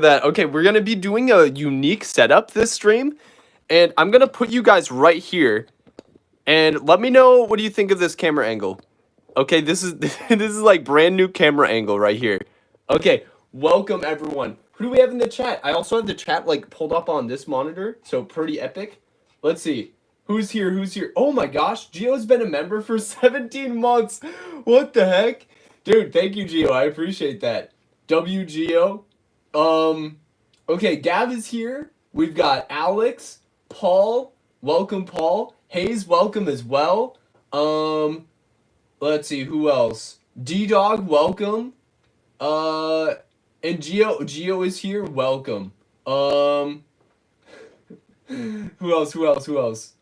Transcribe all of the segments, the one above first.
that. Okay, we're gonna be doing a unique setup this stream, and I'm gonna put you guys right here, and let me know what do you think of this camera angle. Okay, this is this is like brand new camera angle right here. Okay, welcome everyone. Who do we have in the chat? I also have the chat like pulled up on this monitor, so pretty epic. Let's see. Who's here? Who's here? Oh my gosh, Gio's been a member for 17 months. What the heck? Dude, thank you, Gio. I appreciate that. WGO. Okay, Gav is here. We've got Alex, Paul. Welcome, Paul. Hayes, welcome as well. Let's see, who else? D-Dog, welcome. And Geo is here, welcome. Who else?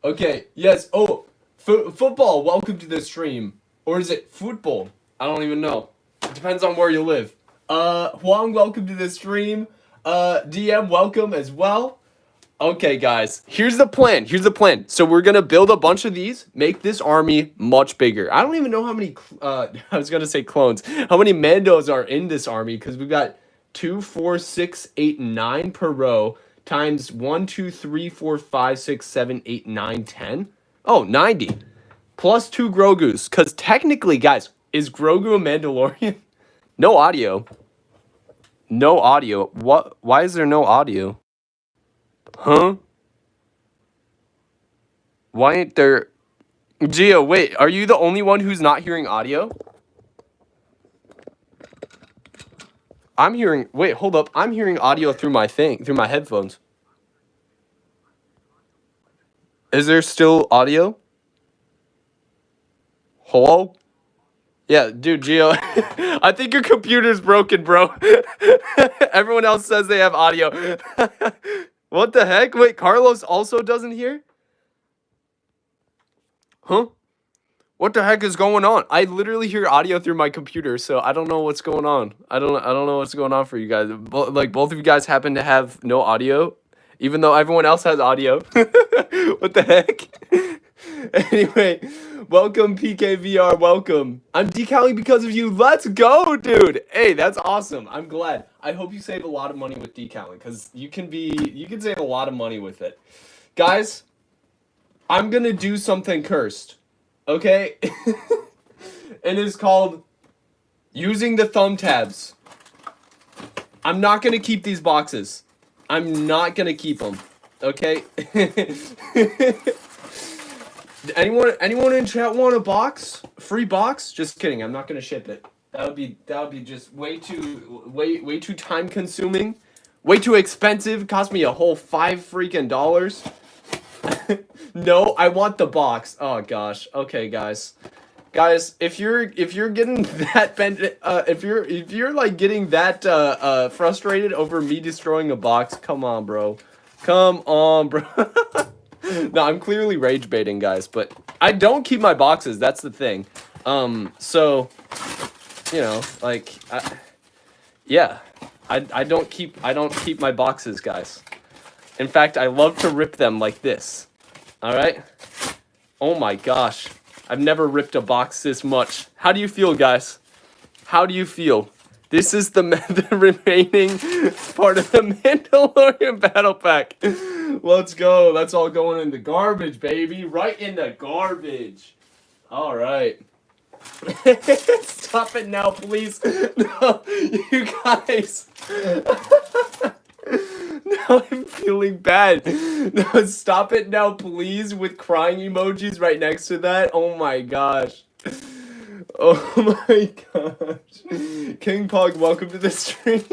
Okay, yes, oh, football, welcome to the stream. Or is it football? I don't even know. It depends on where you live. Huang, welcome to the stream. DM, welcome as well. Okay, guys, here's the plan. So we're going to build a bunch of these, make this army much bigger. I don't even know how many, I was going to say clones, how many Mandos are in this army, because we've got 2, 4, 6, 8, 9 per row, times 1, 2, 3, 4, 5, 6, 7, 8, 9, 10. Oh, 90. Plus 2 Grogus, because technically, guys, is Grogu a Mandalorian? No audio. No audio. What? Why is there no audio? Huh? Why ain't there... Gio, wait, are you the only one who's not hearing audio? I'm hearing... Wait, hold up. I'm hearing audio through my thing, through my headphones. Is there still audio? Hello? Yeah, dude, Gio, I think your computer's broken, bro. Everyone else says they have audio. What the heck? Wait, Carlos also doesn't hear? Huh? What the heck is going on? I literally hear audio through my computer, so I don't know what's going on. I don't know what's going on for you guys. Like both of you guys happen to have no audio, even though everyone else has audio. What the heck? Anyway, welcome PKVR, welcome. I'm decaling because of you. Let's go, dude. Hey, that's awesome. I'm glad. I hope you save a lot of money with decaling, because you can save a lot of money with it. Guys, I'm gonna do something cursed. Okay? It is called using the thumb tabs. I'm not gonna keep these boxes. I'm not gonna keep them. Okay? Anyone in chat want a box? Free box? Just kidding. I'm not gonna ship it. That would be just way too time consuming, way too expensive. Cost me a whole $5 freaking. No, I want the box. Oh gosh. Okay, guys, if you're getting that if you're like getting that frustrated over me destroying a box, come on, bro. No, I'm clearly rage baiting, guys, but I don't keep my boxes. That's the thing. So, you know, like, yeah, I don't keep my boxes, guys. In fact, I love to rip them like this. All right. Oh my gosh, I've never ripped a box this much. How do you feel, guys? How do you feel? This is the remaining part of the Mandalorian battle pack. Let's go. That's all going in the garbage, baby. Right in the garbage. All right. Stop it now, please. No, you guys. Now I'm feeling bad. No, stop it now, please, with crying emojis right next to that. Oh my gosh. Oh my gosh. King Pog, welcome to the stream.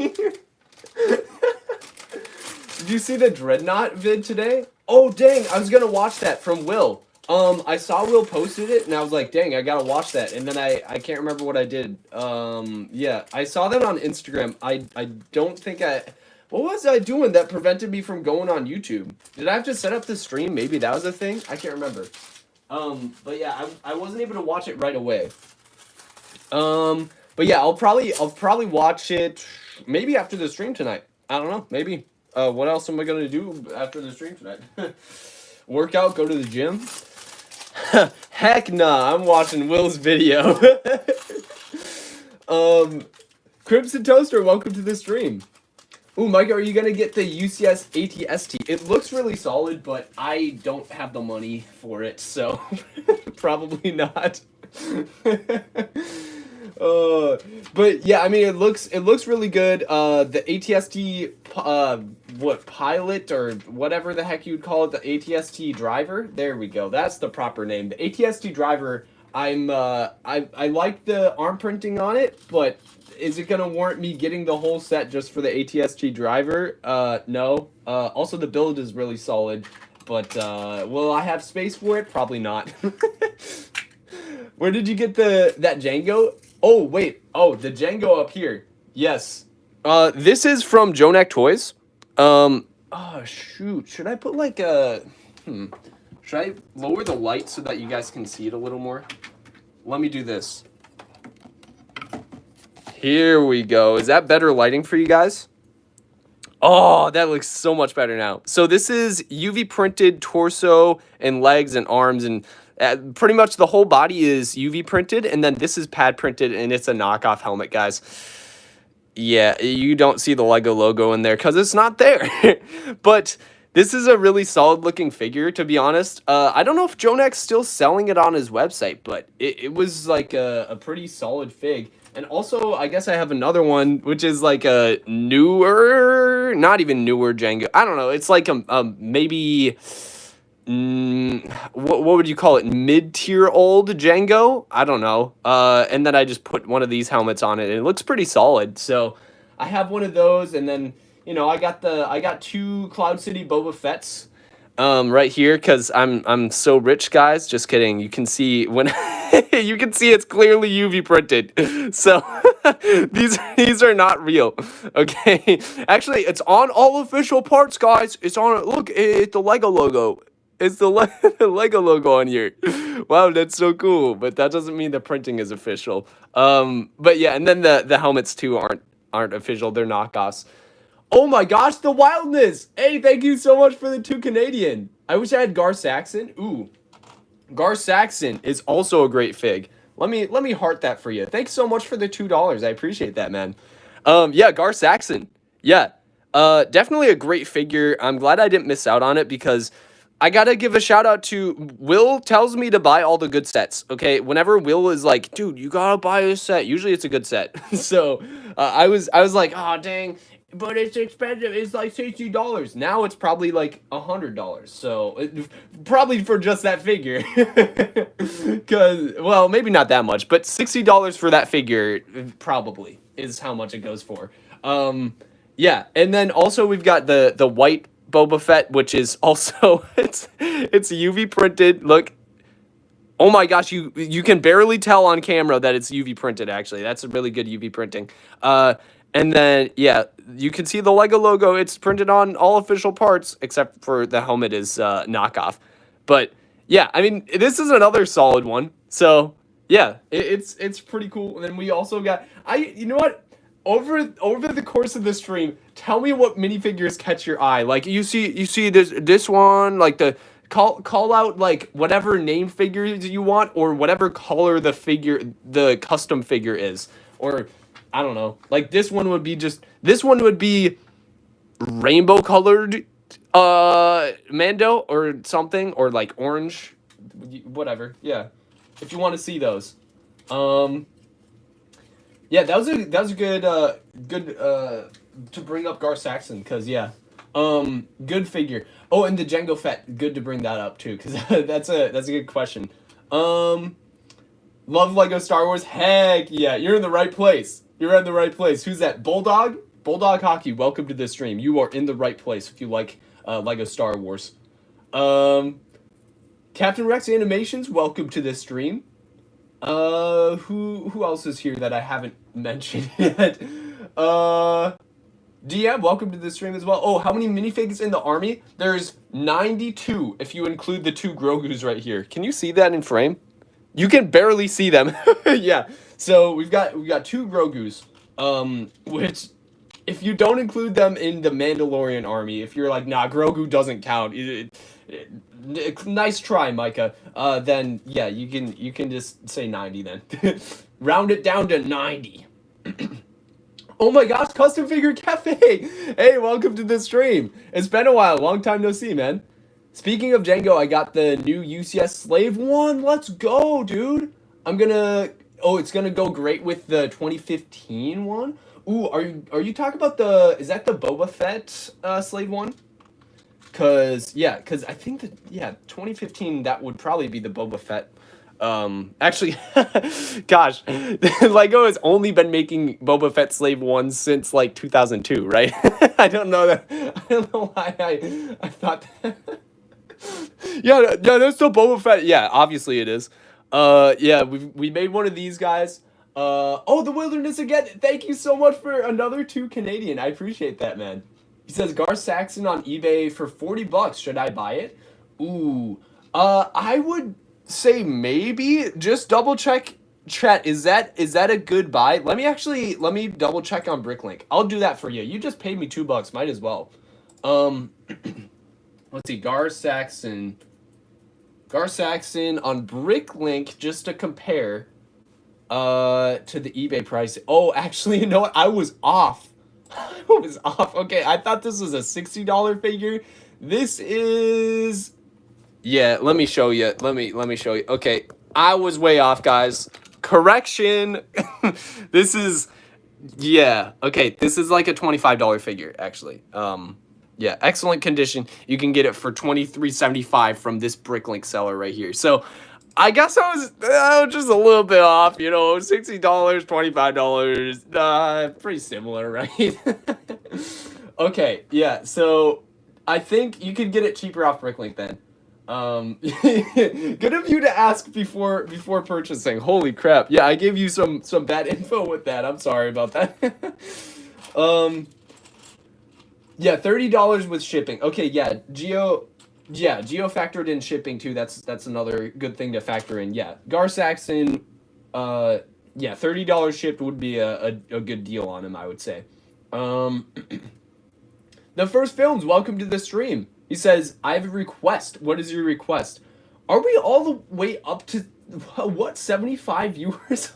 Did you see the Dreadnought vid today? Oh dang, I was gonna watch that from Will. I saw Will posted it and I was like, dang, I gotta watch that. And then I can't remember what I did. Yeah, I saw that on Instagram. I don't think what was I doing that prevented me from going on YouTube? Did I have to set up the stream? Maybe that was a thing? I can't remember. But yeah, I wasn't able to watch it right away. But yeah, I'll probably watch it maybe after the stream tonight. I don't know, maybe. What else am I gonna do after the stream tonight? Workout, go to the gym? Heck nah, I'm watching Will's video. Crimson Toaster, welcome to the stream. Ooh, Micah, are you gonna get the UCS ATST? It looks really solid, but I don't have the money for it, so probably not. uh, but yeah, I mean, it looks really good. The ATST, what pilot or whatever the heck you'd call it, the ATST driver. There we go. That's the proper name. The ATST driver. I like the arm printing on it, but is it gonna warrant me getting the whole set just for the ATST driver? No. Also the build is really solid, but will I have space for it? Probably not. Where did you get that Jango? Oh wait. Oh, the Jango up here. Yes. This is from Jonak Toys. Oh shoot. Should I put like a Should I lower the light so that you guys can see it a little more? Let me do this. Here we go. Is that better lighting for you guys? Oh, that looks so much better now. So this is UV printed torso and legs and arms, and pretty much the whole body is UV printed, and then this is pad printed, and it's a knockoff helmet, guys. Yeah, you don't see the Lego logo in there because it's not there. But this is a really solid looking figure, to be honest. I don't know if Jonak's still selling it on his website, but it was like a pretty solid fig. And also, I guess I have another one, which is like a newer, not even newer Jango. I don't know. It's like a maybe, what would you call it? Mid-tier old Jango? I don't know. And then I just put one of these helmets on it, and it looks pretty solid. So I have one of those, and then, you know, I got two Cloud City Boba Fetts. Right here, because I'm so rich, guys. Just kidding. You can see when you can see it's clearly UV printed. So these are not real. Okay, actually, it's on all official parts, guys. It's on. Look, it's the Lego logo. It's the Lego logo on here. Wow, that's so cool. But that doesn't mean the printing is official. But yeah, and then the helmets too aren't official. They're knockoffs. Oh my gosh, the wildness! Hey, thank you so much for the 2 Canadian. I wish I had Gar Saxon. Ooh, Gar Saxon is also a great fig. Let me heart that for you. Thanks so much for the $2. I appreciate that, man. Yeah, Gar Saxon. Yeah, definitely a great figure. I'm glad I didn't miss out on it because I gotta give a shout out to Will. Tells me to buy all the good sets. Okay, whenever Will is like, dude, you gotta buy a set. Usually it's a good set. So I was like, oh dang. But it's expensive. It's like $60. Now it's probably like $100. So probably for just that figure. Because, well, maybe not that much, but $60 for that figure probably is how much it goes for. Yeah, and then also we've got the white Boba Fett, which is also it's UV printed. Look. Oh my gosh, you can barely tell on camera that it's UV printed. Actually, that's a really good UV printing. And then, yeah, you can see the Lego logo. It's printed on all official parts, except for the helmet is knockoff. But, yeah, I mean, this is another solid one. So, yeah, it's pretty cool. And then we also got... You know what? Over the course of the stream, tell me what minifigures catch your eye. Like, you see this one, like the... Call out, like, whatever name figures you want, or whatever color the custom figure is. Or... I don't know. Like this one would be rainbow colored Mando or something, or like orange, whatever. Yeah. If you want to see those. Yeah, that was a good to bring up Gar Saxon, cuz yeah. Good figure. Oh, and the Jango Fett, good to bring that up too, cuz that's a good question. Love Lego Star Wars. Heck yeah, you're in the right place. You're in the right place. Who's that? Bulldog? Bulldog Hockey, welcome to the stream. You are in the right place if you like Lego Star Wars. Captain Rex Animations, welcome to the stream. Who else is here that I haven't mentioned yet? DM, welcome to the stream as well. Oh, how many minifigs in the army? There's 92 if you include the 2 Grogus right here. Can you see that in frame? You can barely see them. Yeah. So we've got 2 Grogus, which if you don't include them in the Mandalorian army, if you're like, nah, Grogu doesn't count. Nice try, Micah. Then yeah, you can just say 90 then. Round it down to 90. Oh my gosh, Custom Figure Cafe! Hey, welcome to the stream. It's been a while, long time no see, man. Speaking of Jango, I got the new UCS Slave one. Let's go, dude. It's gonna go great with the 2015 one. Ooh, are you talking about is that the Boba Fett Slave one? Cause I think that 2015 that would probably be the Boba Fett. Actually, gosh, Lego has only been making Boba Fett Slave 1 since like 2002, right? I don't know that. I don't know why I thought that. Yeah, that's still Boba Fett. Yeah, obviously it is. Yeah, we made one of these guys. Oh, the Wilderness again. Thank you so much for another 2 Canadian. I appreciate that, man. He says Gar Saxon on eBay for $40. Should I buy it? Ooh. I would say maybe. Just double check. Chat, is that a good buy? Let me double check on Bricklink. I'll do that for you. You just paid me $2. Might as well. Let's see. Gar Saxon on Bricklink, just to compare to the eBay price. Oh, actually, you know what? I was off. I was off. Okay, I thought this was a $60 figure. This is... Yeah, let me show you. Let me show you. Okay, I was way off, guys. Correction. This is... Yeah, okay, this is like a $25 figure, actually. Yeah, excellent condition. You can get it for $23.75 from this Bricklink seller right here. So, I guess I was just a little bit off, you know, $60, $25, pretty similar, right? Okay, yeah, so I think you could get it cheaper off Bricklink then. Good of you to ask before purchasing. Holy crap. Yeah, I gave you some bad info with that. I'm sorry about that. Yeah, $30 with shipping. Okay, yeah, Geo factored in shipping too. That's another good thing to factor in. Yeah, Gar Saxon, yeah, $30 shipped would be a good deal on him, I would say. The first films, welcome to the stream. He says, I have a request. What is your request? Are we all the way up to, what, 75 viewers?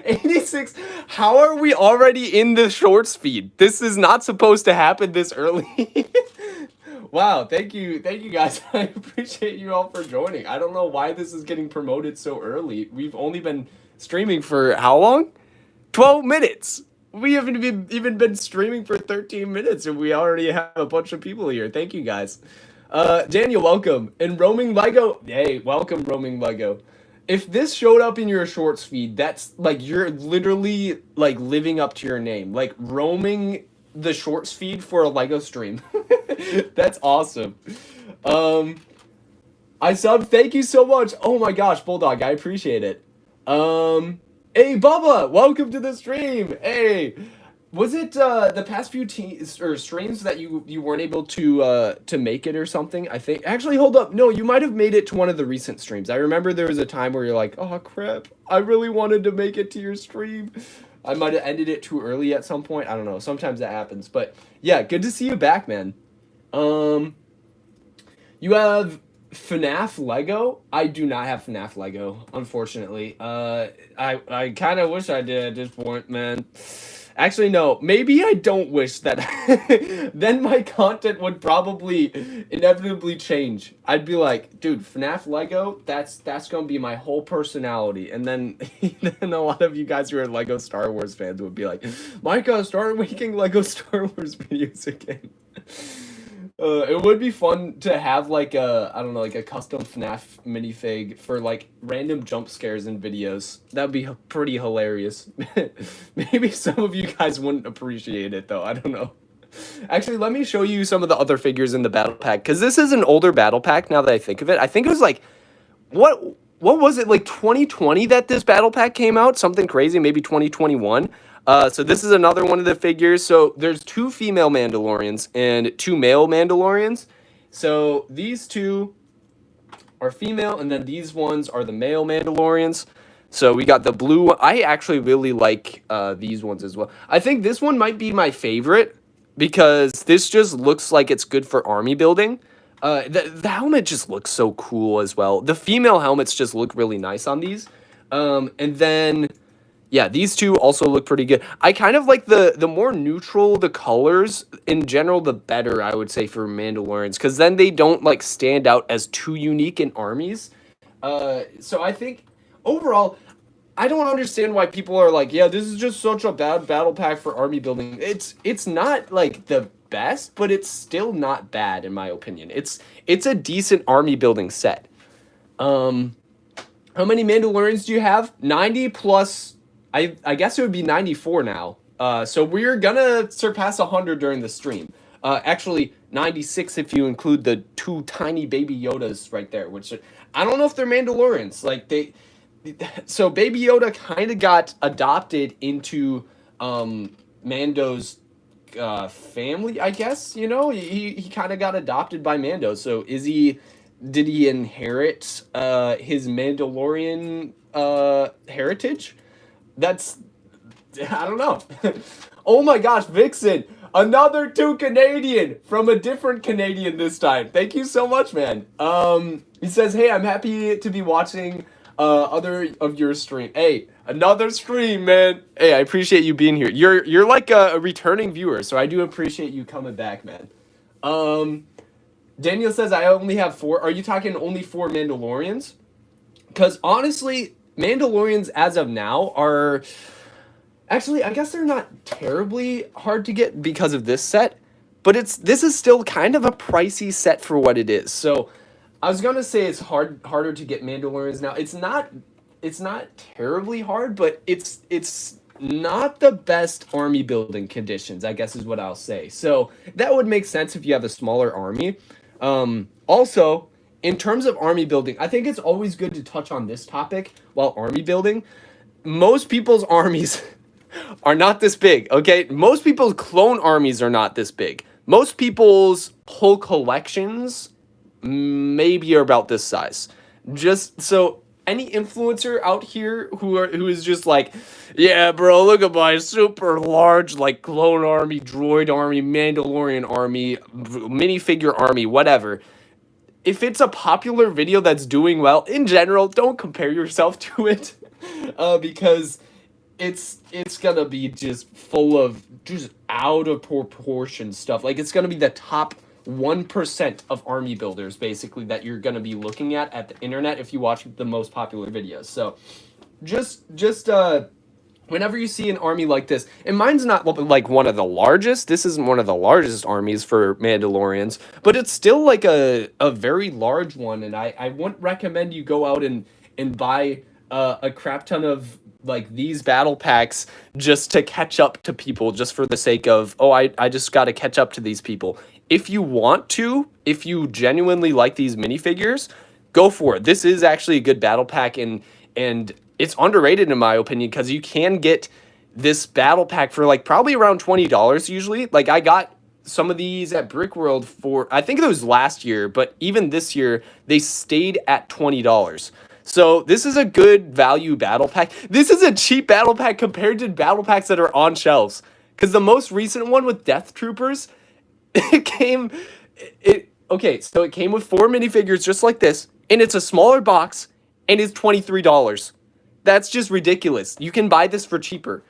86? How are we already in the shorts feed? This is not supposed to happen this early. Wow, thank you guys. I appreciate you all for joining. I don't know why this is getting promoted so early. We've only been streaming for how long? 12 minutes. We haven't even been streaming for 13 minutes and we already have a bunch of people here. Thank you guys. Daniel, welcome. And Roaming Lego, hey, welcome Roaming Lego. If this showed up in your shorts feed, that's like you're literally like living up to your name. Like roaming the shorts feed for a Lego stream. That's awesome. I sub, thank you so much. Oh my gosh, Bulldog, I appreciate it. Hey, Bubba, welcome to the stream. Hey, was it the past few streams that you weren't able to make it or something? I think. Actually, hold up. No, you might have made it to one of the recent streams. I remember there was a time where you're like, oh crap, I really wanted to make it to your stream. I might have ended it too early at some point. I don't know. Sometimes that happens. But yeah, good to see you back, man. You have FNAF Lego? I do not have FNAF Lego, unfortunately. I kind of wish I did at this point, man. Actually, no. Maybe I don't wish that. Then my content would probably inevitably change. I'd be like, dude, FNAF Lego, that's gonna be my whole personality. And then, then a lot of you guys who are Lego Star Wars fans would be like, Micah, start making Lego Star Wars videos again. It would be fun to have like a, I don't know, like a custom FNAF minifig for like random jump scares in videos. That'd be pretty hilarious. Maybe some of you guys wouldn't appreciate it though. I don't know. Actually, let me show you some of the other figures in the battle pack, because this is an older battle pack now that I think of it. I think it was like, what was it, like 2020 that this battle pack came out? Something crazy, maybe 2021. So this is another one of the figures. So there's 2 female Mandalorians and 2 male Mandalorians. So these 2 are female, and then these ones are the male Mandalorians. So we got the blue one. I actually really like these ones as well. I think this one might be my favorite because this just looks like it's good for army building. The helmet just looks so cool as well. The female helmets just look really nice on these. And then... Yeah, these two also look pretty good. I kind of like the more neutral the colors in general, the better, I would say, for Mandalorians, because then they don't like stand out as too unique in armies. So I think overall, I don't understand why people are like, yeah, this is just such a bad battle pack for army building. It's not like the best, but it's still not bad in my opinion. It's a decent army building set. Um, how many Mandalorians do you have? 90 plus. I guess it would be 94 now. So we're gonna surpass 100 during the stream. Actually, 96 if you include the two tiny baby Yodas right there. Which I don't know if they're Mandalorians. Like they, so Baby Yoda kind of got adopted into Mando's family. I guess he kind of got adopted by Mando. So is he? Did he inherit his Mandalorian heritage? That's I don't know. Oh my gosh, Vixen, another 2 Canadian from a different Canadian this time. Thank you so much, man. He says, "Hey, I'm happy to be watching other of your stream." Hey, another stream, man. Hey, I appreciate you being here. You're like a returning viewer, so I do appreciate you coming back, man. Daniel says, I only have 4. Are you talking only 4 Mandalorians? Because honestly, Mandalorians as of now are... Actually, I guess they're not terribly hard to get because of this set. But this is still kind of a pricey set for what it is. So I was going to say it's harder to get Mandalorians now. It's not terribly hard, but it's not the best army building conditions, I guess is what I'll say. So that would make sense if you have a smaller army. Also, in terms of army building, I think it's always good to touch on this topic while army building. Most people's armies are not this big, okay? Most people's clone armies are not this big. Most people's whole collections maybe are about this size. Just so any influencer out here who is just like, yeah, bro, look at my super large like clone army, droid army, Mandalorian army, minifigure army, whatever. If it's a popular video that's doing well, in general, don't compare yourself to it, because it's gonna be just full of just out of proportion stuff. Like it's gonna be the top 1% of army builders basically that you're gonna be looking at the internet if you watch the most popular videos. So just whenever you see an army like this, and mine's not like one of the largest. This isn't one of the largest armies for Mandalorians, but it's still like a very large one. And I wouldn't recommend you go out and buy a crap ton of like these battle packs just to catch up to people, just for the sake of, oh, I just got to catch up to these people. If you want to, if you genuinely like these minifigures, go for it. This is actually a good battle pack, and it's underrated in my opinion, because you can get this battle pack for like probably around $20 usually. Like I got some of these at Brickworld for, I think it was last year, but even this year they stayed at $20. So this is a good value battle pack. This is a cheap battle pack compared to battle packs that are on shelves. Because the most recent one with Death Troopers, it came with 4 minifigures just like this, and it's a smaller box, and it's $23. That's just ridiculous. You can buy this for cheaper.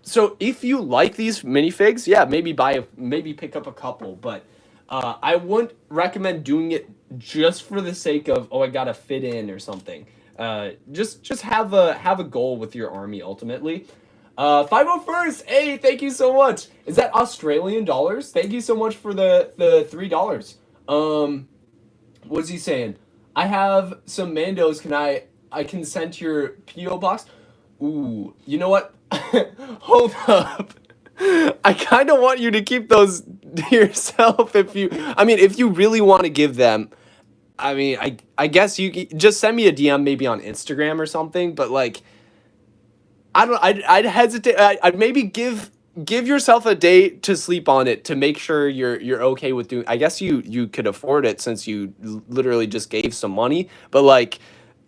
So if you like these minifigs, yeah, maybe pick up a couple, but I wouldn't recommend doing it just for the sake of, oh, I gotta fit in or something. Just have a goal with your army ultimately. 501st, hey, thank you so much. Is that Australian dollars? Thank you so much for the $3. What's he saying? I have some Mandos. I can send to your P.O. box? Ooh, you know what? Hold up. I kind of want you to keep those to yourself if you really want to give them. I mean, I guess you just send me a DM maybe on Instagram or something, but like, I'd hesitate. I'd maybe give yourself a day to sleep on it to make sure you're okay with doing. I guess you could afford it since you literally just gave some money, but like,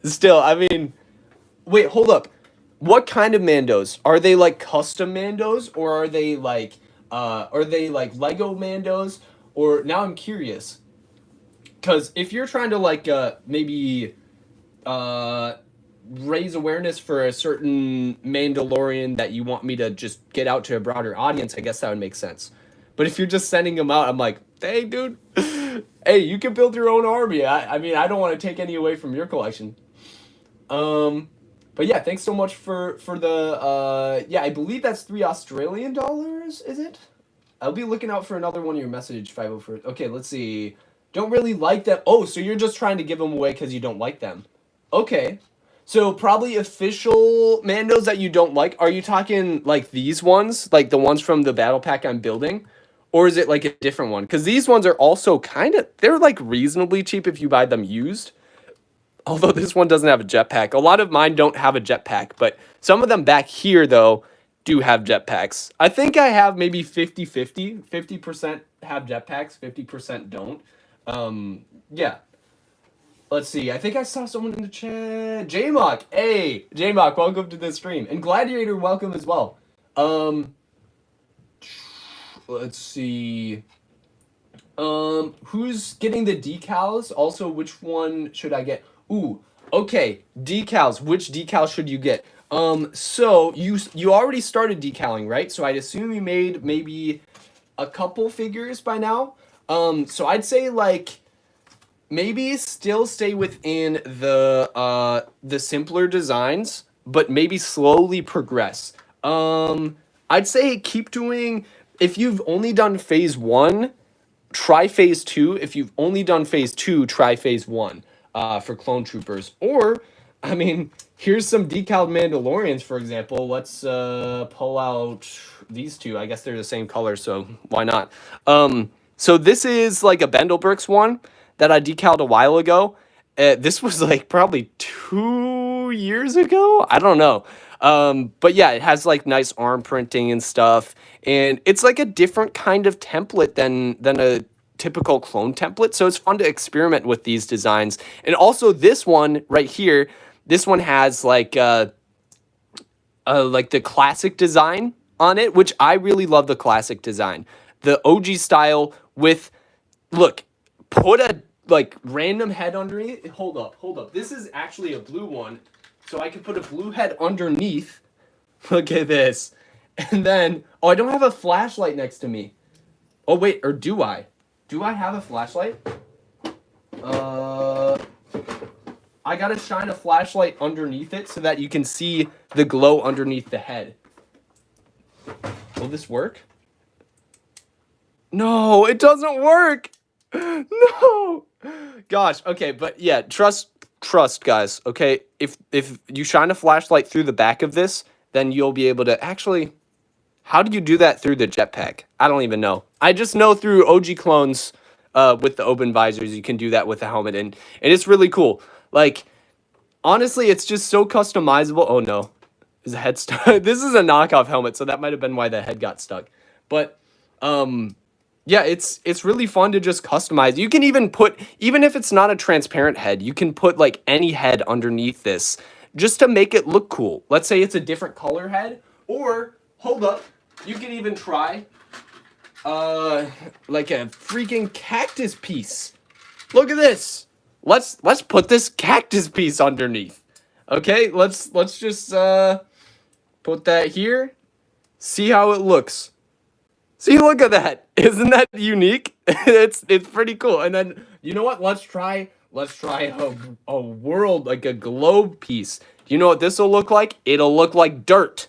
still, I mean, wait, hold up. What kind of Mandos? Are they like custom Mandos, or are they like Lego Mandos? Or now I'm curious, because if you're trying to like maybe raise awareness for a certain Mandalorian that you want me to just get out to a broader audience, I guess that would make sense. But if you're just sending them out, I'm like, hey, dude, hey, you can build your own army. I mean, I don't want to take any away from your collection. But yeah, thanks so much for the yeah, I believe that's $3 Australian, is it? I'll be looking out for another one of your message 504. Okay, let's see. Don't really like them. Oh, so you're just trying to give them away because you don't like them. Okay. So probably official Mandos that you don't like. Are you talking like these ones? Like the ones from the battle pack I'm building? Or is it like a different one? Because these ones are also kind of, they're like reasonably cheap if you buy them used. Although this one doesn't have a jetpack. A lot of mine don't have a jetpack, but some of them back here, though, do have jetpacks. I think I have maybe 50-50. 50% have jetpacks, 50% don't. Yeah. Let's see. I think I saw someone in the chat. JMock. Hey, JMock, welcome to the stream. And Gladiator, welcome as well. Let's see. Who's getting the decals? Also, which one should I get? Ooh, okay. Decals. Which decal should you get? So you already started decaling, right? So I'd assume you made maybe a couple figures by now. So I'd say like maybe still stay within the simpler designs, but maybe slowly progress. I'd say keep doing, if you've only done phase 1, try phase 2. If you've only done phase 2, try phase 1 for clone troopers. Or, I mean, here's some decaled Mandalorians, for example. Let's pull out these two. I guess they're the same color, so why not? So this is like a Bendelbricks one that I decaled a while ago. This was like probably 2 years ago. I don't know. But yeah, it has like nice arm printing and stuff. And it's like a different kind of template than a typical clone template. So it's fun to experiment with these designs. And also this one right here, this one has like the classic design on it, which I really love the classic design. The OG style with, look, put a like random head underneath. Hold up. This is actually a blue one. So I can put a blue head underneath. Look at this. And then, oh, I don't have a flashlight next to me. Oh, wait, or do I? Do I have a flashlight? I gotta shine a flashlight underneath it so that you can see the glow underneath the head. Will this work? No, it doesn't work. No. Gosh, okay, but yeah, trust guys, okay? If you shine a flashlight through the back of this, then you'll be able to actually, how do you do that through the jetpack? I don't even know. I just know through OG clones with the open visors, you can do that with the helmet, and it's really cool. Like, honestly, it's just so customizable. Oh no, is the head stuck? This is a knockoff helmet, so that might have been why the head got stuck. But yeah, it's really fun to just customize. You can even put, even if it's not a transparent head, you can put like any head underneath this just to make it look cool. Let's say it's a different color head, or hold up, you can even try like a freaking cactus piece. Look at this. Let's put this cactus piece underneath. Okay, let's just put that here. See how it looks. See, look at that. Isn't that unique? It's pretty cool. And then, you know what? Let's try a world, like a globe piece. Do you know what this will look like? It'll look like dirt.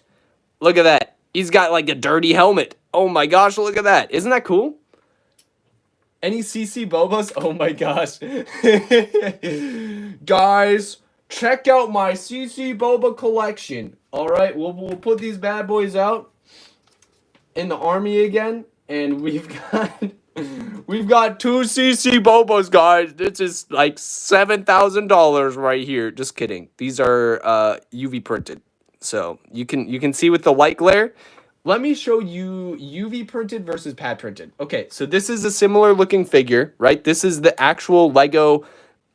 Look at that. He's got like a dirty helmet. Oh my gosh, look at that. Isn't that cool? Any CC Bobas? Oh my gosh. Guys, check out my CC Boba collection. All right, we'll put these bad boys out in the army again, and we've got two CC Bobas, guys. This is like $7,000 right here. Just kidding. These are UV printed, so you can see with the light glare. Let me show you UV printed versus pad printed. Okay, so this is a similar looking figure, right? This is the actual Lego,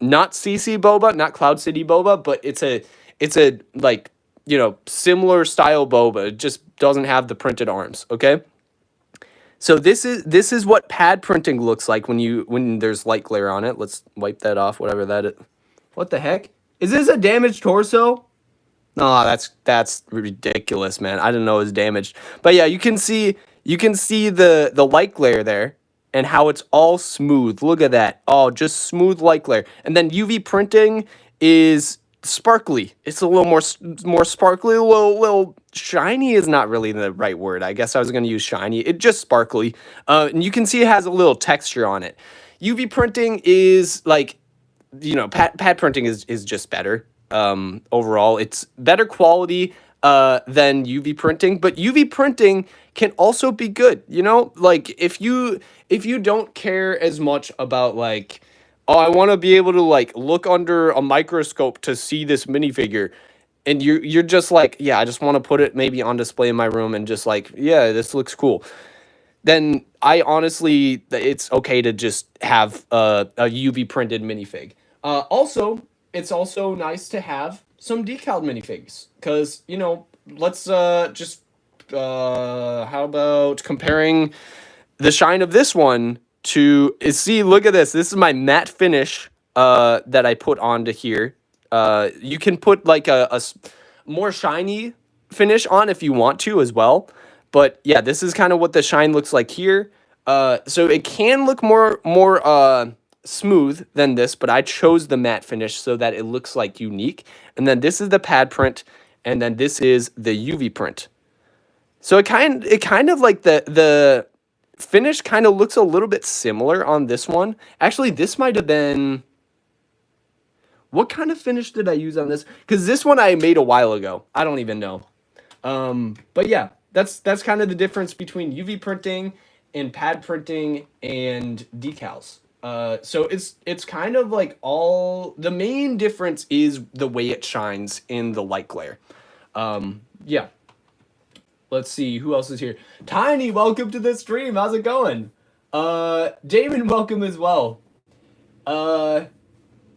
not CC Boba, not Cloud City Boba, but it's a like, you know, similar style Boba. It just doesn't have the printed arms, okay? So this is what pad printing looks like when there's light glare on it. Let's wipe that off, whatever that is. What the heck? Is this a damaged torso? No, that's ridiculous, man. I didn't know it was damaged. But yeah, you can see the like layer there and how it's all smooth. Look at that. Oh, just smooth like layer. And then UV printing is sparkly. It's a little more sparkly, a little shiny is not really the right word. I guess I was going to use shiny. It just sparkly. And you can see it has a little texture on it. UV printing is like, pad printing is just better. Overall, it's better quality than UV printing, but UV printing can also be good. Like if you don't care as much about like, oh, I want to be able to like look under a microscope to see this minifigure. And you're just like, yeah, I just want to put it maybe on display in my room and just like, yeah, this looks cool. Then I honestly, it's okay to just have a UV printed minifig. Also, it's also nice to have some decaled minifigs because let's just how about comparing the shine of this one to see, look at this. This is my matte finish that I put onto here. You can put like a more shiny finish on if you want to as well. But yeah, this is kind of what the shine looks like here. So it can look more smooth than this, but I chose the matte finish so that it looks like unique. And then this is the pad print, and then this is the UV print. So it kind of like the finish kind of looks a little bit similar on this one. Actually, this might have been, what kind of finish did I use on this? Because this one I made a while ago. I don't even know. But yeah, that's kind of the difference between UV printing and pad printing and decals. So it's kind of like the main difference is the way it shines in the light glare. Yeah. Let's see who else is here. Tiny, welcome to the stream. How's it going? Damon, welcome as well.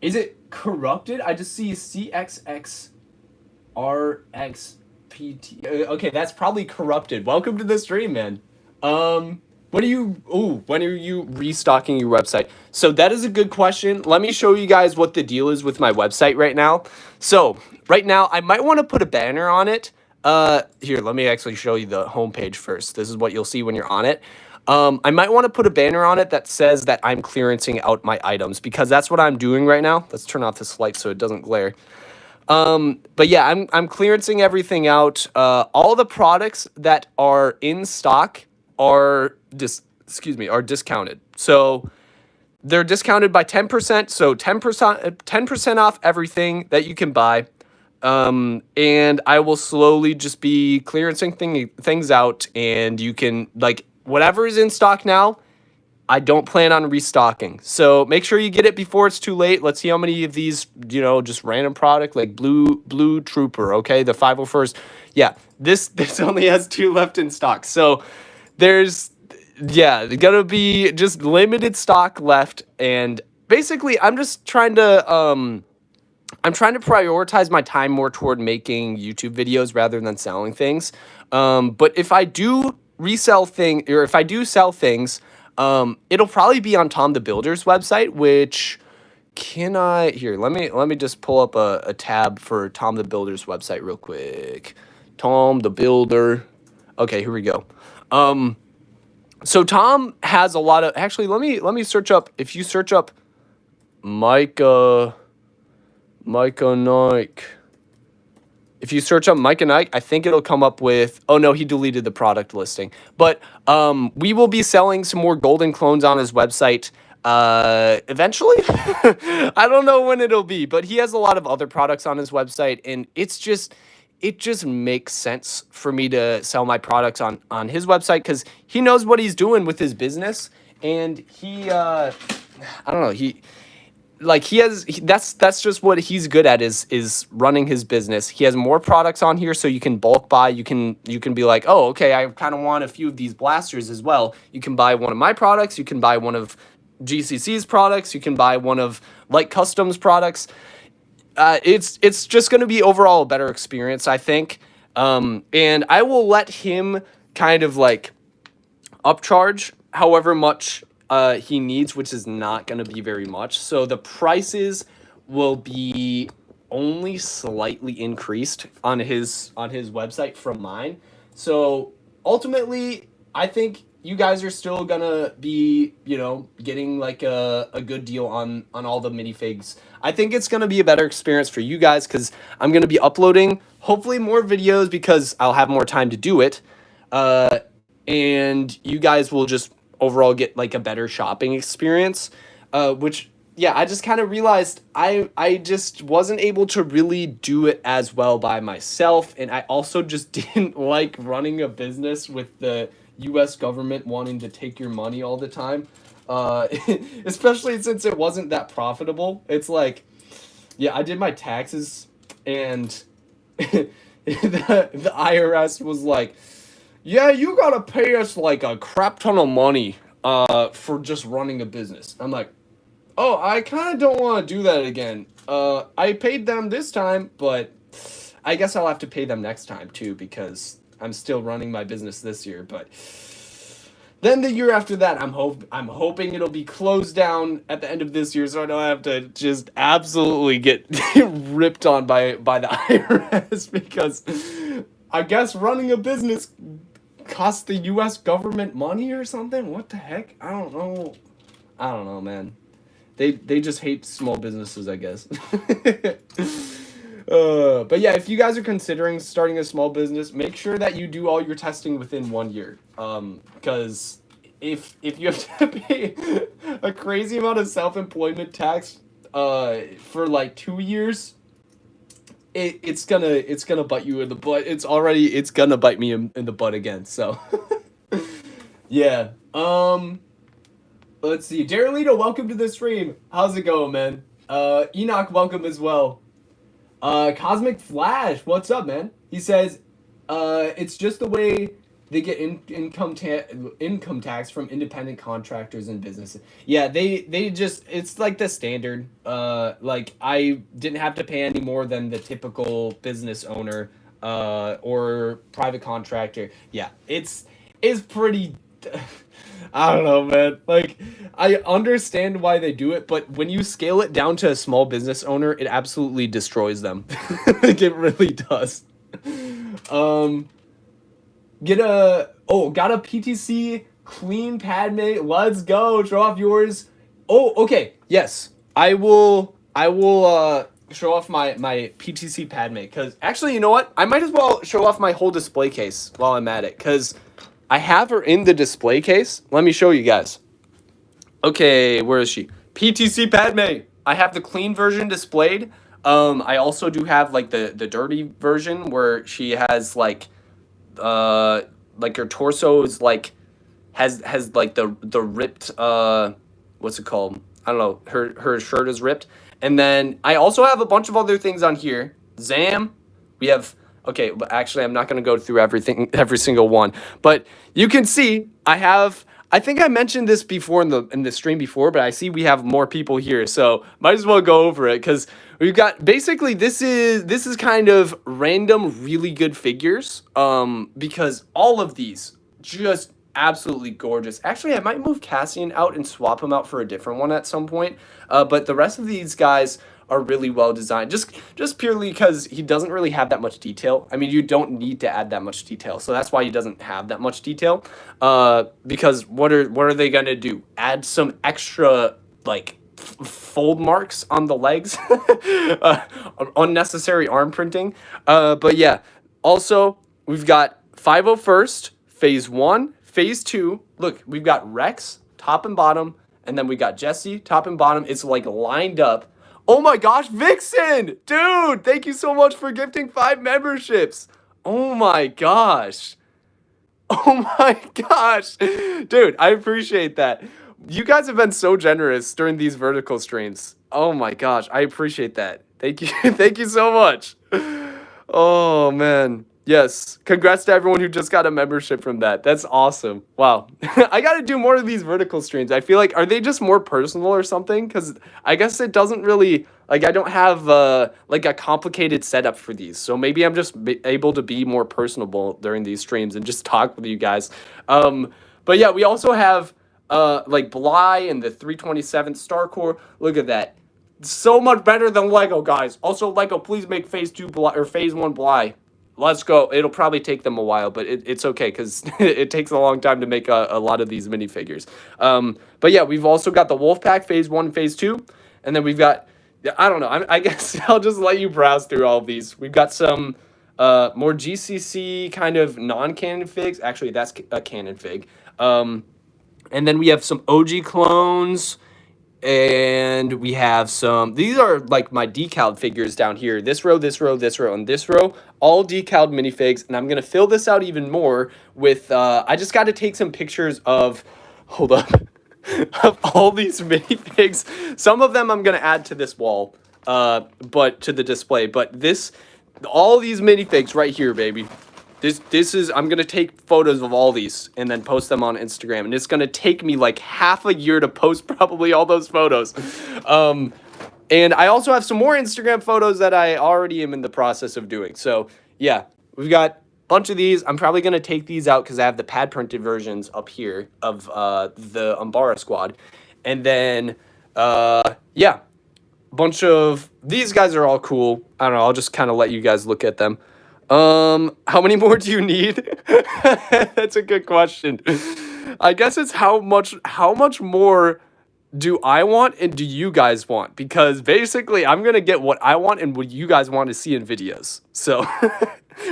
Is it corrupted? I just see CXXRXPT. Okay, that's probably corrupted. Welcome to the stream, man. When are you restocking your website? So that is a good question. Let me show you guys what the deal is with my website right now. So right now, I might want to put a banner on it. Here, let me actually show you the homepage first. This is what you'll see when you're on it. I might want to put a banner on it that says that I'm clearancing out my items because that's what I'm doing right now. Let's turn off this light so it doesn't glare. But yeah, I'm clearancing everything out. All the products that are in stock are discounted. So they're discounted by 10%. So 10% off everything that you can buy. And I will slowly just be clearancing things out, and you can like whatever is in stock now. I don't plan on restocking. So make sure you get it before it's too late. Let's see how many of these, just random product like Blue Trooper, okay? The 501st. Yeah, this only has 2 left in stock. So there's gonna be just limited stock left, and basically I'm just trying to prioritize my time more toward making YouTube videos rather than selling things. But if I do if I do sell things, it'll probably be on Tom the Builder's website, which let me just pull up a tab for Tom the Builder's website real quick. Tom the Builder. Okay, here we go. So Tom has a lot of, actually, let me search up, if you search up MicahNike. If you search up MicahNike, I think it'll come up with, oh no, he deleted the product listing. But we will be selling some more golden clones on his website eventually. I don't know when it'll be, but he has a lot of other products on his website, and it just makes sense for me to sell my products on his website because he knows what he's doing with his business, and I don't know, that's just what he's good at is running his business. He has more products on here, so you can bulk buy. You can be like, oh, okay, I kind of want a few of these blasters as well. You can buy one of my products. You can buy one of GCC's products. You can buy one of Light Customs products. It's just going to be overall a better experience, I think. And I will let him kind of like upcharge however much he needs, which is not going to be very much. So the prices will be only slightly increased on his website from mine. So ultimately, I think you guys are still gonna be, getting like a good deal on all the minifigs. I think it's gonna be a better experience for you guys because I'm gonna be uploading hopefully more videos because I'll have more time to do it. And you guys will just overall get like a better shopping experience, which yeah, I just kind of realized I just wasn't able to really do it as well by myself, and I also just didn't like running a business with the U.S. government wanting to take your money all the time, especially since it wasn't that profitable. It's like, yeah, I did my taxes, and the IRS was like, yeah, you gotta pay us like a crap ton of money for just running a business. I'm like, oh, I kind of don't want to do that again. I paid them this time, but I guess I'll have to pay them next time too because I'm still running my business this year. But then the year after that, I'm hoping it'll be closed down at the end of this year, so I don't have to just absolutely get ripped on by the IRS because I guess running a business costs the U.S. government money or something. What the heck? I don't know, man. They just hate small businesses, I guess. But yeah, if you guys are considering starting a small business, make sure that you do all your testing within 1 year. Because if you have to pay a crazy amount of self-employment tax for like 2 years, it's gonna bite you in the butt. It's gonna bite me in the butt again. So yeah. Let's see. Darylito, welcome to the stream. How's it going, man? Enoch, welcome as well. Cosmic Flash, what's up, man? He says, it's just the way they get income tax from independent contractors and businesses. Yeah, they just, it's like the standard. Like I didn't have to pay any more than the typical business owner, or private contractor. Yeah, it's pretty. I don't know, man. Like, I understand why they do it, but when you scale it down to a small business owner, it absolutely destroys them. Like, it really does. Got a PTC clean Padme. Let's go. Show off yours. Oh, okay. Yes. I will show off my PTC Padme, because actually, you know what? I might as well show off my whole display case while I'm at it, because I have her in the display case. Let me show you guys. Okay, where is she? PTC Padme. I have the clean version displayed. I also do have like the dirty version where she has like her torso is like has like the ripped what's it called? I don't know. Her shirt is ripped. And then I also have a bunch of other things on here. Zam. We have. Okay, but actually, I'm not going to go through every single one. But you can see I think I mentioned this before in the stream before, but I see we have more people here, so might as well go over it because we've got basically this is kind of random really good figures. Because all of these just absolutely gorgeous. Actually, I might move Cassian out and swap him out for a different one at some point. But the rest of these guys are really well designed, just purely because he doesn't really have that much detail. I mean, you don't need to add that much detail, so that's why he doesn't have that much detail. Because what are they gonna do? Add some extra like fold marks on the legs, unnecessary arm printing. But yeah, also we've got 501st Phase 1, Phase 2. Look, we've got Rex top and bottom, and then we got Jesse top and bottom. It's like lined up. Oh my gosh, Vixen! Dude, thank you so much for gifting 5 memberships. Oh my gosh. Oh my gosh. Dude, I appreciate that. You guys have been so generous during these vertical streams. Oh my gosh, I appreciate that. Thank you. Thank you so much. Oh man. Yes. Congrats to everyone who just got a membership from that. That's awesome. Wow. I got to do more of these vertical streams. I feel like, are they just more personal or something? Because I guess it doesn't really, like, I don't have like a complicated setup for these. So maybe I'm just able to be more personable during these streams and just talk with you guys. But yeah, we also have like Bly and the 327th Star Corps. Look at that. So much better than Lego, guys. Also, Lego, please make Phase 2 or Phase 1 Bly. Let's go. It'll probably take them a while, but it's okay because it takes a long time to make a lot of these minifigures. But yeah, we've also got the Wolfpack Phase 1, Phase 2. And then we've got, I don't know, I guess I'll just let you browse through all of these. We've got some more GCC kind of non-canon figs. Actually, that's a canon fig. And then we have some OG clones. And we have some, these are like my decaled figures down here. This row, this row, this row, and this row. All decaled minifigs. And I'm going to fill this out even more with, I just got to take some pictures of, hold up, of all these minifigs. Some of them I'm going to add to this wall, but to the display. But this, all these minifigs right here, baby. This is, I'm going to take photos of all these and then post them on Instagram. And it's going to take me like half a year to post probably all those photos. And I also have some more Instagram photos that I already am in the process of doing. So yeah, we've got a bunch of these. I'm probably going to take these out because I have the pad printed versions up here of the Umbara squad. And then, yeah, a bunch of, these guys are all cool. I don't know, I'll just kind of let you guys look at them. How many more do you need? That's a good question. I guess it's how much more do I want and do you guys want? Because basically I'm going to get what I want and what you guys want to see in videos. So,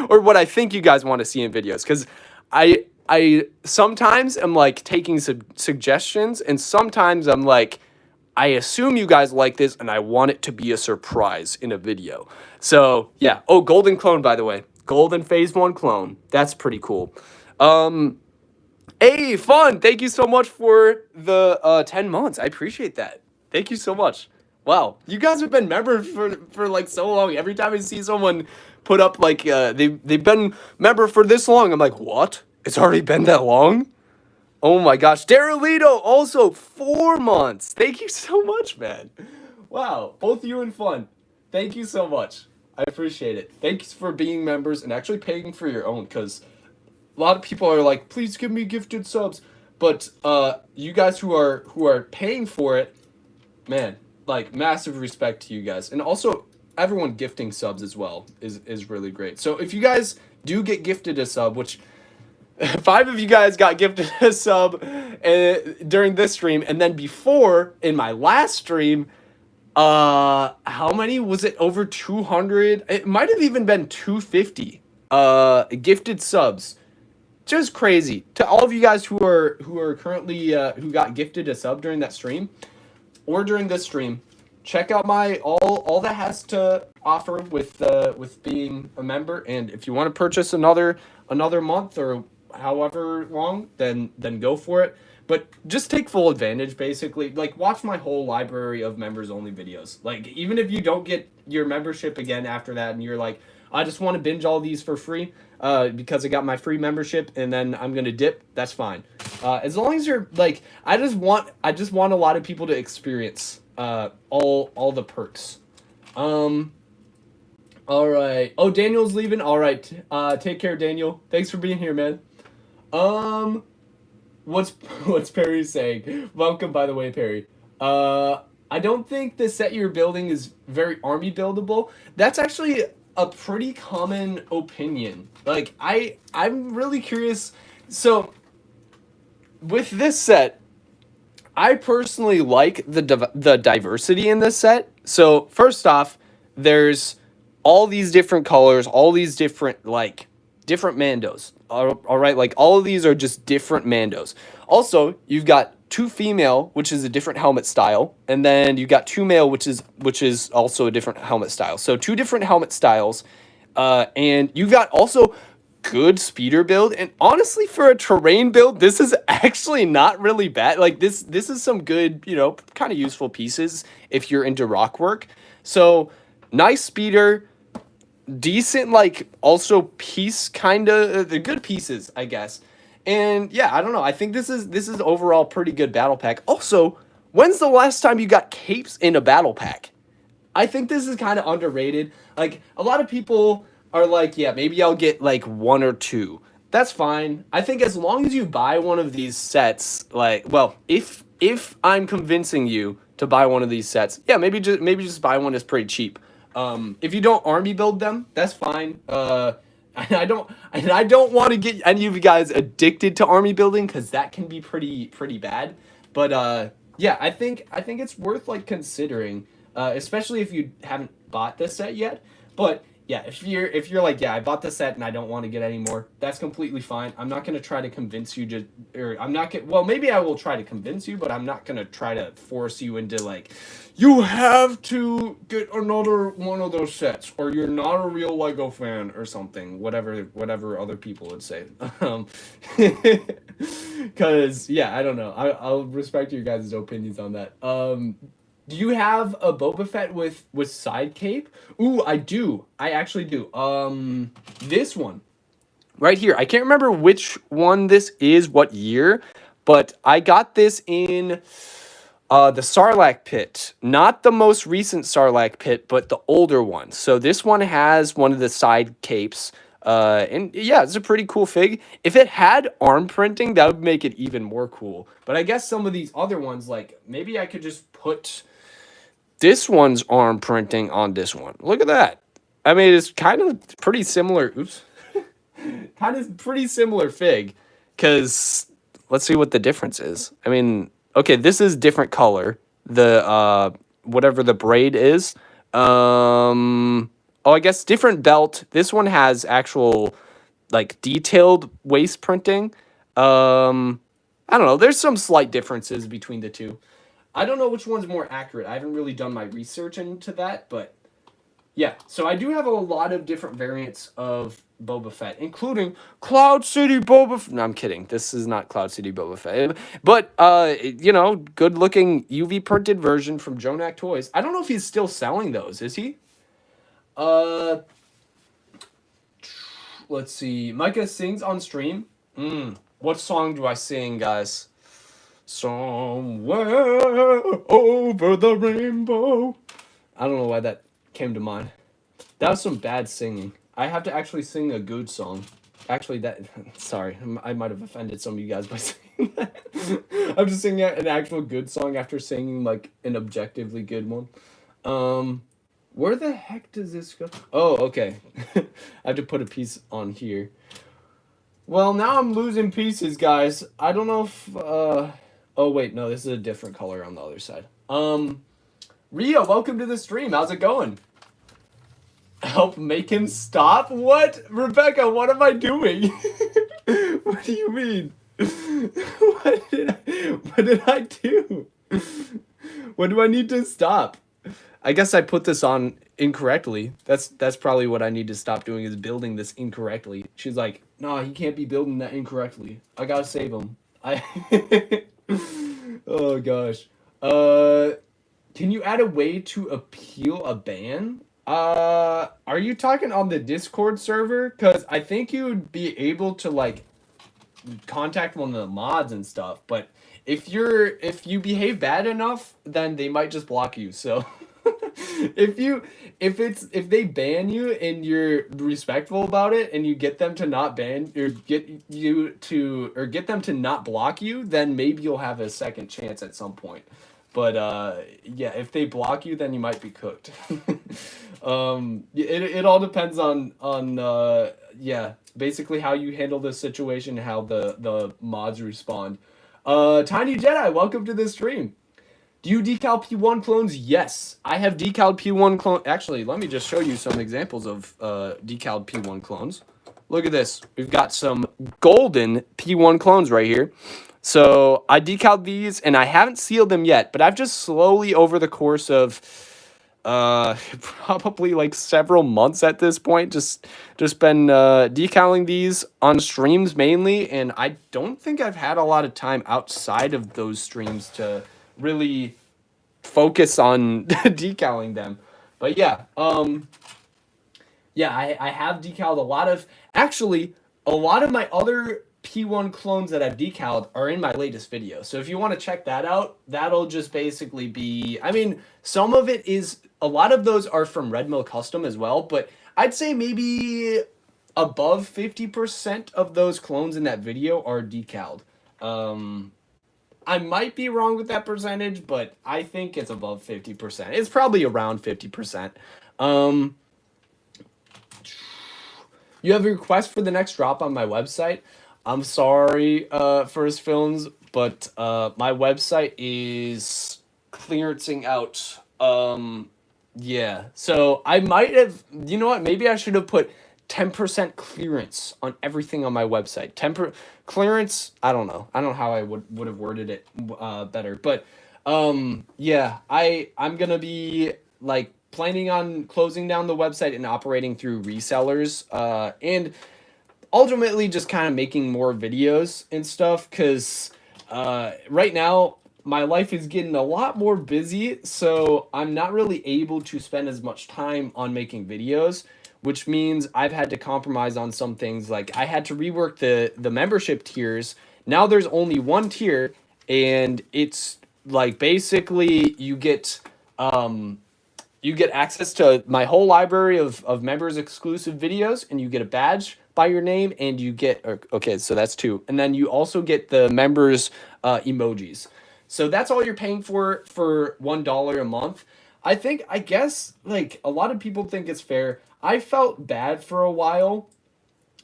or what I think you guys want to see in videos. Cause I sometimes am like taking suggestions and sometimes I'm like, I assume you guys like this and I want it to be a surprise in a video. So yeah. Oh, golden clone, by the way. Golden Phase 1 clone. That's pretty cool. Hey, Fun. Thank you so much for the 10 months. I appreciate that. Thank you so much. Wow. You guys have been members for like so long. Every time I see someone put up like they've been member for this long, I'm like, what? It's already been that long? Oh my gosh. Darylito, also 4 months. Thank you so much, man. Wow. Both you and Fun. Thank you so much. I appreciate it. Thanks for being members and actually paying for your own, because a lot of people are like, please give me gifted subs. But you guys who are paying for it, man, like massive respect to you guys. And also everyone gifting subs as well is really great. So if you guys do get gifted a sub, which 5 of you guys got gifted a sub during this stream, and then before in my last stream, how many was it? Over 200? It might have even been 250 gifted subs. Just crazy. To all of you guys who are currently who got gifted a sub during that stream or during this stream, check out my all that has to offer with being a member. And if you want to purchase another month or however long, then go for it. But just take full advantage, basically. Like, watch my whole library of members-only videos. Like, even if you don't get your membership again after that and you're like, I just want to binge all these for free because I got my free membership and then I'm going to dip, that's fine. As long as you're, like, I just want a lot of people to experience all the perks. All right. Oh, Daniel's leaving. All right. Take care, Daniel. Thanks for being here, man. What's Perry saying? Welcome, by the way, Perry. I don't think the set you're building is very army buildable. That's actually a pretty common opinion. Like, I'm really curious. So, with this set, I personally like the diversity in this set. So, first off, there's all these different colors, all these different Mandos. All right, like all of these are just different Mandos. Also, you've got 2 female, which is a different helmet style, and then you got 2 male, which is also a different helmet style. So 2 different helmet styles, and you've got also good speeder build. And honestly, for a terrain build, this is actually not really bad. Like this is some good, kind of useful pieces if you're into rock work. So nice speeder. Decent, like, also piece, kind of, the good pieces, I guess. And yeah, I don't know. I think this is overall pretty good battle pack. Also, when's the last time you got capes in a battle pack? I think this is kind of underrated. Like, a lot of people are like, yeah, maybe I'll get like 1 or 2. That's fine. I think as long as you buy one of these sets, like, well, if if I'm convincing you to buy one of these sets, yeah, maybe just buy one that's pretty cheap. If you don't army build them, that's fine. And I don't want to get any of you guys addicted to army building because that can be pretty bad. But yeah, I think it's worth like considering, especially if you haven't bought this set yet. But yeah, if you're like, yeah, I bought the set and I don't want to get any more, that's completely fine. I'm not gonna try to convince you to, or I'm not gonna. Well, maybe I will try to convince you, but I'm not gonna try to force you into like, you have to get another one of those sets, or you're not a real Lego fan, or something. Whatever other people would say. Because yeah, I don't know. I'll respect your guys' opinions on that. Do you have a Boba Fett with side cape? Ooh, I do. I actually do. This one right here. I can't remember which one this is, what year, but I got this in the Sarlacc pit. Not the most recent Sarlacc pit, but the older one. So this one has one of the side capes. And yeah, it's a pretty cool fig. If it had arm printing, that would make it even more cool. But I guess some of these other ones, like maybe I could just put this one's arm printing on this one. Look at that. I mean, it's kind of pretty similar. Oops. Kind of pretty similar fig. Because let's see what the difference is. I mean, okay, this is different color. The, whatever the braid is. Oh, I guess different belt. This one has actual, like, detailed waist printing. I don't know. There's some slight differences between the two. I don't know which one's more accurate. I haven't really done my research into that, but yeah. So I do have a lot of different variants of Boba Fett, including Cloud City Boba Fett. No, I'm kidding. This is not Cloud City Boba Fett. But, you know, good-looking UV printed version from Jonak Toys. I don't know if he's still selling those. Is he? Let's see. Micah sings on stream. What song do I sing, guys? Somewhere over the rainbow. I don't know why that came to mind. That was some bad singing. I have to actually sing a good song. Actually, sorry, I might have offended some of you guys by saying that. I'm just singing an actual good song after singing like an objectively good one. Where the heck does this go? Oh, okay. I have to put a piece on here. Well, now I'm losing pieces, guys. I don't know if oh wait, no, this is a different color on the other side. Rio, welcome to the stream. How's it going? Help make him stop? What? Rebecca, what am I doing? What do you mean? What did I do? What do I need to stop? I guess I put this on incorrectly. That's probably what I need to stop doing, is building this incorrectly. She's like, no, he can't be building that incorrectly. I gotta save him. Oh gosh. Can you add a way to appeal a ban? Are you talking on the Discord server? Because I think you would be able to like contact one of the mods and stuff, but if you behave bad enough, then they might just block you. So if they ban you and you're respectful about it and you get them to not ban or get them to not block you, then maybe you'll have a second chance at some point. But yeah, if they block you, then you might be cooked. It all depends on yeah, basically how you handle the situation, how the mods respond. Tiny Jedi, welcome to the stream. Do you decal P1 clones? Yes, I have decaled P1 clone. Actually, let me just show you some examples of decaled P1 clones. Look at this. We've got some golden P1 clones right here. So I decaled these, and I haven't sealed them yet, but I've just slowly, over the course of probably like several months at this point, just been decaling these on streams mainly, and I don't think I've had a lot of time outside of those streams to really focus on decaling them. But yeah, yeah, I have decaled a lot of my other P1 clones that I've decaled are in my latest video. So if you want to check that out, that'll just basically be, I mean, some of it is, a lot of those are from Red Mill Custom as well, but I'd say maybe above 50% of those clones in that video are decaled. I might be wrong with that percentage, but I think it's above 50%. It's probably around 50%. You have a request for the next drop on my website. I'm sorry, First Films, but my website is clearancing out. Yeah. So I might have, you know what? Maybe I should have put 10% clearance on everything on my website. 10% clearance, I don't know. I don't know how I would have worded it better. But yeah, I'm going to be like planning on closing down the website and operating through resellers and ultimately just kind of making more videos and stuff cuz right now my life is getting a lot more busy, so I'm not really able to spend as much time on making videos, which means I've had to compromise on some things. Like I had to rework the membership tiers. Now there's only one tier, and it's like basically you get access to my whole library of members exclusive videos, and you get a badge by your name, and you get okay, so that's two, and then you also get the members emojis. So that's all you're paying for $1 a month. I guess like a lot of people think it's fair. I felt bad for a while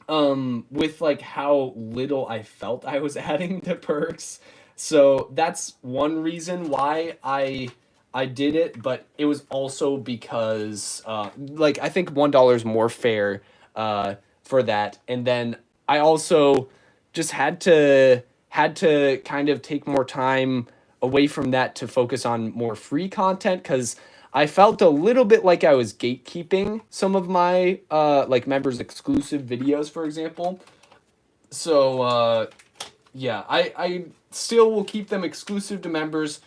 with like how little I felt I was adding to perks. So that's one reason why I did it, but it was also because like I think $1 is more fair for that. And then I also just had to kind of take more time away from that to focus on more free content because I felt a little bit like I was gatekeeping some of my like members exclusive videos, for example. So yeah, I still will keep them exclusive to members,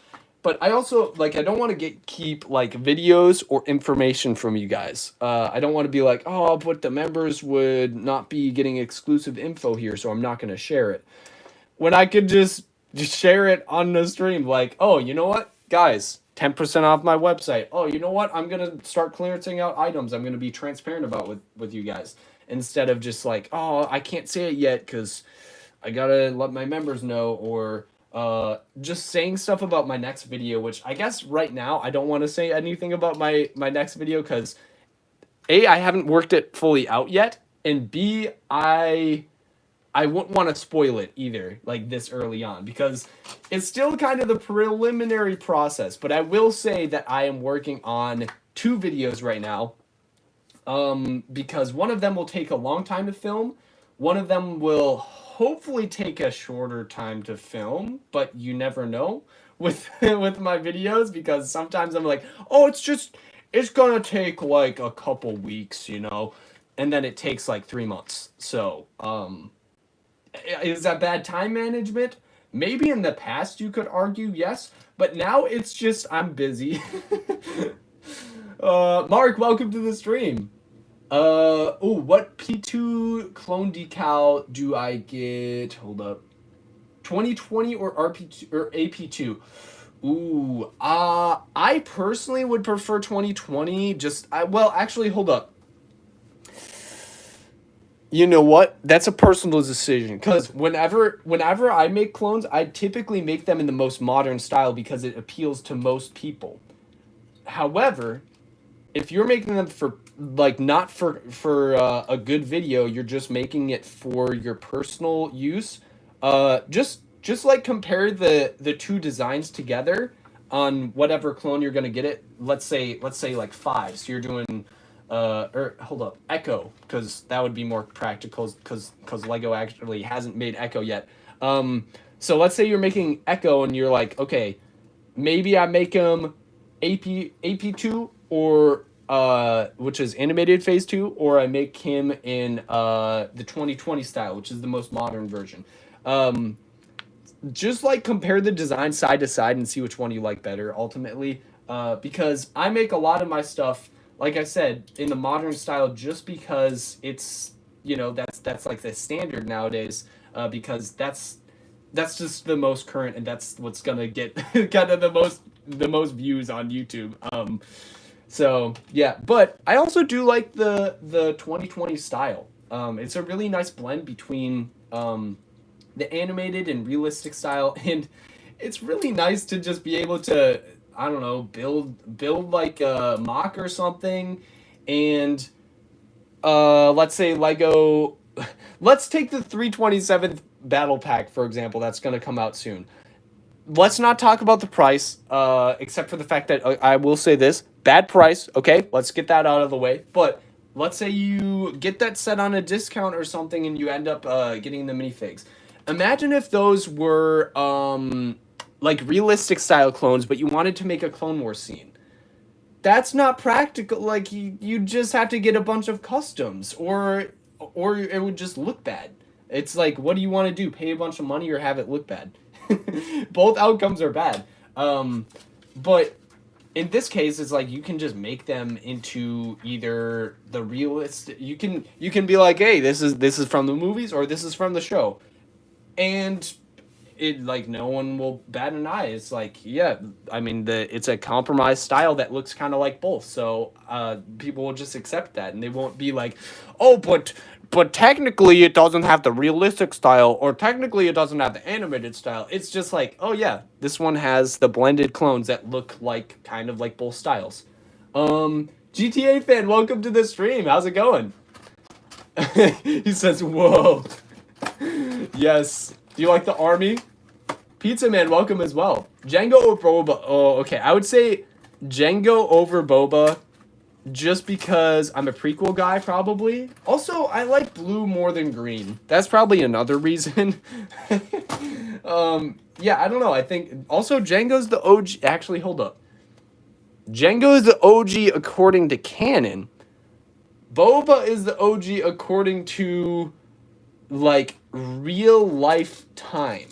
but I also like I don't want to keep like videos or information from you guys. I don't want to be like, oh, but the members would not be getting exclusive info here, so I'm not going to share it. When I could just share it on the stream, like, oh, you know what, guys, 10% off my website. Oh, you know what, I'm gonna start clearancing out items. I'm gonna be transparent about with you guys instead of just like, oh, I can't say it yet because I gotta let my members know, or just saying stuff about my next video, which I guess right now I don't want to say anything about my next video because A, I haven't worked it fully out yet, and B, I wouldn't want to spoil it either, like this early on, because it's still kind of the preliminary process. But I will say that I am working on 2 videos right now, because one of them will take a long time to film. One of them will hopefully take a shorter time to film, but you never know with with my videos because sometimes I'm like, oh, it's gonna take like a couple weeks, you know, and then it takes like 3 months. So is that bad time management? Maybe in the past you could argue yes, but now it's just I'm busy. Mark, welcome to the stream. What P2 clone decal do I get? Hold up. 2020 or RP2 or AP2? I personally would prefer 2020. Actually, hold up. You know what? That's a personal decision because whenever I make clones, I typically make them in the most modern style because it appeals to most people. However, if you're making them for like not for a good video, you're just making it for your personal use. Just like compare the 2 designs together on whatever clone you're gonna get it. Let's say like 5. So you're doing. Or hold up, Echo, because that would be more practical because Lego actually hasn't made Echo yet. So let's say you're making Echo and you're like, okay, maybe I make him AP2 or which is animated phase 2, or I make him in the 2020 style, which is the most modern version. Just like compare the design side to side and see which one you like better ultimately, because I make a lot of my stuff, like I said, in the modern style just because it's, you know, that's like the standard nowadays, because that's just the most current and that's what's gonna get kind of the most views on YouTube. So yeah, but I also do like the 2020 style. It's a really nice blend between the animated and realistic style, and it's really nice to just be able to, I don't know, build like a mock or something, and let's say Lego. Let's take the 327th battle pack for example. That's gonna come out soon. Let's not talk about the price, except for the fact that I will say this: bad price. Okay, let's get that out of the way. But let's say you get that set on a discount or something, and you end up getting the minifigs. Imagine if those were like realistic style clones, but you wanted to make a Clone Wars scene. That's not practical. Like you just have to get a bunch of customs, or it would just look bad. It's like, what do you want to do? Pay a bunch of money or have it look bad? Both outcomes are bad. But in this case, it's like you can just make them into either the realist. You can be like, hey, this is from the movies or this is from the show, and it like no one will bat an eye. It's like, yeah, I mean it's a compromised style that looks kind of like both, so people will just accept that, and they won't be like, oh, but technically it doesn't have the realistic style, or technically it doesn't have the animated style. It's just like, oh yeah, this one has the blended clones that look like kind of like both styles. GTA fan, welcome to the stream. How's it going? He says, whoa. Yes. Do you like the army? Pizza Man, welcome as well. Jango or Boba? Oh, okay. I would say Jango over Boba, just because I'm a prequel guy, probably. Also, I like blue more than green. That's probably another reason. Yeah, I don't know. I think also Jango's the OG. Actually, hold up. Jango is the OG according to canon. Boba is the OG according to like real life time.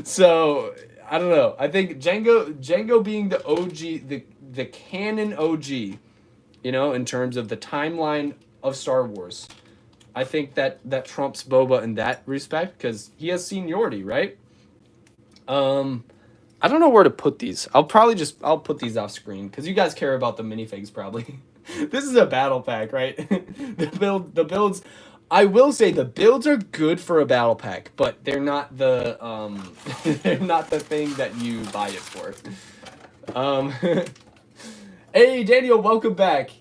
So I don't know. I think Jango being the OG, the canon OG, you know, in terms of the timeline of Star Wars, I think that trumps Boba in that respect because he has seniority, right? I don't know where to put these. I'll put these off screen because you guys care about the minifigs probably. This is a battle pack, right? The builds. I will say the builds are good for a battle pack, but they're not the they're not the thing that you buy it for. Hey Daniel, welcome back.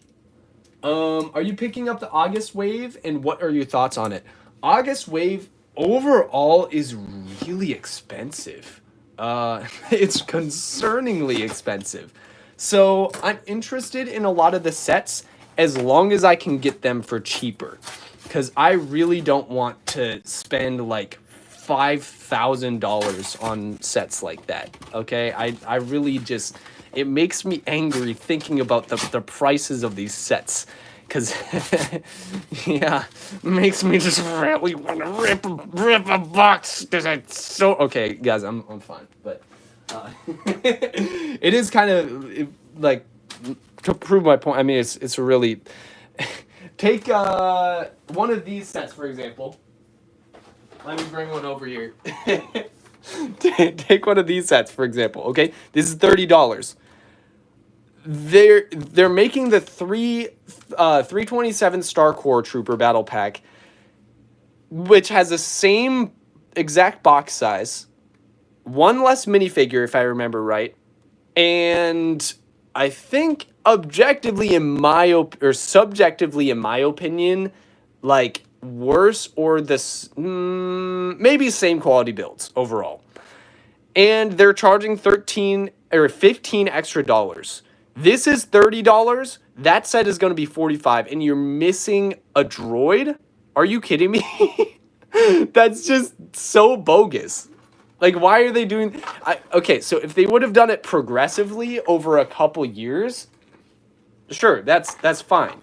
Are you picking up the August wave, and what are your thoughts on it? August wave overall is really expensive. It's concerningly expensive. So I'm interested in a lot of the sets as long as I can get them for cheaper. Because I really don't want to spend like $5,000 on sets like that. Okay, I really just, it makes me angry thinking about the prices of these sets. Because, yeah, makes me just really want to rip a box. Because it's so, okay, guys, I'm fine. But it is kind of like, to prove my point, I mean, it's really... Take one of these sets, for example. Let me bring one over here. Take one of these sets, for example, okay? This is $30. They're making the 327 Star Core Trooper Battle Pack, which has the same exact box size, one less minifigure, if I remember right, and I think objectively subjectively in my opinion, like worse or maybe same quality builds overall. And they're charging 13 or 15 extra dollars. This is $30. That set is going to be 45, and you're missing a droid? Are you kidding me? That's just so bogus. Like, why are they doing... okay, so if they would have done it progressively over a couple years, sure, that's fine.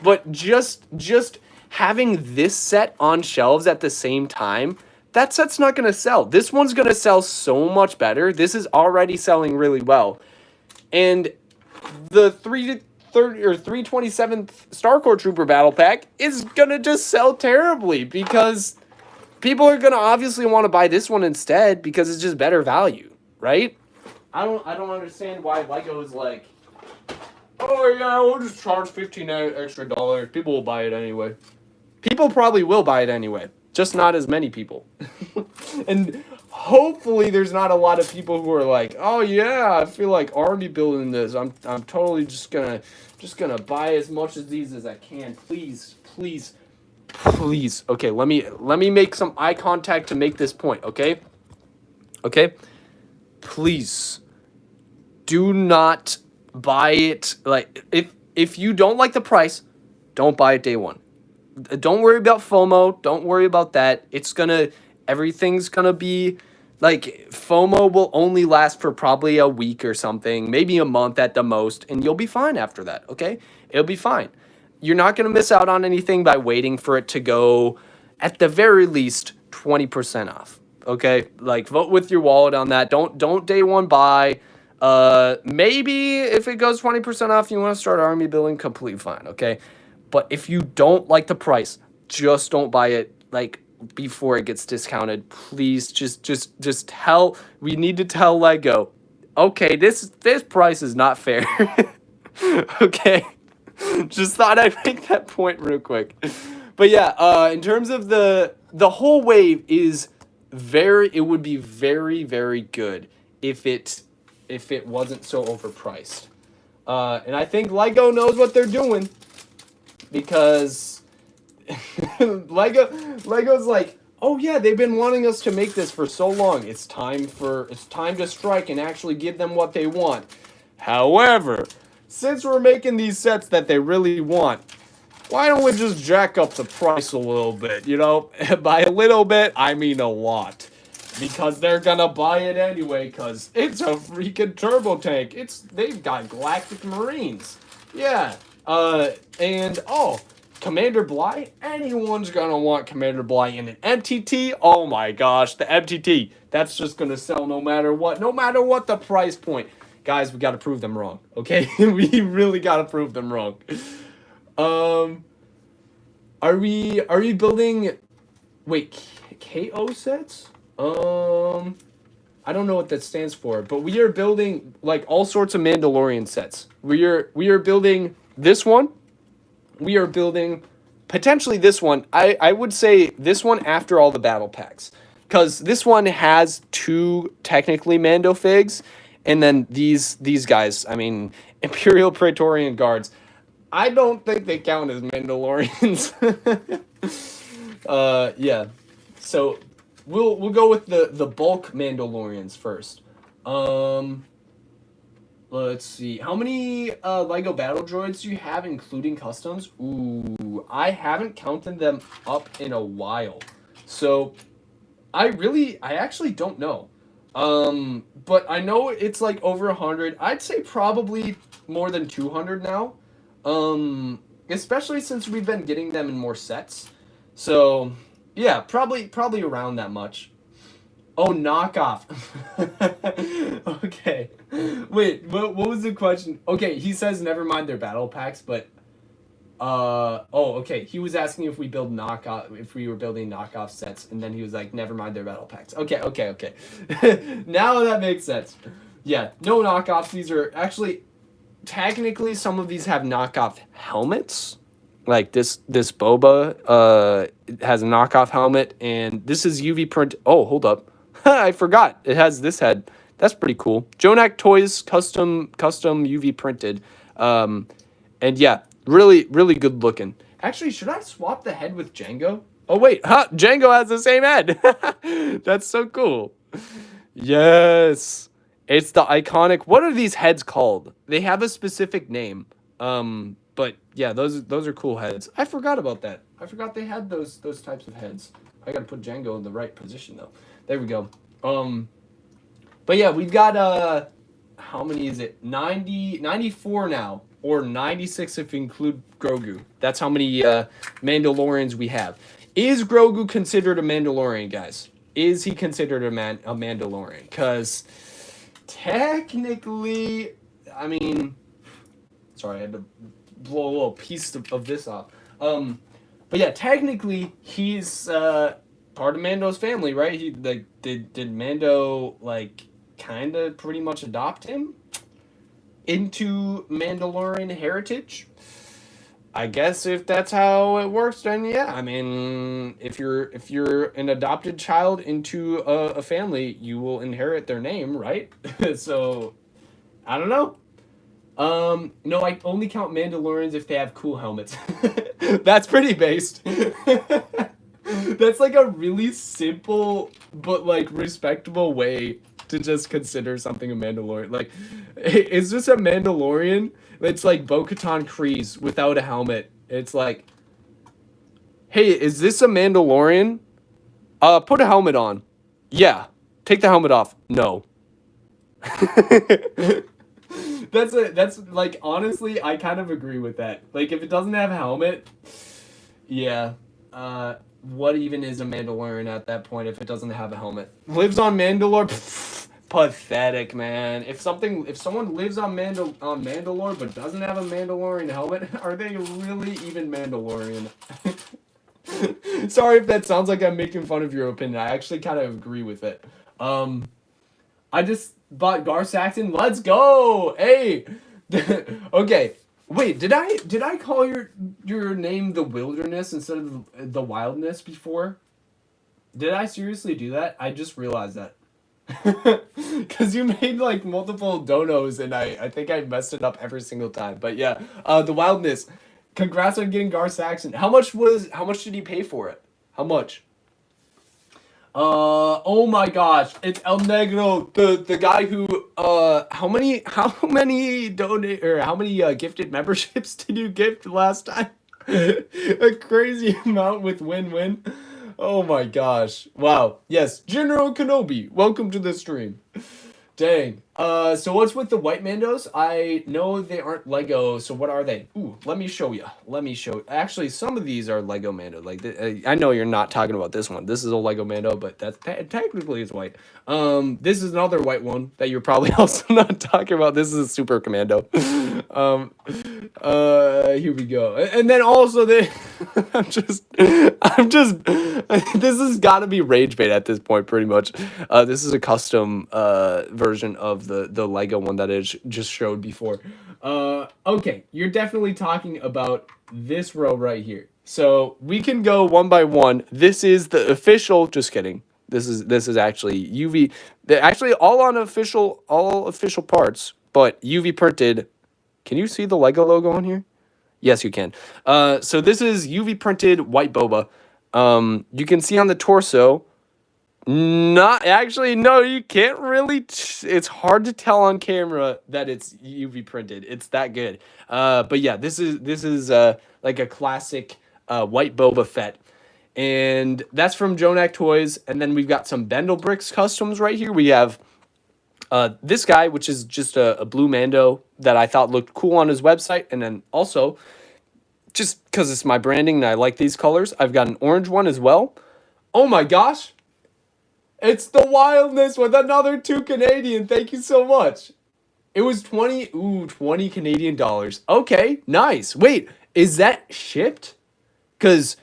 But just having this set on shelves at the same time, that set's not going to sell. This one's going to sell so much better. This is already selling really well. And the 327th Star Core Trooper Battle Pack is going to just sell terribly because... people are gonna obviously want to buy this one instead because it's just better value, right? I don't understand why Lego is like, oh yeah, we'll just charge $15 extra. People will buy it anyway. People probably will buy it anyway, just not as many people. And hopefully there's not a lot of people who are like, oh yeah, I feel like already building this. I'm totally just gonna buy as much of these as I can. Please, please, please. Okay, let me make some eye contact to make this point. Okay, okay. Please, do not buy it. Like if you don't like the price, don't buy it day one. Don't worry about FOMO. Don't worry about that. Everything's gonna be like FOMO will only last for probably a week or something, maybe a month at the most, and you'll be fine after that, okay? It'll be fine. You're not gonna miss out on anything by waiting for it to go at the very least 20% off. Okay? Like vote with your wallet on that. Don't day one buy. Maybe if it goes 20% off, you want to start army building, completely fine, okay? But if you don't like the price, just don't buy it like before it gets discounted. Please just tell we need to tell Lego, okay, this price is not fair. Okay. Just thought I'd make that point real quick. But yeah, in terms of the whole wave is it would be very, very good if it wasn't so overpriced. And I think Lego knows what they're doing. Because Lego's like, oh yeah, they've been wanting us to make this for so long. It's time to strike and actually give them what they want. However, since we're making these sets that they really want, why don't we just jack up the price a little bit, you know? By a little bit, I mean a lot. Because they're gonna buy it anyway, because it's a freaking turbo tank. They've got Galactic Marines. Yeah. Commander Bly? Anyone's gonna want Commander Bly in an MTT? Oh my gosh, the MTT. That's just gonna sell no matter what the price point. Guys, we gotta prove them wrong, okay? We really gotta prove them wrong. Are we building, wait, KO sets? I don't know what that stands for, but we are building like all sorts of Mandalorian sets. We are building this one. We are building potentially this one. I would say this one after all the battle packs. Because this one has 2 technically Mando figs. And then these guys, I mean, Imperial Praetorian Guards. I don't think they count as Mandalorians. Yeah. So we'll go with the bulk Mandalorians first. Let's see. How many Lego battle droids do you have, including customs? Ooh, I haven't counted them up in a while. So I actually don't know. But I know it's like over 100. I'd say probably more than 200 now. Especially since we've been getting them in more sets. So yeah, probably around that much. Oh, knockoff. Okay. Wait, what was the question? Okay, he says never mind their battle packs, but okay. He was asking if we were building knockoff sets, and then he was like, never mind their battle packs. Okay. Now that makes sense. Yeah, no knockoffs. These are actually technically some of these have knockoff helmets. Like this Boba has a knockoff helmet, and this is UV print. Oh, hold up. I forgot. It has this head. That's pretty cool. Jonak Toys custom UV printed. And yeah, really, really good looking. Actually, should I swap the head with Jango? Oh, wait. Jango has the same head. That's so cool. Yes. It's the iconic. What are these heads called? They have a specific name. But yeah, those are cool heads. I forgot about that. I forgot they had those types of heads. I gotta put Jango in the right position though. There we go. But yeah, we've got how many is it? 94 now, or 96 if you include Grogu. That's how many Mandalorians we have. Is Grogu considered a Mandalorian, guys? Is he considered a Mandalorian? Because technically, I mean, sorry, I had to blow a little piece of this off. But yeah, technically he's part of Mando's family, right? He like did Mando like kind of pretty much adopt him into Mandalorian heritage? I guess if that's how it works, then yeah. I mean, if you're an adopted child into a family, you will inherit their name, right? So I don't know. No, I only count Mandalorians if they have cool helmets. That's pretty based. That's like a really simple but like respectable way to just consider something a Mandalorian. Like, is this a Mandalorian? It's like Bo-Katan Kryze without a helmet. It's like, hey, is this a Mandalorian? Put a helmet on. Yeah. Take the helmet off. No. That's like honestly, I kind of agree with that. Like if it doesn't have a helmet, yeah. What even is a Mandalorian at that point if it doesn't have a helmet? Lives on Mandalore? Pfft, pathetic, man. If someone lives on Mandalore but doesn't have a Mandalorian helmet, are they really even Mandalorian? Sorry if that sounds like I'm making fun of your opinion. I actually kind of agree with it. I just bought Gar Saxon. Let's go. Hey. Okay. Wait, did I call your name the Wilderness instead of the Wildness before? Did I seriously do that? I just realized that. Cuz you made like multiple donos and I think I messed it up every single time. But yeah, the Wildness. Congrats on getting Gar Saxon. How much did he pay for it? How much? Oh my gosh, it's El Negro, the guy who how many donate or how many gifted memberships did you gift last time? A crazy amount with win-win. Oh my gosh. Wow. Yes, General Kenobi, welcome to the stream. Dang. So what's with the white Mandos? I know they aren't Lego, so what are they? Ooh, let me show you. Actually, some of these are Lego Mando. Like, I know you're not talking about this one. This is a Lego Mando, but that's technically it's white. This is another white one that you're probably also not talking about. This is a Super Commando. Here we go. And then also I'm just this has got to be rage bait at this point pretty much. This is a custom version of the Lego one that I just showed before. Okay, you're definitely talking about this row right here. So we can go one by one. This is the official, just kidding. This is actually UV, actually all official parts, but UV printed. Can you see the Lego logo on here? Yes, you can. So this is UV printed white Boba. You can see on the torso. Not actually, no, you can't really. It's hard to tell on camera that it's UV printed. It's that good. But yeah, this is like a classic white Boba Fett. And that's from Jonak Toys. And then we've got some Bendel Bricks customs right here. We have this guy, which is just a blue Mando that I thought looked cool on his website. And then also, just because it's my branding and I like these colors, I've got an orange one as well. Oh my gosh. It's the Wildness with another 2 Canadian. Thank you so much. It was 20 Canadian dollars. Okay, nice. Wait, is that shipped? Because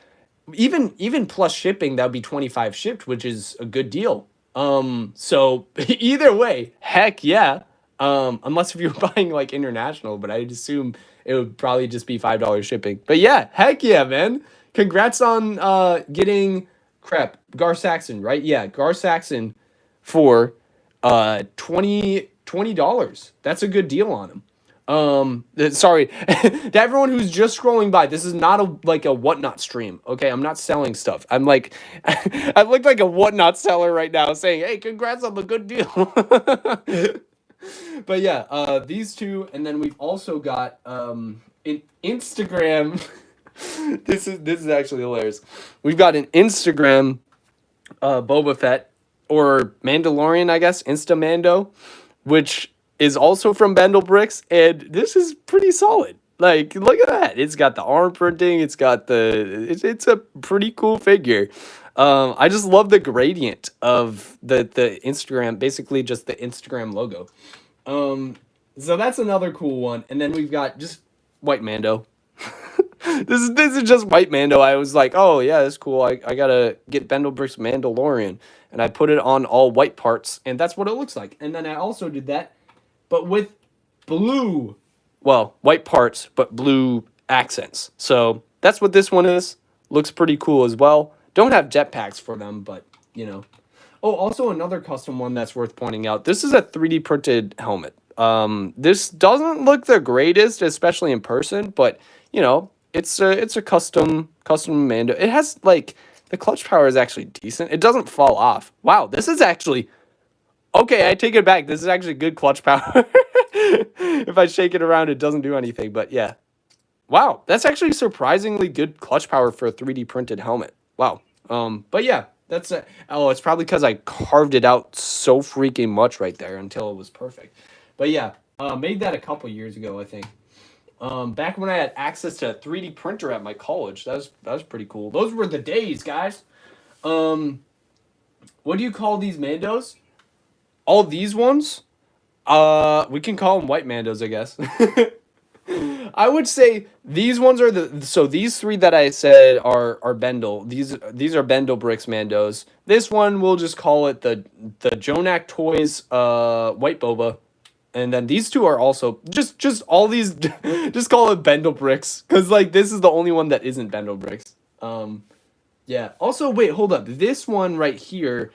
even plus shipping, that would be 25 shipped, which is a good deal. So either way, heck yeah. Unless if you're buying like international, but I'd assume it would probably just be $5 shipping. But yeah, heck yeah, man. Congrats on getting Gar Saxon, right? Yeah, Gar Saxon for $20. That's a good deal on him. Sorry to everyone who's just scrolling by. This is not a whatnot stream. Okay, I'm not selling stuff. I'm like, I look like a whatnot seller right now, saying, "Hey, congrats on the good deal." But yeah, these two, and then we've also got an Instagram. This is actually hilarious. We've got an Instagram Boba Fett or Mandalorian, I guess, Mando, which is also from Bendel Bricks, and this is pretty solid. Like, look at that. It's got the arm printing. It's got it's a pretty cool figure. I just love the gradient of the Instagram, basically just the Instagram logo. So that's another cool one. And then we've got just white Mando. This is just white Mando. I was like, oh yeah, that's cool. I gotta get Bendel Bricks Mandalorian, and I put it on all white parts, and that's what it looks like. And then I also did that, but with blue, well, white parts, but blue accents. So that's what this one is. Looks pretty cool as well. Don't have jetpacks for them, but you know. Oh, also another custom one that's worth pointing out. This is a 3D printed helmet. This doesn't look the greatest, especially in person, but you know, it's a custom Mando. It has like the clutch power is actually decent. It doesn't fall off. Wow, this is actually okay. I take it back. This is actually good clutch power. If I shake it around, it doesn't do anything. But yeah, wow, that's actually surprisingly good clutch power for a 3D printed helmet. Wow. But yeah, that's it. Oh, it's probably because I carved it out so freaking much right there until it was perfect. But yeah, made that a couple years ago, I think. Back when I had access to a 3D printer at my college, that was pretty cool. Those were the days, guys. What do you call these Mandos? All these ones? We can call them white Mandos, I guess. I would say these ones are these three that I said are Bendel. These are Bendel Bricks Mandos. This one we'll just call it the Jonak Toys White Boba. And then these two are also just all these just call it Bendel Bricks cuz like this is the only one that isn't Bendel Bricks. Yeah. Also wait, hold up. This one right here,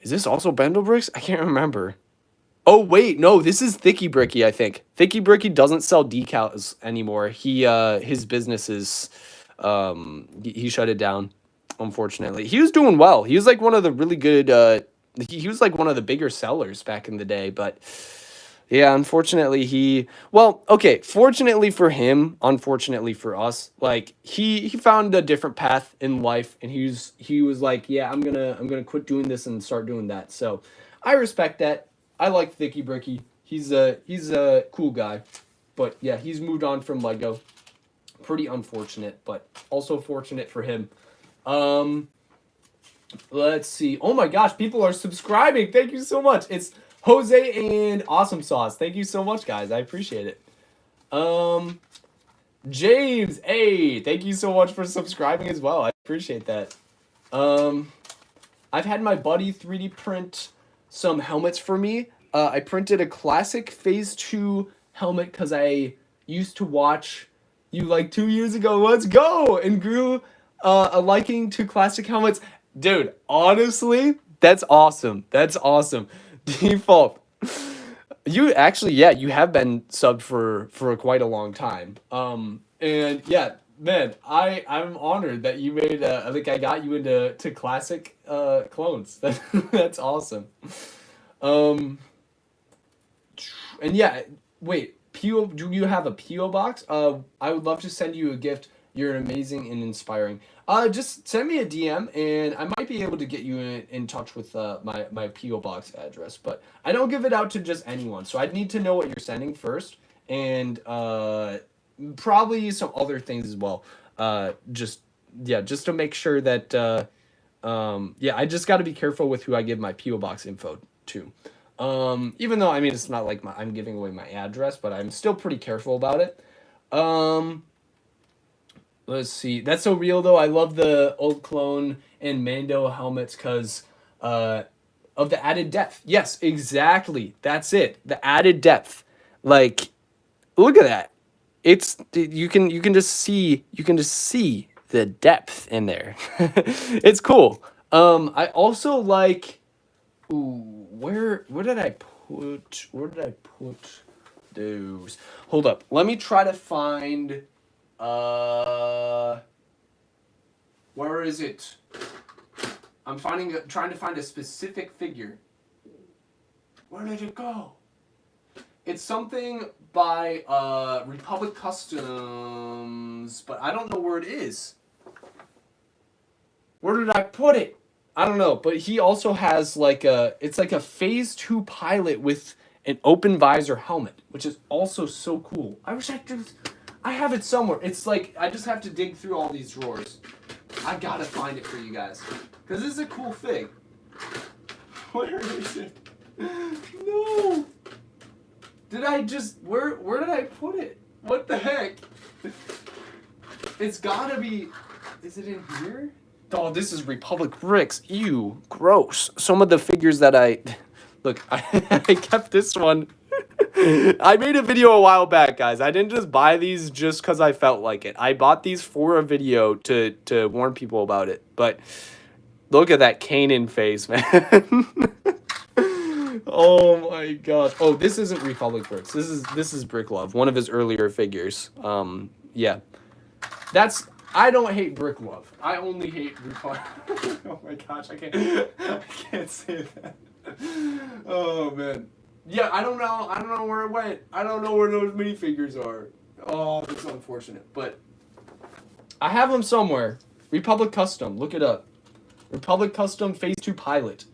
is this also Bendel Bricks? I can't remember. Oh wait, no, this is Thicky Bricky, I think. Thicky Bricky doesn't sell decals anymore. His business is he shut it down, unfortunately. He was doing well. He was like one of the really good he was like one of the bigger sellers back in the day, but yeah, unfortunately fortunately for him, unfortunately for us, like he found a different path in life and he was like, yeah, I'm going to quit doing this and start doing that. So, I respect that. I like Thicky Bricky. He's a cool guy. But yeah, he's moved on from Lego. Pretty unfortunate, but also fortunate for him. Let's see. Oh my gosh, people are subscribing. Thank you so much. It's Jose and Awesome Sauce. Thank you so much, guys. I appreciate it. James, hey, thank you so much for subscribing as well. I appreciate that. I've had my buddy 3D print some helmets for me. I printed a classic Phase 2 helmet because I used to watch you like 2 years ago. Let's go! And grew a liking to classic helmets. Dude, honestly, that's awesome. That's awesome. Default. You actually, yeah, you have been subbed for quite a long time. And yeah, man, I'm honored that you made I think I got you into classic clones. That's awesome. And yeah, wait, do you have a PO box? I would love to send you a gift. You're amazing and inspiring. Just send me a DM and I might be able to get you in touch with my PO box address, but I don't give it out to just anyone. So I'd need to know what you're sending first and probably some other things as well. Just to make sure that I just got to be careful with who I give my PO box info to. Even though I mean it's not like I'm giving away my address, but I'm still pretty careful about it. Let's see. That's so real though. I love the old clone and Mando helmets because of the added depth. Yes, exactly. That's it. The added depth. Like, look at that. It's you can just see the depth in there. It's cool. I also like. Ooh, where did I put those? Hold up. Let me try to find. Where is it? I'm trying to find a specific figure. Where did it go? It's something by Republic Customs, but I don't know where it is. Where did I put it? I don't know, but he also has it's like a Phase 2 pilot with an open visor helmet, which is also so cool. I wish I have it somewhere. It's like, I just have to dig through all these drawers. I gotta find it for you guys. Because this is a cool fig. Where is it? No! Did I just, where did I put it? What the heck? It's gotta be, is it in here? Oh, this is Republic Bricks. Ew, gross. Some of the figures that look, I kept this one. I made a video a while back, guys. I didn't just buy these just because I felt like it. I bought these for a video to warn people about it. But look at that Kanan face, man. Oh my god. Oh, this isn't Republic Bricks. This is Brick Love, one of his earlier figures. Yeah. I don't hate Brick Love. I only hate Republic. Oh my gosh, I can't say that. Oh man. Yeah, I don't know where it went. I don't know where those minifigures are. Oh, it's unfortunate. But I have them somewhere. Republic Custom, look it up. Republic Custom Phase 2 Pilot.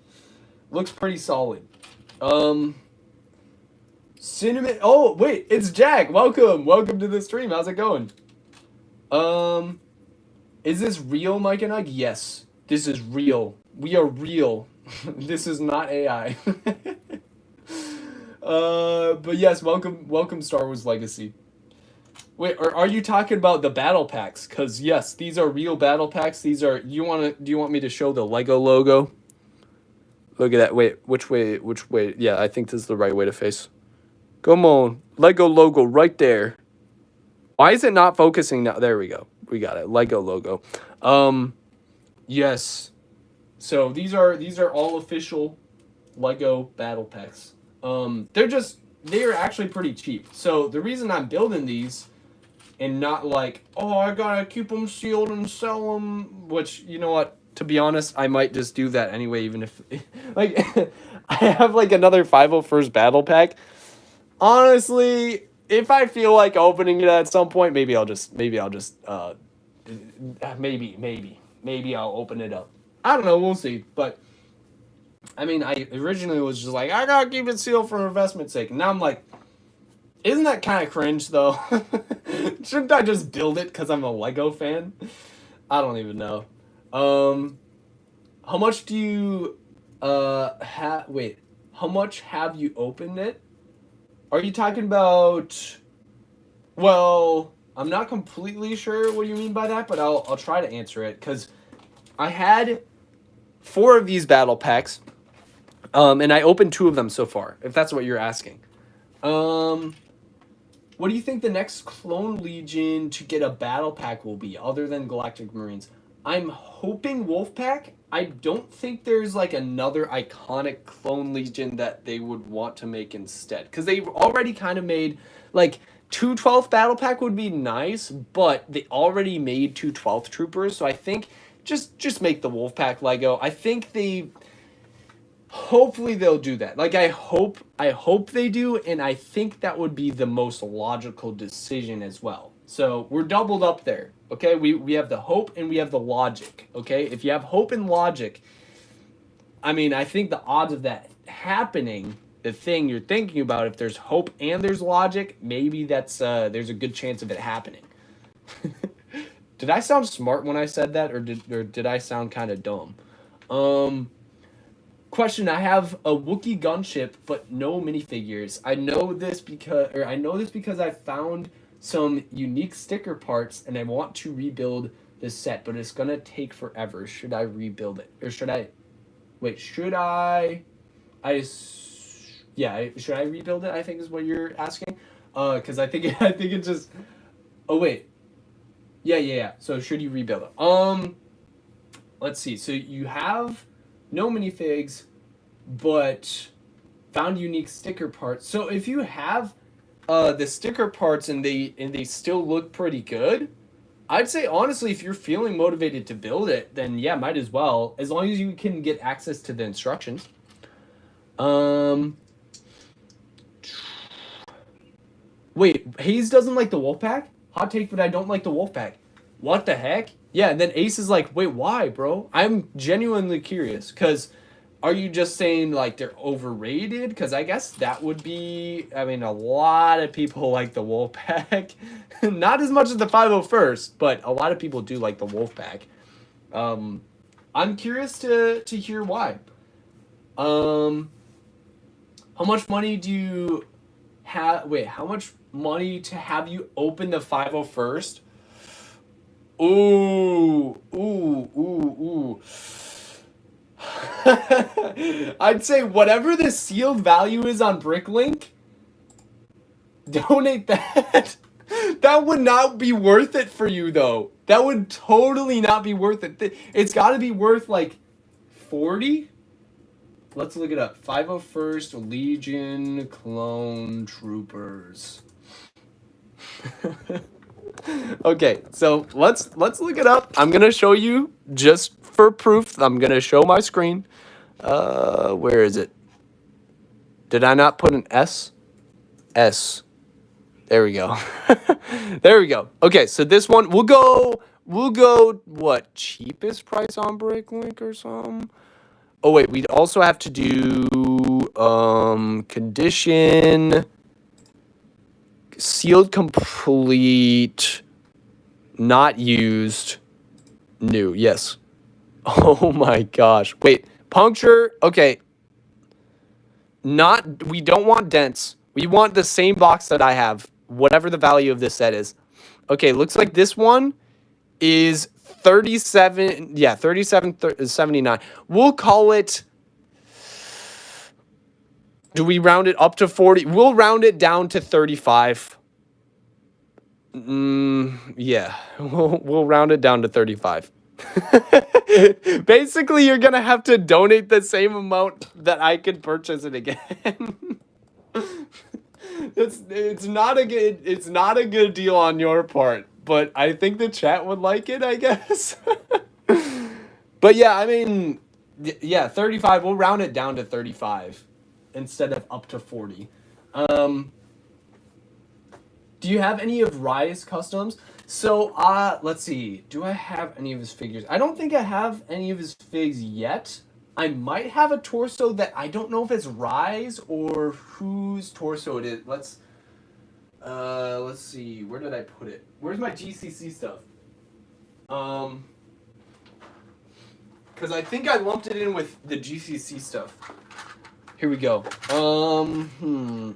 Looks pretty solid. Cinnamon. Oh, wait, it's Jack. Welcome to the stream. How's it going? Is this real, MicahNike? Yes, this is real. We are real. This is not AI. But yes, welcome Star Wars Legacy. Wait, are you talking about the battle packs? Cause yes, these are real battle packs. These are. Do you want me to show the Lego logo? Look at that. Wait, which way? Yeah, I think this is the right way to face. Come on, Lego logo right there. Why is it not focusing now? There we go. We got it. Lego logo. Yes. So these are all official Lego battle packs. They're actually pretty cheap. So the reason I'm building these and not like, oh, I gotta keep them sealed and sell them, which, you know what, to be honest, I might just do that anyway, even if, like, I have like another 501st battle pack. Honestly, if I feel like opening it at some point, maybe I'll open it up. I don't know, we'll see. But I mean, I originally was just like, I gotta keep it sealed for investment sake. And now I'm like, isn't that kind of cringe though? Shouldn't I just build it because I'm a Lego fan? I don't even know. How much do you how much have you opened it? Are you talking about, well, I'm not completely sure what you mean by that, but I'll try to answer it, because I had 4 of these battle packs, and I opened 2 of them so far, if that's what you're asking. What do you think the next Clone Legion to get a battle pack will be, other than Galactic Marines? I'm hoping Wolfpack. I don't think there's like another iconic Clone Legion that they would want to make instead, because they already kind of made, like, 2 12th battle pack would be nice, but they already made 2 12th troopers, so I think just make the Wolfpack Lego. I think hopefully they'll do that. Like, I hope they do, and I think that would be the most logical decision as well. So we're doubled up there. Okay, we have the hope and we have the logic. Okay, if you have hope and logic, I mean, I think the odds of that happening, the thing you're thinking about, if there's hope and there's logic, maybe there's a good chance of it happening. Did I sound smart when I said that, or did I sound kind of dumb? Question: I have a Wookiee gunship, but no minifigures. I know this because I found some unique sticker parts, and I want to rebuild this set, but it's gonna take forever. Should I rebuild it, or should I? Wait, should I? Should I rebuild it? I think is what you're asking. Because I think it just. Oh wait. Yeah. So should you rebuild it? Let's see. So you have no minifigs, but found unique sticker parts. So if you have the sticker parts and they still look pretty good, I'd say honestly, if you're feeling motivated to build it, then yeah, might as well, as long as you can get access to the instructions. Wait, Hayes doesn't like the Wolfpack? Hot take, but I don't like the Wolfpack. What the heck? Yeah, and then Ace is like, wait, why, bro? I'm genuinely curious, because are you just saying, like, they're overrated? Because I guess that would be, I mean, a lot of people like the Wolfpack. Not as much as the 501st, but a lot of people do like the Wolfpack. I'm curious to hear why. How much money do you have? Wait, how much money to have you open the 501st? Ooh. I'd say whatever the sealed value is on Bricklink, Donate that. That would not be worth it for you, though. That would totally not be worth it. It's got to be worth like 40. Let's look it up. 501st Legion Clone Troopers. Okay, so let's look it up. I'm gonna show you just for proof. I'm gonna show my screen. Where is it? Did I not put an S? S. There we go. There we go. Okay, so this one we'll go what, cheapest price on Bricklink or something? Oh wait, we'd also have to do condition, sealed complete, not used, new. Yes. Oh my gosh. Wait, puncture. Okay. We don't want dents. We want the same box that I have, whatever the value of this set is. Okay, looks like this one is 37. Yeah, 37.79. We'll call it. Do we round it up to 40? We'll round it down to 35. Yeah, we'll round it down to 35. Basically, you're gonna have to donate the same amount that I could purchase it again. It's not a good deal on your part, but I think the chat would like it, I guess. But yeah, I mean, yeah, 35. We'll round it down to 35 instead of up to 40. Do you have any of Rise customs? So, let's see. Do I have any of his figures? I don't think I have any of his figs yet. I might have a torso that I don't know if it's Rise or whose torso it is. Let's see. Where did I put it? Where's my GCC stuff? Because I think I lumped it in with the GCC stuff. Here we go.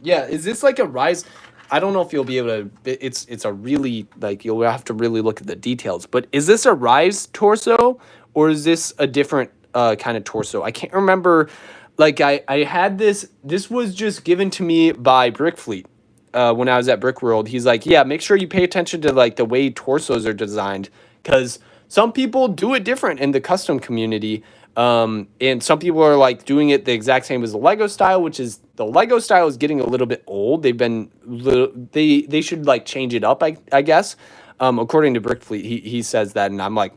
Yeah, is this like a Rise? I don't know if you'll be able to. It's a really, like, you'll have to really look at the details. But is this a Rise torso or is this a different kind of torso? I can't remember. Like, I had this. This was just given to me by Brickfleet when I was at Brickworld. He's like, yeah, make sure you pay attention to like the way torsos are designed, because some people do it different in the custom community. And some people are like doing it the exact same as the Lego style, which is the Lego style is getting a little bit old. They should like change it up, I guess. According to Brickfleet, he says that, and I'm like,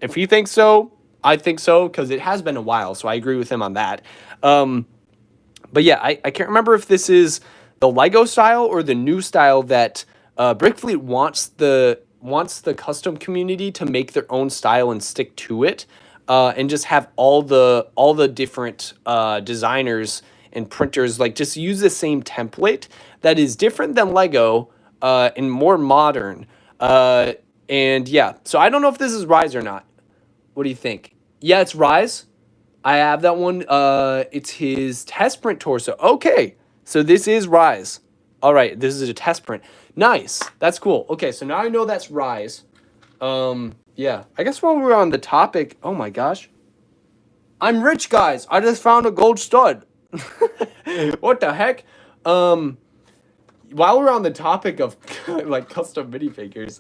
if he thinks so, I think so, because it has been a while, so I agree with him on that. But yeah, I can't remember if this is the Lego style or the new style that Brickfleet wants the custom community to make their own style and stick to it. And just have all the different designers and printers like just use the same template that is different than Lego and more modern. And yeah, so I don't know if this is Rise or not. What do you think? Yeah, it's Rise. I have that one. It's his test print torso. Okay, so this is Rise. All right, this is a test print. Nice. That's cool. Okay, so now I know that's Rise. Yeah, I guess while we're on the topic, oh my gosh. I'm rich, guys. I just found a gold stud. What the heck? While we're on the topic of like custom minifigures,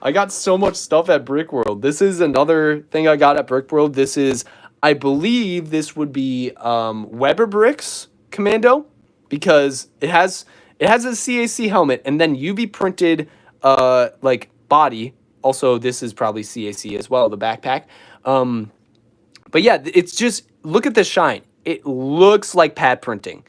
I got so much stuff at Brickworld. This is another thing I got at Brickworld. This is, I believe this would be Weber Bricks Commando, because it has a CAC helmet and then UV printed like body. Also, this is probably CAC as well, the backpack. But yeah, it's just, look at the shine. It looks like pad printing.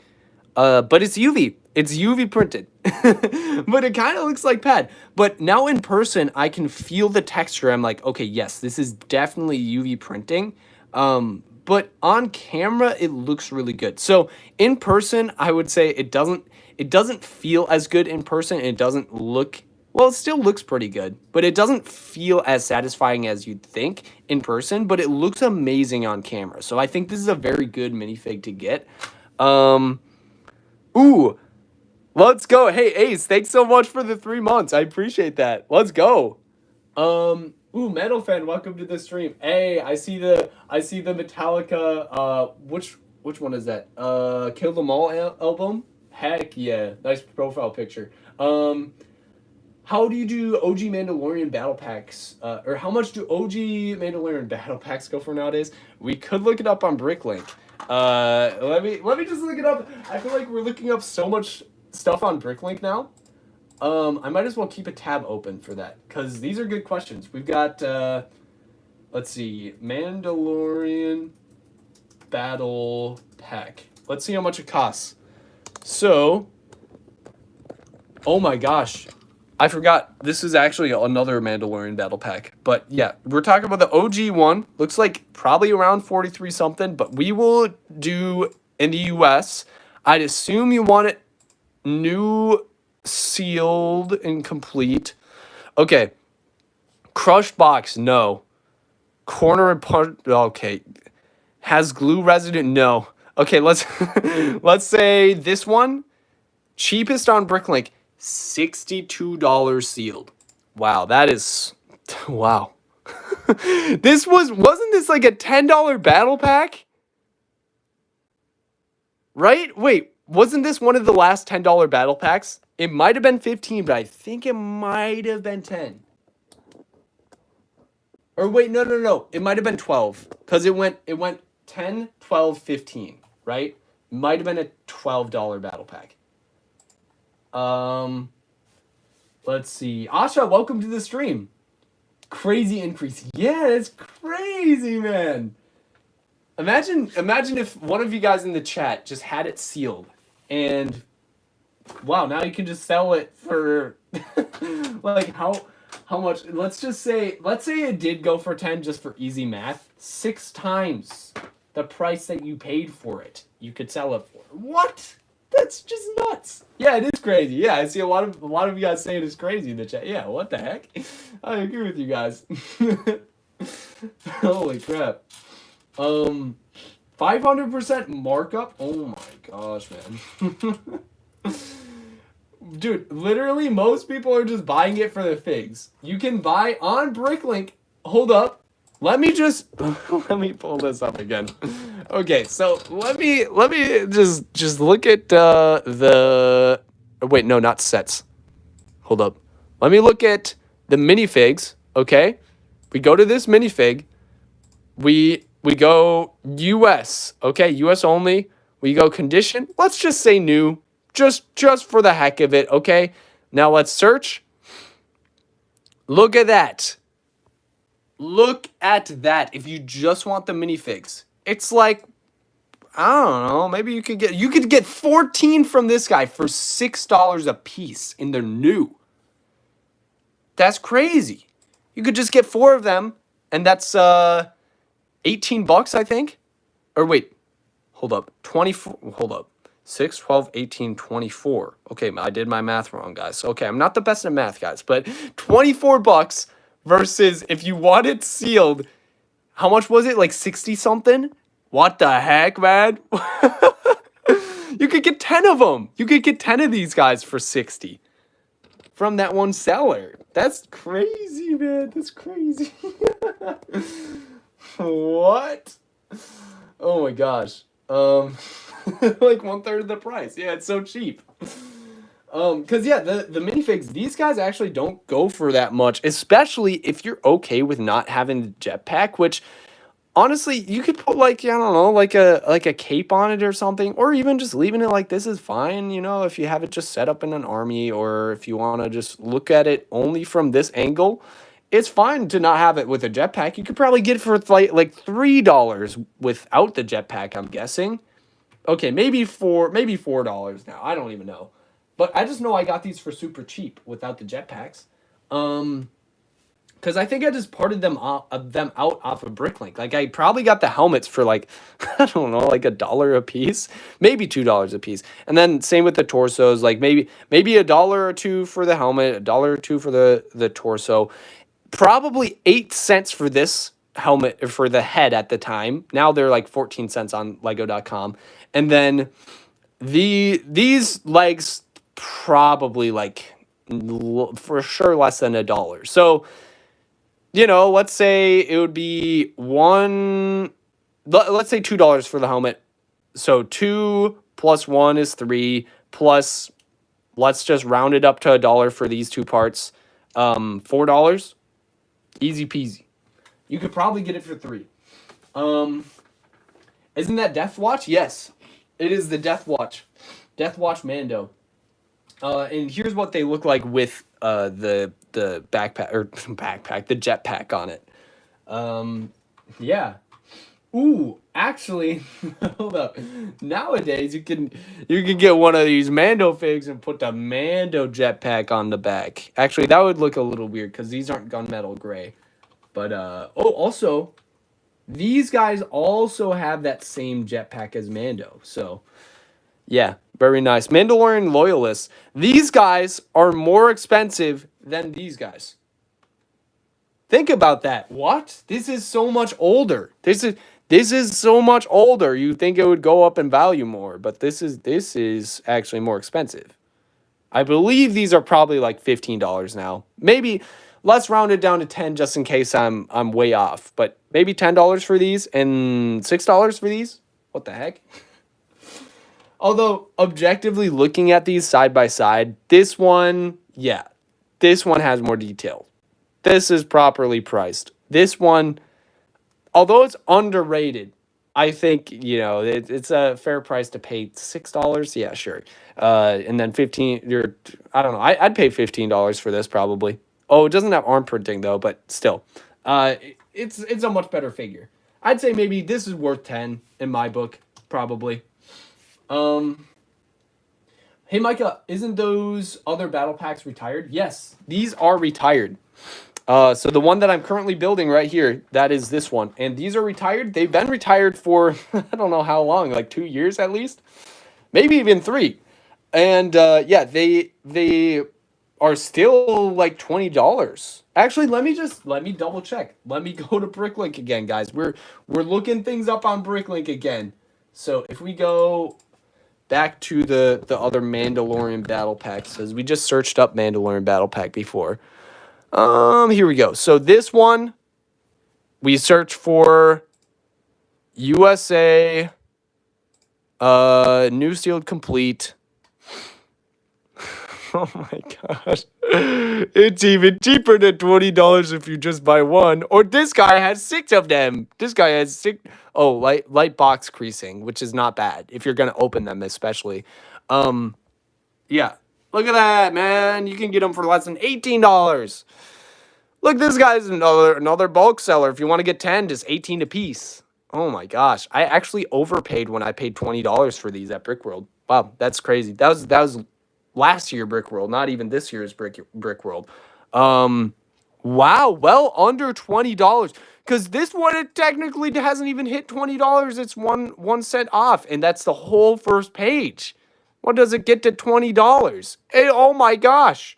But it's UV. It's UV printed. But it kind of looks like pad. But now in person, I can feel the texture. I'm like, okay, yes, this is definitely UV printing. But on camera, it looks really good. So in person, I would say it doesn't feel as good in person. It doesn't look, well, it still looks pretty good, but it doesn't feel as satisfying as you'd think in person, but it looks amazing on camera. So I think this is a very good minifig to get. Ooh, let's go. Hey, Ace, thanks so much for the 3 months. I appreciate that. Let's go. Ooh, Metal Fan, welcome to the stream. Hey, I see the Metallica, which one is that? Kill Them All album. Heck yeah. Nice profile picture. How do you do OG Mandalorian battle packs? Or how much do OG Mandalorian battle packs go for nowadays? We could look it up on Bricklink. Let me just look it up. I feel like we're looking up so much stuff on Bricklink now. I might as well keep a tab open for that because these are good questions. We've got let's see, Mandalorian battle pack. Let's see how much it costs. So, oh my gosh. I forgot. This is actually another Mandalorian battle pack. But yeah, we're talking about the OG one. Looks like probably around 43 something, but we will do in the US. I'd assume you want it new, sealed, and complete. Okay. Crushed box, no. Corner and part, okay. Has glue resident, no. Okay, let's let's say this one. Cheapest on Bricklink. $62 sealed. Wow, that is wow. Wasn't this like a $10 battle pack? Right? Wait, wasn't this one of the last $10 battle packs? It might have been 15, but I think it might have been 10. Or wait, no. It might have been 12 cuz it went 10, 12, 15, right? Might have been a $12 battle pack. Let's see. Asha, welcome to the stream. Crazy increase. Yeah, it's crazy, man. Imagine if one of you guys in the chat just had it sealed and wow, now you can just sell it for like how much? Let's say it did go for 10 just for easy math. 6 times the price that you paid for it. You could sell it for. What? That's just nuts. Yeah, it is crazy. Yeah, I see a lot of you guys saying it's crazy in the chat. Yeah, what the heck? I agree with you guys. Holy crap. 500% markup? Oh my gosh, man. Dude, literally most people are just buying it for the figs. You can buy on Bricklink. Hold up. Let me pull this up again. Okay, so let me just look at wait, no, not sets. Hold up. Let me look at the minifigs, okay? We go to this minifig. We go US, okay? US only. We go condition. Let's just say new. Just for the heck of it, okay? Now let's search. Look at that. Look at that. If you just want the minifigs, it's like, I don't know, maybe you could get 14 from this guy for $6 a piece and they're new. That's crazy. You could just get 4 of them and that's $18, I think. Or wait. Hold up. 24. Hold up. 6, 12, 18, 24. Okay, I did my math wrong, guys. Okay, I'm not the best at math, guys, but $24 versus if you want it sealed, how much was it? Like 60 something? What the heck, man? You could get 10 of them. You could get 10 of these guys for 60 from that one seller. That's crazy, man. That's crazy. What? Oh my gosh. Like 1/3 of the price. Yeah, it's so cheap. Cause yeah, the minifigs, these guys actually don't go for that much, especially if you're okay with not having the jetpack, which honestly, you could put like, I don't know, like a cape on it or something, or even just leaving it like this is fine, you know, if you have it just set up in an army, or if you want to just look at it only from this angle, it's fine to not have it with a jetpack. You could probably get it for like $3 without the jetpack, I'm guessing. Okay, maybe $4 now. I don't even know. But I just know I got these for super cheap without the jetpacks. Because I think I just parted them out off of Bricklink. Like, I probably got the helmets for like, I don't know, like $1 a piece. Maybe $2 a piece. And then same with the torsos. Like, maybe $1 or $2 for the helmet, $1 or $2 for the torso. Probably 8 cents for this helmet, for the head at the time. Now they're like 14 cents on Lego.com. And then these legs, probably like for sure less than $1. So, you know, let's say it would be let's say $2 for the helmet. So 2 plus 1 is 3 plus, let's just round it up to $1 for these two parts. $4, easy peasy. You could probably get it for $3. Isn't that Death Watch? Yes, it is the Death Watch. Death Watch Mando. And here's what they look like with the backpack or the jetpack on it. Yeah. Ooh, actually, hold up. Nowadays, you can get one of these Mando figs and put the Mando jetpack on the back. Actually, that would look a little weird because these aren't gunmetal gray. But also, these guys also have that same jetpack as Mando. So, yeah, very nice. Mandalorian loyalists. These guys are more expensive than these guys. Think about that. What? This is so much older. This is so much older. You think it would go up in value more, but this is actually more expensive. I believe these are probably like $15 now. Maybe let's round it down to 10 just in case I'm way off. But maybe $10 for these and $6 for these. What the heck? Although objectively looking at these side by side, this one has more detail. This is properly priced. This one, although it's underrated, I think, it's a fair price to pay $6. Yeah, sure. And then I don't know. I'd pay $15 for this probably. Oh, it doesn't have arm printing though, but still. It's a much better figure. I'd say maybe this is worth 10 in my book, probably. Hey Micah, isn't those other battle packs retired? Yes, these are retired. So the one that I'm currently building right here, that is this one. And these are retired. They've been retired for, I don't know how long, like 2 years at least. Maybe even 3. And they are still like $20. Actually, let me double check. Let me go to Bricklink again, guys. We're looking things up on Bricklink again. So if we go back to the other Mandalorian battle packs, because we just searched up Mandalorian battle pack before. Here we go. So this one, we search for USA, new sealed complete. Oh my gosh. It's even cheaper than $20 if you just buy one. Or this guy has 6 of them. This guy has 6. Oh, light box creasing, which is not bad if you're going to open them especially. Yeah. Look at that, man. You can get them for less than $18. Look, this guy's another bulk seller. If you want to get 10, just 18 a piece. Oh my gosh. I actually overpaid when I paid $20 for these at Brickworld. Wow, that's crazy. That was last year Brickworld, not even this year's Brickworld. Wow, well under $20. Because this one, it technically hasn't even hit $20. It's one cent off, and that's the whole first page. What does it get to $20? Oh my gosh.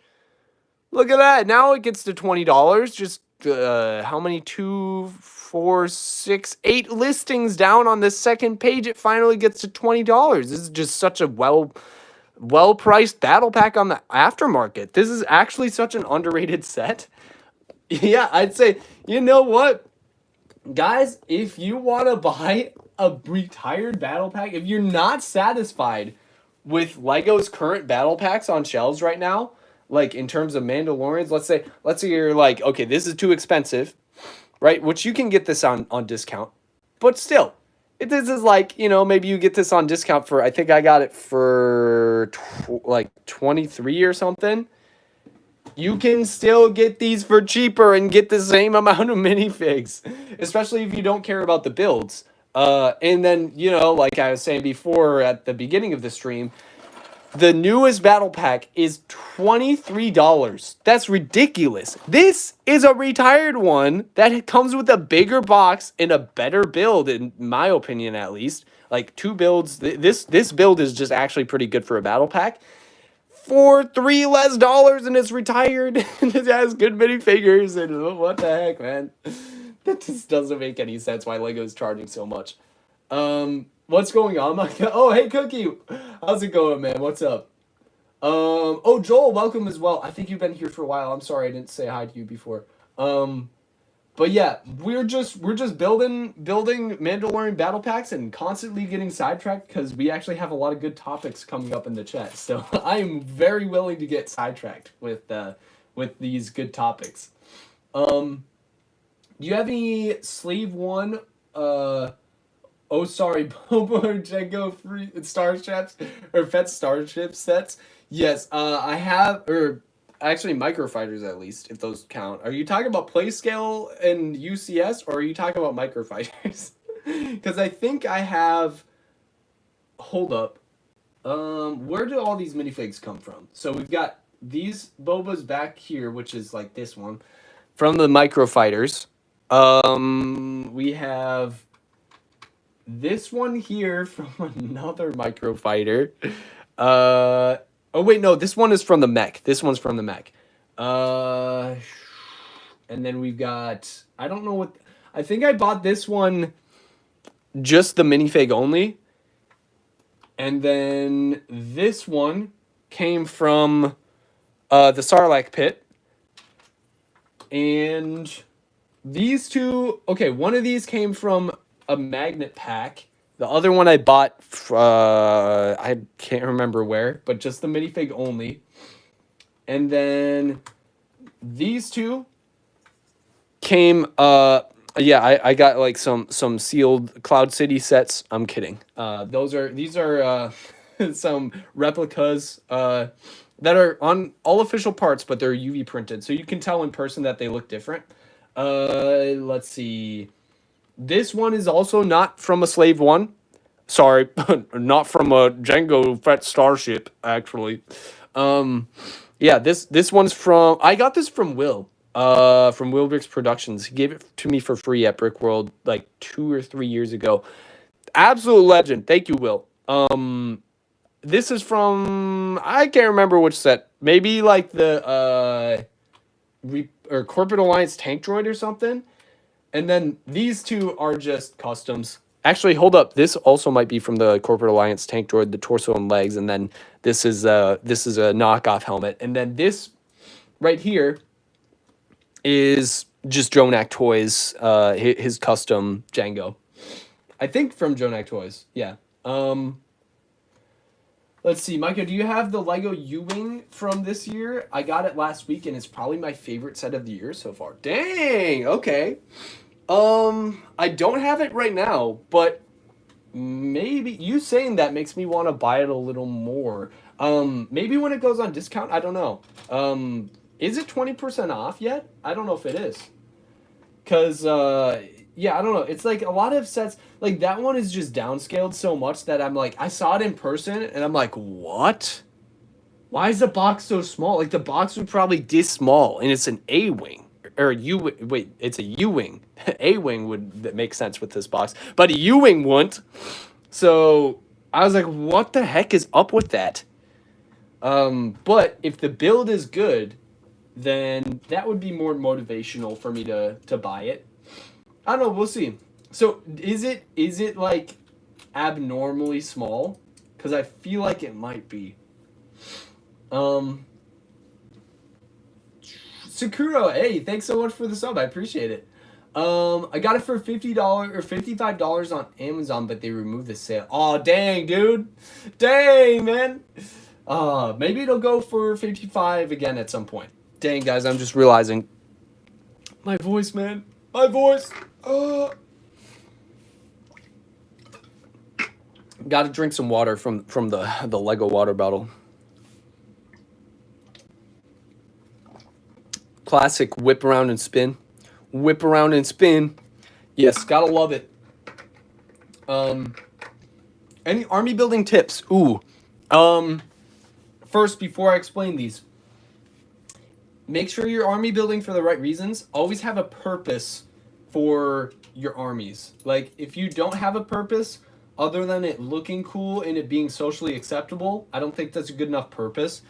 Look at that. Now it gets to $20. Just how many? 2, 4, 6, 8 listings down on the second page. It finally gets to $20. This is just such a well-priced battle pack on the aftermarket. This is actually such an underrated set. Yeah, I'd say, you know what? Guys, if you want to buy a retired battle pack, if you're not satisfied with Lego's current battle packs on shelves right now, like in terms of Mandalorians, let's say you're like, okay, this is too expensive, right? Which you can get this on discount, but still, this is like, maybe you get this on discount for, I think I got it for like 23 or something. You can still get these for cheaper and get the same amount of minifigs, especially if you don't care about the builds. And then, like I was saying before at the beginning of the stream, the newest battle pack is $23. That's ridiculous. This is a retired one that comes with a bigger box and a better build, in my opinion, at least. Like 2 builds. This build is just actually pretty good for a battle pack. For $3 less and it's retired. And it has good minifigures and what the heck, man. That just doesn't make any sense why Lego's charging so much. What's going on, Micah? Oh, hey, Cookie. How's it going, man? What's up? Joel, welcome as well. I think you've been here for a while. I'm sorry I didn't say hi to you before. But yeah, we're just building Mandalorian battle packs and constantly getting sidetracked because we actually have a lot of good topics coming up in the chat. So I am very willing to get sidetracked with these good topics. Do you have any Slave One? Boba or Jango free starships or Fett starship sets? Yes, I have, or actually microfighters at least, if those count. Are you talking about Playscale and UCS, or are you talking about microfighters? Because I think I have. Hold up. Where do all these minifigs come from? So we've got these Bobas back here, which is like this one, from the microfighters. We have this one here from another microfighter. Oh wait, no, this one is from the mech. This one's from the mech. And then we've got, I don't know what, I think I bought this one just the minifig only. And then this one came from the Sarlacc pit. And these two, okay, one of these came from a magnet pack. The other one I bought, I can't remember where, but just the minifig only. And then these two came, yeah, I got like some sealed Cloud City sets. I'm kidding. These are some replicas that are on all official parts, but they're UV printed, so you can tell in person that they look different. Let's see. This one is also not from a Slave One. Sorry, not from a Jango Fett starship, actually. Yeah, this one's from, I got this from Will. From Wilbrix Productions. He gave it to me for free at Brick World like 2 or 3 years ago. Absolute legend. Thank you, Will. This is from, I can't remember which set. Maybe like the or Corporate Alliance Tank Droid or something. And then these two are just customs. Actually, hold up. This also might be from the Corporate Alliance Tank Droid, the torso and legs, and then this is a knockoff helmet. And then this right here is just Jonak Toys, his custom Jango. I think from Jonak Toys. Yeah. Let's see, Micah, do you have the Lego U-Wing from this year? I got it last week, and it's probably my favorite set of the year so far. Dang, okay. I don't have it right now, but maybe you saying that makes me want to buy it a little more. Maybe when it goes on discount, I don't know. Is it 20% off yet? I don't know if it is. Because, yeah, I don't know. It's like a lot of sets, like that one is just downscaled so much that I'm like, I saw it in person and I'm like, what? Why is the box so small? Like the box would probably this small and it's an A-Wing. Or a U, wait, it's a U-Wing. A-Wing would make sense with this box, but a U-Wing wouldn't. So I was like, what the heck is up with that? But if the build is good, then that would be more motivational for me to buy it. I don't know, we'll see. So is it like abnormally small? Because I feel like it might be. Sakuro, hey, thanks so much for the sub. I appreciate it. I got it for $50 or $55 on Amazon, but they removed the sale. Oh, dang, dude. Dang, man. Maybe it'll go for 55 again at some point. Dang, guys, I'm just realizing. My voice, man. My voice. Got to drink some water from the Lego water bottle. Classic whip around and spin. Whip around and spin. Yes, gotta love it. Any army building tips? Ooh. First, before I explain these, make sure you're army building for the right reasons. Always have a purpose for your armies. Like, if you don't have a purpose other than it looking cool and it being socially acceptable, I don't think that's a good enough purpose.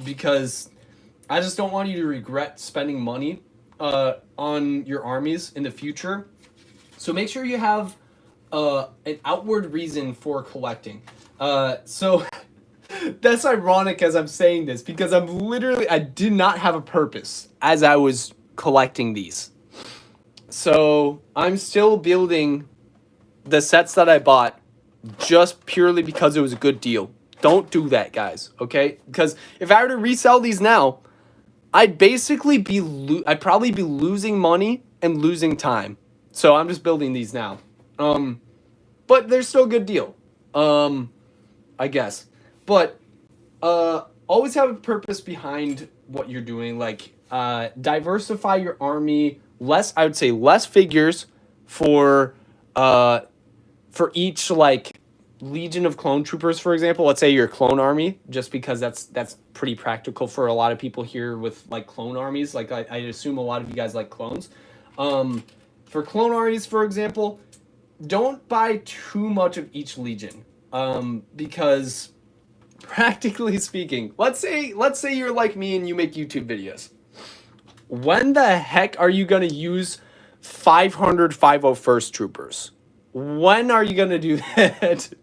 Because I just don't want you to regret spending money on your armies in the future. So make sure you have an outward reason for collecting. So that's ironic as I'm saying this, because I did not have a purpose as I was collecting these. So I'm still building the sets that I bought just purely because it was a good deal. Don't do that, guys. Okay? Because if I were to resell these now, I'd basically I'd probably be losing money and losing time. So I'm just building these now. But they're still a good deal. I guess. But always have a purpose behind what you're doing. Like diversify your army. I would say less figures for each like legion of clone troopers, for example. Let's say your clone army, just because that's pretty practical for a lot of people here with like clone armies. Like I assume a lot of you guys like clones. For clone armies, for example, don't buy too much of each legion, because practically speaking, let's say you're like me and you make YouTube videos. When the heck are you gonna use 500 501st troopers? When are you gonna do that?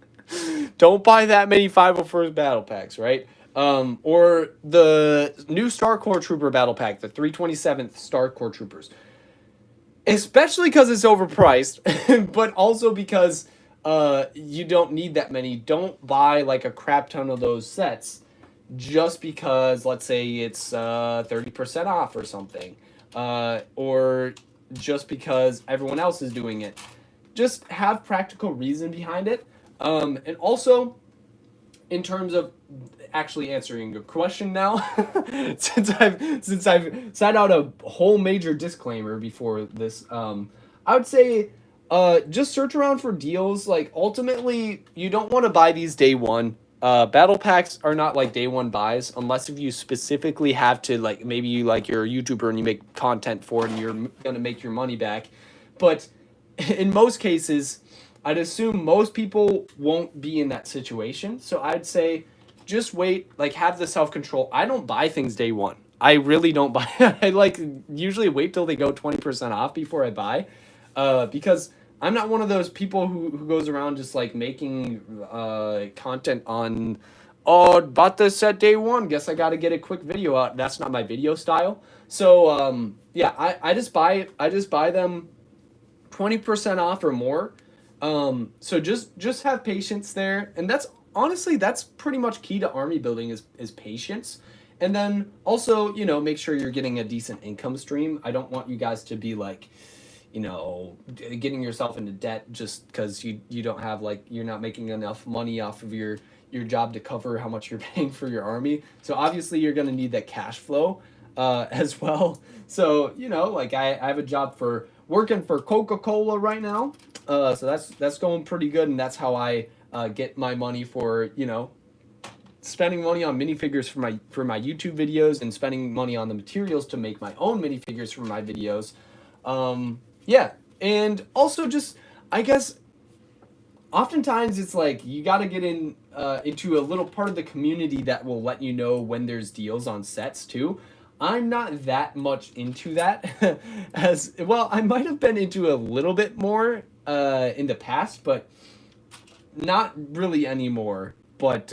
Don't buy that many 501st battle packs, right? Or the new Star Corps Trooper battle pack, the 327th Star Corps Troopers. Especially because it's overpriced, but also because you don't need that many. Don't buy like a crap ton of those sets just because, let's say, it's 30% off or something, or just because everyone else is doing it. Just have practical reason behind it. And also, in terms of actually answering your question now, since I've set out a whole major disclaimer before this, I would say just search around for deals. Like ultimately, you don't want to buy these day one. Battle packs are not like day one buys unless if you specifically have to, like maybe you like you're a YouTuber and you make content for it and you're gonna make your money back. But in most cases, I'd assume most people won't be in that situation. So I'd say just wait, like have the self-control. I don't buy things day one. I really don't buy. I like usually wait till they go 20% off before I buy, because I'm not one of those people who goes around just like making content on, oh, bought this set day one. Guess I got to get a quick video out. That's not my video style. So yeah, I just buy them 20% off or more. So just have patience there, and that's honestly that's pretty much key to army building is patience. And then also, make sure you're getting a decent income stream. I don't want you guys to be like, getting yourself into debt just because you don't have like you're not making enough money off of your job to cover how much you're paying for your army. So obviously you're gonna need that cash flow as well. So like I have a job for working for Coca-Cola right now. So that's going pretty good, and that's how I get my money for spending money on minifigures for my YouTube videos and spending money on the materials to make my own minifigures for my videos. Yeah, and also just I guess oftentimes it's like you got to get into a little part of the community that will let you know when there's deals on sets too. I'm not that much into that as well. I might have been into a little bit more in the past, but not really anymore. But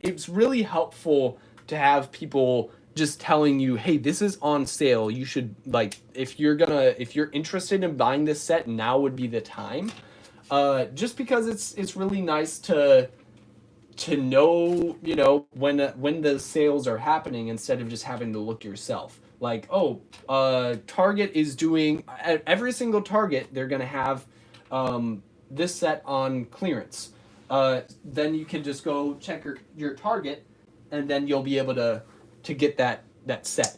it's really helpful to have people just telling you, hey, this is on sale. You should, like, if you're interested in buying this set, now would be the time. Just because it's really nice to know, when the sales are happening instead of just having to look yourself. Like, Target is doing, at every single Target, they're going to have this set on clearance. Then you can just go check your Target, and then you'll be able to get that set.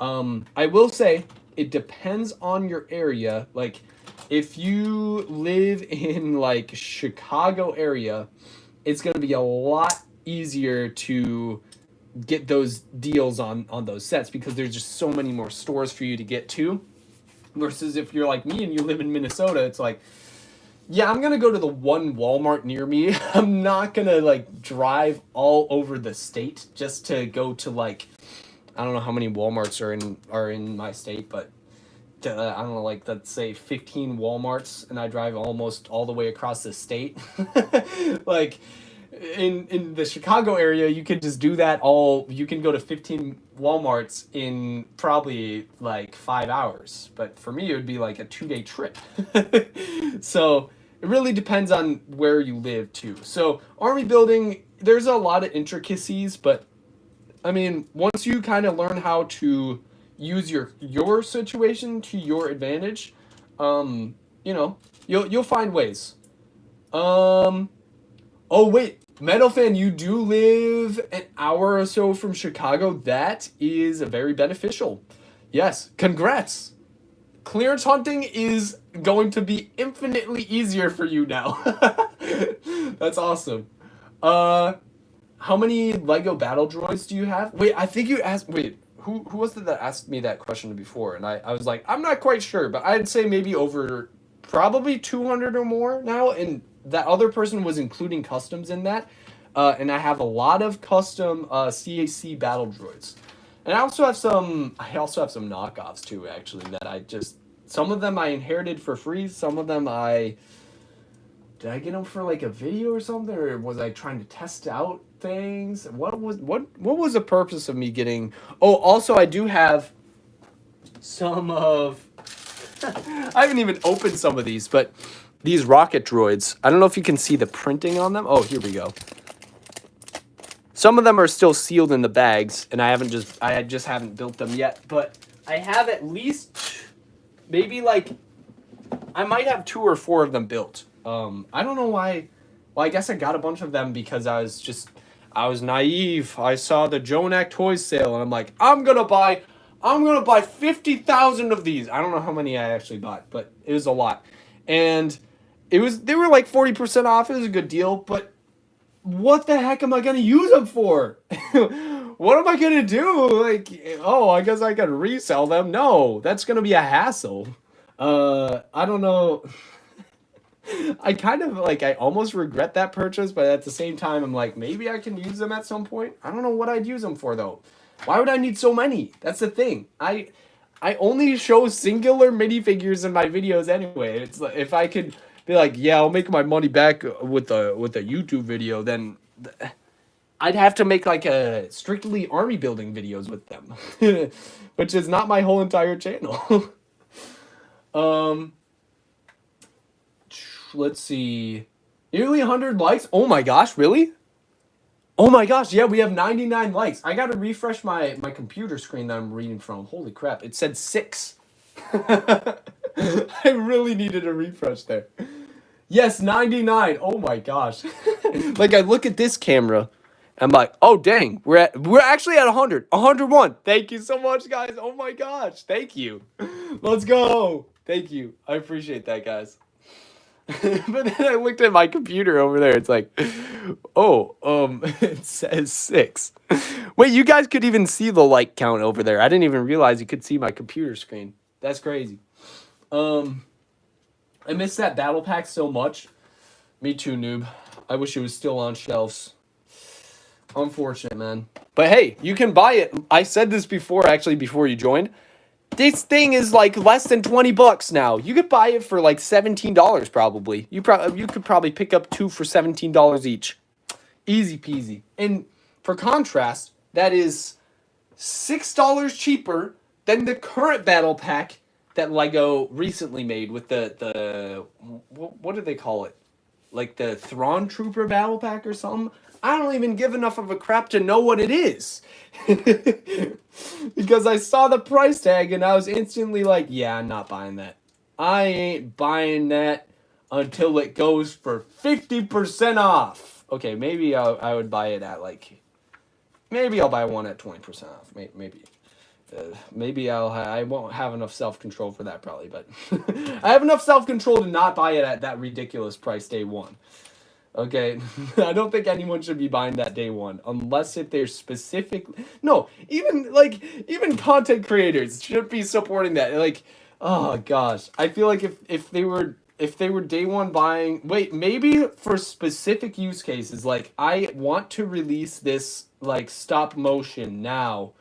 I will say, it depends on your area. Like, if you live in, like, Chicago area, it's going to be a lot easier to get those deals on those sets because there's just so many more stores for you to get to. Versus if you're like me and you live in Minnesota, it's like, yeah, I'm going to go to the one Walmart near me. I'm not going to, like, drive all over the state just to go to, like, I don't know how many Walmarts are in my state, but I don't know, like, let's say 15 Walmarts, and I drive almost all the way across the state. Like, in the Chicago area, you could just do that all. You can go to 15 Walmarts in probably like 5 hours. But for me, it would be like a 2-day trip. So it really depends on where you live too. So army building, there's a lot of intricacies, but I mean, once you kind of learn how to use your situation to your advantage, you know, you'll find ways. Oh wait, Metal Fan, you do live an hour or so from Chicago. That is very beneficial. Yes, congrats. Clearance hunting is going to be infinitely easier for you now. That's awesome. How many Lego battle droids do you have? Wait, I think you asked. Wait, who was it that asked me that question before? And I was like, I'm not quite sure, but I'd say maybe over probably 200 or more now. And that other person was including customs in that. And I have a lot of custom CAC battle droids. And I also have some knockoffs too, actually, that some of them I inherited for free. Some of them did I get them for like a video or something, or was I trying to test out things? What was the purpose of me getting? Oh, also I do have some of I haven't even opened some of these, but these rocket droids. I don't know if you can see the printing on them. Oh, here we go. Some of them are still sealed in the bags, and I just haven't built them yet, but I have at least maybe like I might have 2 or 4 of them built. I don't know why. Well, I guess I got a bunch of them because I was naive. I saw the Jonak Toys sale, and I'm like, I'm gonna buy 50,000 of these. I don't know how many I actually bought, but it was a lot, and they were like 40% off. It was a good deal, but what the heck am I gonna use them for? What am I gonna do? Like, oh, I guess I could resell them. No, that's gonna be a hassle. I don't know. I kind of like, I almost regret that purchase, but at the same time, I'm like, maybe I can use them at some point. I don't know what I'd use them for though. Why would I need so many? That's the thing. I only show singular minifigures in my videos anyway. It's like, if I could be like, yeah, I'll make my money back with a YouTube video, then I'd have to make like a strictly army building videos with them, which is not my whole entire channel. Let's see. Nearly 100 likes. Oh my gosh, really? Oh my gosh, yeah, we have 99 likes. I gotta refresh my computer screen that I'm reading from. Holy crap, it said 6. I really needed a refresh there. Yes, 99. Oh my gosh. Like, I look at this camera, I'm like, oh dang, we're actually at 100. 101. Thank you so much, guys. Oh my gosh, thank you. Let's go. Thank you. I appreciate that, guys. But then I looked at my computer over there. It's like, oh, it says 6. Wait, you guys could even see the like count over there. I didn't even realize you could see my computer screen. That's crazy. I miss that battle pack so much. Me too, noob. I wish it was still on shelves. Unfortunate, man. But hey, you can buy it. I said this before, actually, before you joined. This thing is like less than $20 now. You could buy it for like $17 probably. You could probably pick up 2 for $17 each. Easy peasy. And for contrast, that is $6 cheaper than the current battle pack that Lego recently made with the what do they call it? Like the Thrawn Trooper battle pack or something? I don't even give enough of a crap to know what it is. Because I saw the price tag and I was instantly like, yeah, I'm not buying that. I ain't buying that until it goes for 50% off. Okay, maybe I would buy it at like, maybe I'll buy one at 20% off. Maybe. Maybe I won't have enough self-control for that probably, but I have enough self-control to not buy it at that ridiculous price day one. Okay, I don't think anyone should be buying that day one unless if they're specific. No, even content creators should be supporting that. Like, oh gosh, I feel like if they were day one buying, wait, maybe for specific use cases, like I want to release this like stop motion now,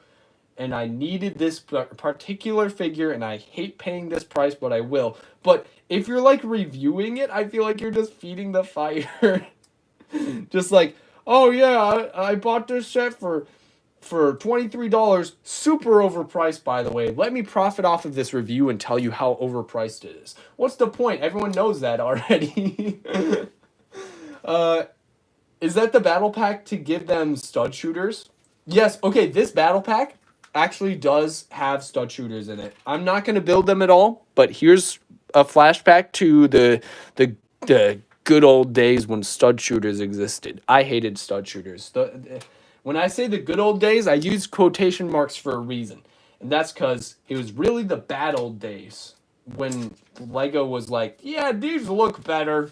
and I needed this particular figure, and I hate paying this price, but I will. But if you're like reviewing it, I feel like you're just feeding the fire. Just like, oh yeah, I bought this set for $23, super overpriced, by the way. Let me profit off of this review and tell you how overpriced it is. What's the point? Everyone knows that already. Is that the battle pack to give them stud shooters? Yes, okay, this battle pack actually does have stud shooters in it. I'm not going to build them at all, but here's a flashback to the good old days when stud shooters existed. I hated stud shooters. When I say the good old days, I use quotation marks for a reason. And that's because it was really the bad old days when Lego was like, yeah, these look better.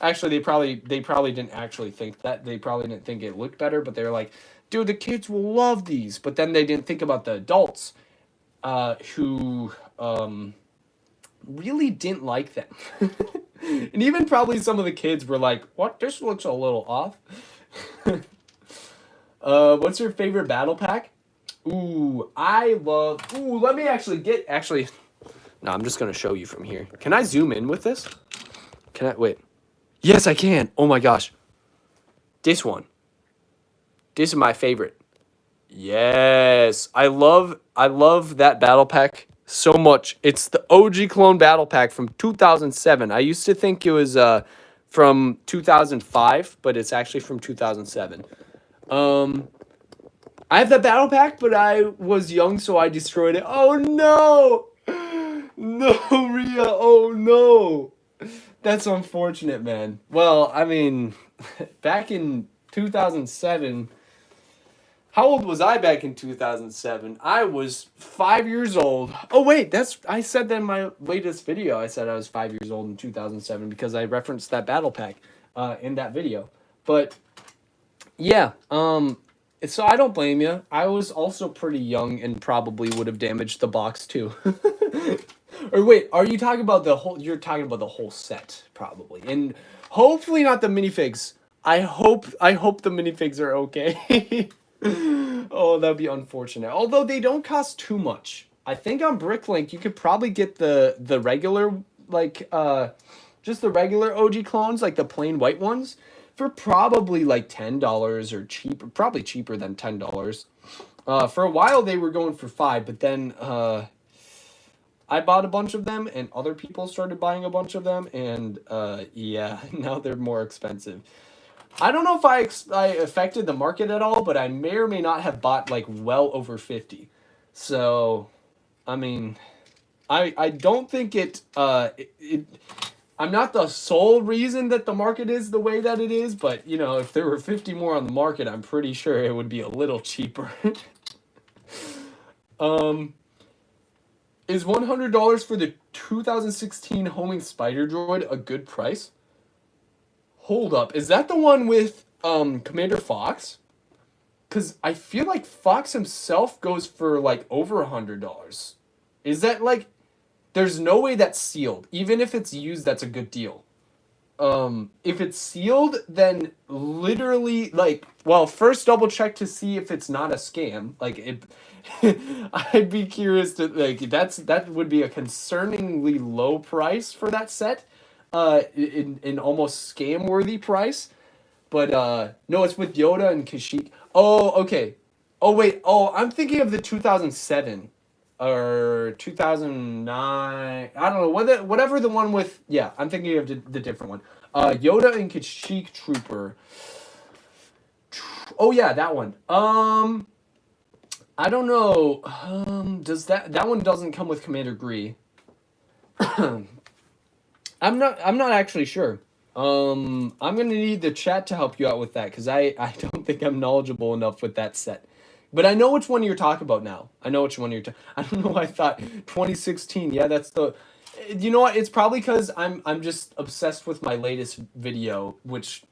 Actually, they probably didn't actually think that. They probably didn't think it looked better, but they were like, dude, the kids will love these. But then they didn't think about the adults who really didn't like them. And even probably some of the kids were like, what? This looks a little off. What's your favorite battle pack? Ooh, let me actually, no, I'm just going to show you from here. Can I zoom in with this? Wait. Yes, I can. Oh my gosh. This one. This is my favorite. Yes. I love that battle pack so much. It's the OG clone battle pack from 2007. I used to think it was from 2005, but it's actually from 2007. I have that battle pack, but I was young, so I destroyed it. Oh no! No, Rhea. Oh no. That's unfortunate, man. Well, I mean, back in 2007, how old was I back in 2007? I was 5 years old. Oh, wait, I said that in my latest video. I said I was 5 years old in 2007 because I referenced that battle pack in that video. But, yeah, so I don't blame you. I was also pretty young and probably would have damaged the box, too. Or wait, are you talking about the whole? You're talking about the whole set, probably, and hopefully not the minifigs. I hope the minifigs are okay. Oh, that'd be unfortunate. Although they don't cost too much. I think on Bricklink you could probably get the regular just the regular OG clones, like the plain white ones, for probably like $10 or cheaper, probably cheaper than $10. For a while they were going for $5, but then I bought a bunch of them, and other people started buying a bunch of them, and yeah, now they're more expensive. I don't know if I affected the market at all, but I may or may not have bought like well over 50. So, I mean, I don't think I'm not the sole reason that the market is the way that it is, but you know, if there were 50 more on the market, I'm pretty sure it would be a little cheaper. Is $100 for the 2016 homing spider droid a good price? Hold up, is that the one with Commander Fox? Because I feel like Fox himself goes for like over $100. Is that like... There's no way that's sealed. Even if it's used, that's a good deal. If it's sealed, then literally, like... Well, first double check to see if it's not a scam. Like, I'd be curious to... Like, that would be a concerningly low price for that set. In almost scam-worthy price. But, no, it's with Yoda and Kashyyyk. Oh, okay. Oh, wait. Oh, I'm thinking of the 2007. Or 2009. I don't know. Whatever the one with... Yeah, I'm thinking of the different one. Yoda and Kashyyyk Trooper. Oh, yeah, that one. I don't know. Does that one doesn't come with Commander Gree. I'm not actually sure. I'm gonna need the chat to help you out with that because I don't think I'm knowledgeable enough with that set. But I know which one you're talking about now. I know which one you're I don't know why I thought 2016. Yeah, that's the... You know what? It's probably because I'm just obsessed with my latest video, which...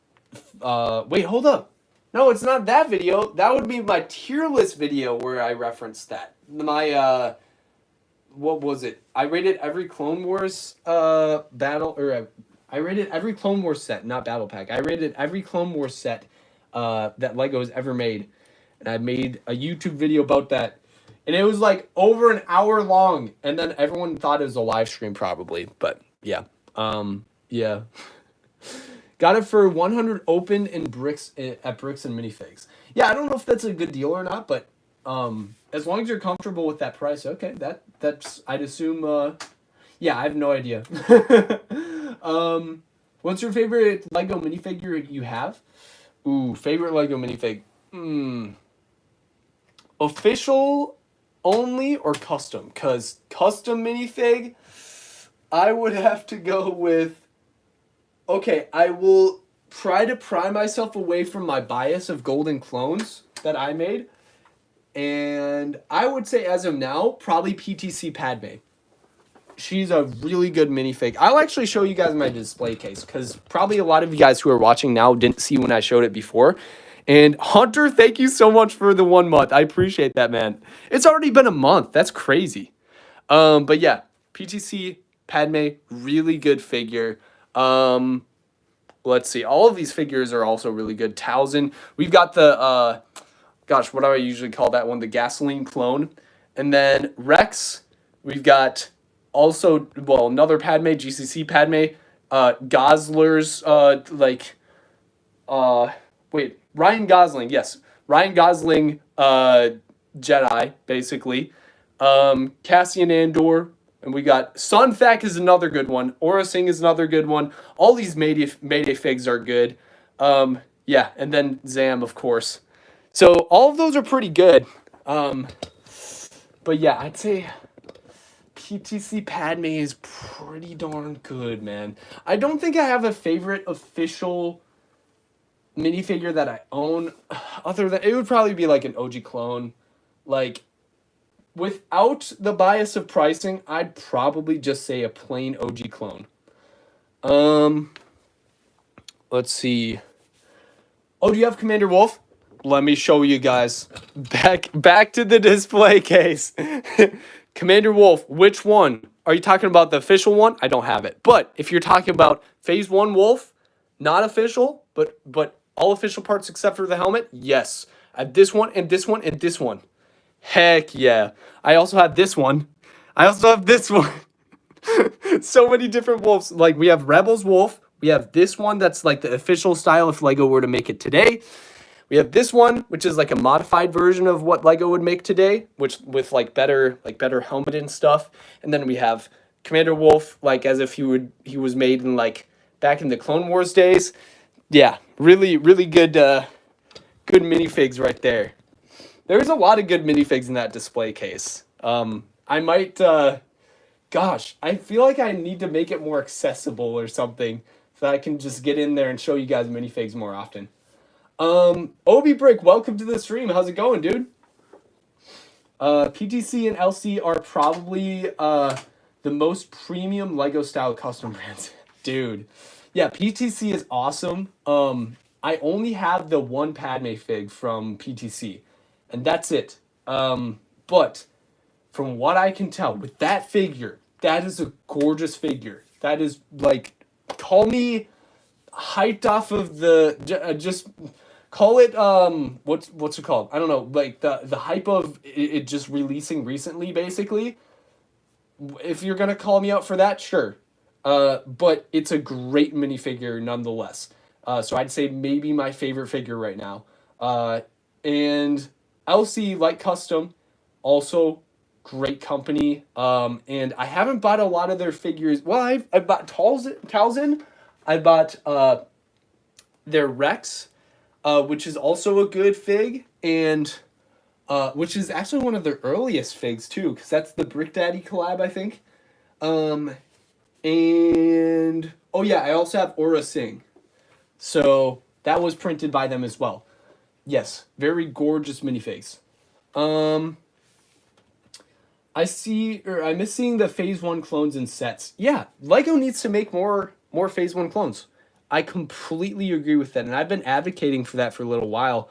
Wait, hold up. No, it's not that video. That would be my tier list video where I referenced that. My, what was it? I rated every Clone Wars battle... Or I rated every Clone Wars set, not battle pack. I rated every Clone Wars set that LEGO's ever made. And I made a YouTube video about that. And it was like over an hour long. And then everyone thought it was a live stream probably. But yeah. Yeah. Got it for 100 open in bricks at Bricks and Minifigs. Yeah, I don't know if that's a good deal or not, but as long as you're comfortable with that price, okay, that's I'd assume. Yeah, I have no idea. What's your favorite Lego minifigure you have? Ooh, favorite Lego minifig. Official only or custom? Because custom minifig, I would have to go with... Okay, I will try to pry myself away from my bias of golden clones that I made. And I would say as of now, probably PTC Padme. She's a really good minifig. I'll actually show you guys my display case because probably a lot of you guys who are watching now didn't see when I showed it before. And Hunter, thank you so much for the 1 month. I appreciate that, man. It's already been a month. That's crazy. But yeah, PTC Padme, really good figure. Let's see. All of these figures are also really good. Towson. We've got the gosh, what do I usually call that one? The gasoline clone. And then Rex. We've got also, well, another Padme, GCC Padme, Gosler's, Ryan Gosling, yes. Ryan Gosling, Jedi, basically. Cassian Andor, and we got Sun Fac is another good one. Aura Singh is another good one. All these Mayday figs are good. Yeah, and then Zam, of course. So all of those are pretty good. But yeah, I'd say... PTC Padme is pretty darn good, man. I don't think I have a favorite official minifigure that I own. Other than, it would probably be like an OG clone. Like, without the bias of pricing, I'd probably just say a plain OG clone. Let's see. Oh, do you have Commander Wolf? Let me show you guys. Back to the display case. Commander Wolf, which one? Are you talking about the official one? I don't have it. But if you're talking about Phase 1 Wolf, not official, but all official parts except for the helmet, yes. I have this one and this one and this one. Heck yeah. I also have this one. I also have this one. So many different wolves. Like, we have Rebels Wolf. We have this one that's like the official style if LEGO were to make it today. We have this one, which is like a modified version of what LEGO would make today, which with like better helmet and stuff. And then we have Commander Wolf, like as if he was made in like back in the Clone Wars days. Yeah, really good good minifigs right there. There's a lot of good minifigs in that display case. I might gosh, I feel like I need to make it more accessible or something so that I can just get in there and show you guys minifigs more often. Obi Brick, welcome to the stream. How's it going, dude? PTC and LC are probably the most premium Lego style custom brands. Dude. Yeah, PTC is awesome. I only have the one Padme fig from PTC, and that's it. But from what I can tell, with that figure, that is a gorgeous figure. That is like, call me hyped off of the just call it what's it called? I don't know, like the hype of it just releasing recently, basically. If you're gonna call me out for that, sure. But it's a great minifigure nonetheless. So I'd say maybe my favorite figure right now. And LC Light Custom, also great company. And I haven't bought a lot of their figures. Well, I bought Talzin. I bought their Rex, which is also a good fig, and which is actually one of their earliest figs too, because that's the Brick Daddy collab, I think. And oh yeah, I also have Aura Singh, so that was printed by them as well. Yes, very gorgeous minifigs. I'm missing the Phase 1 clones and sets. Yeah, LEGO needs to make more Phase 1 clones. I completely agree with that, and I've been advocating for that for a little while.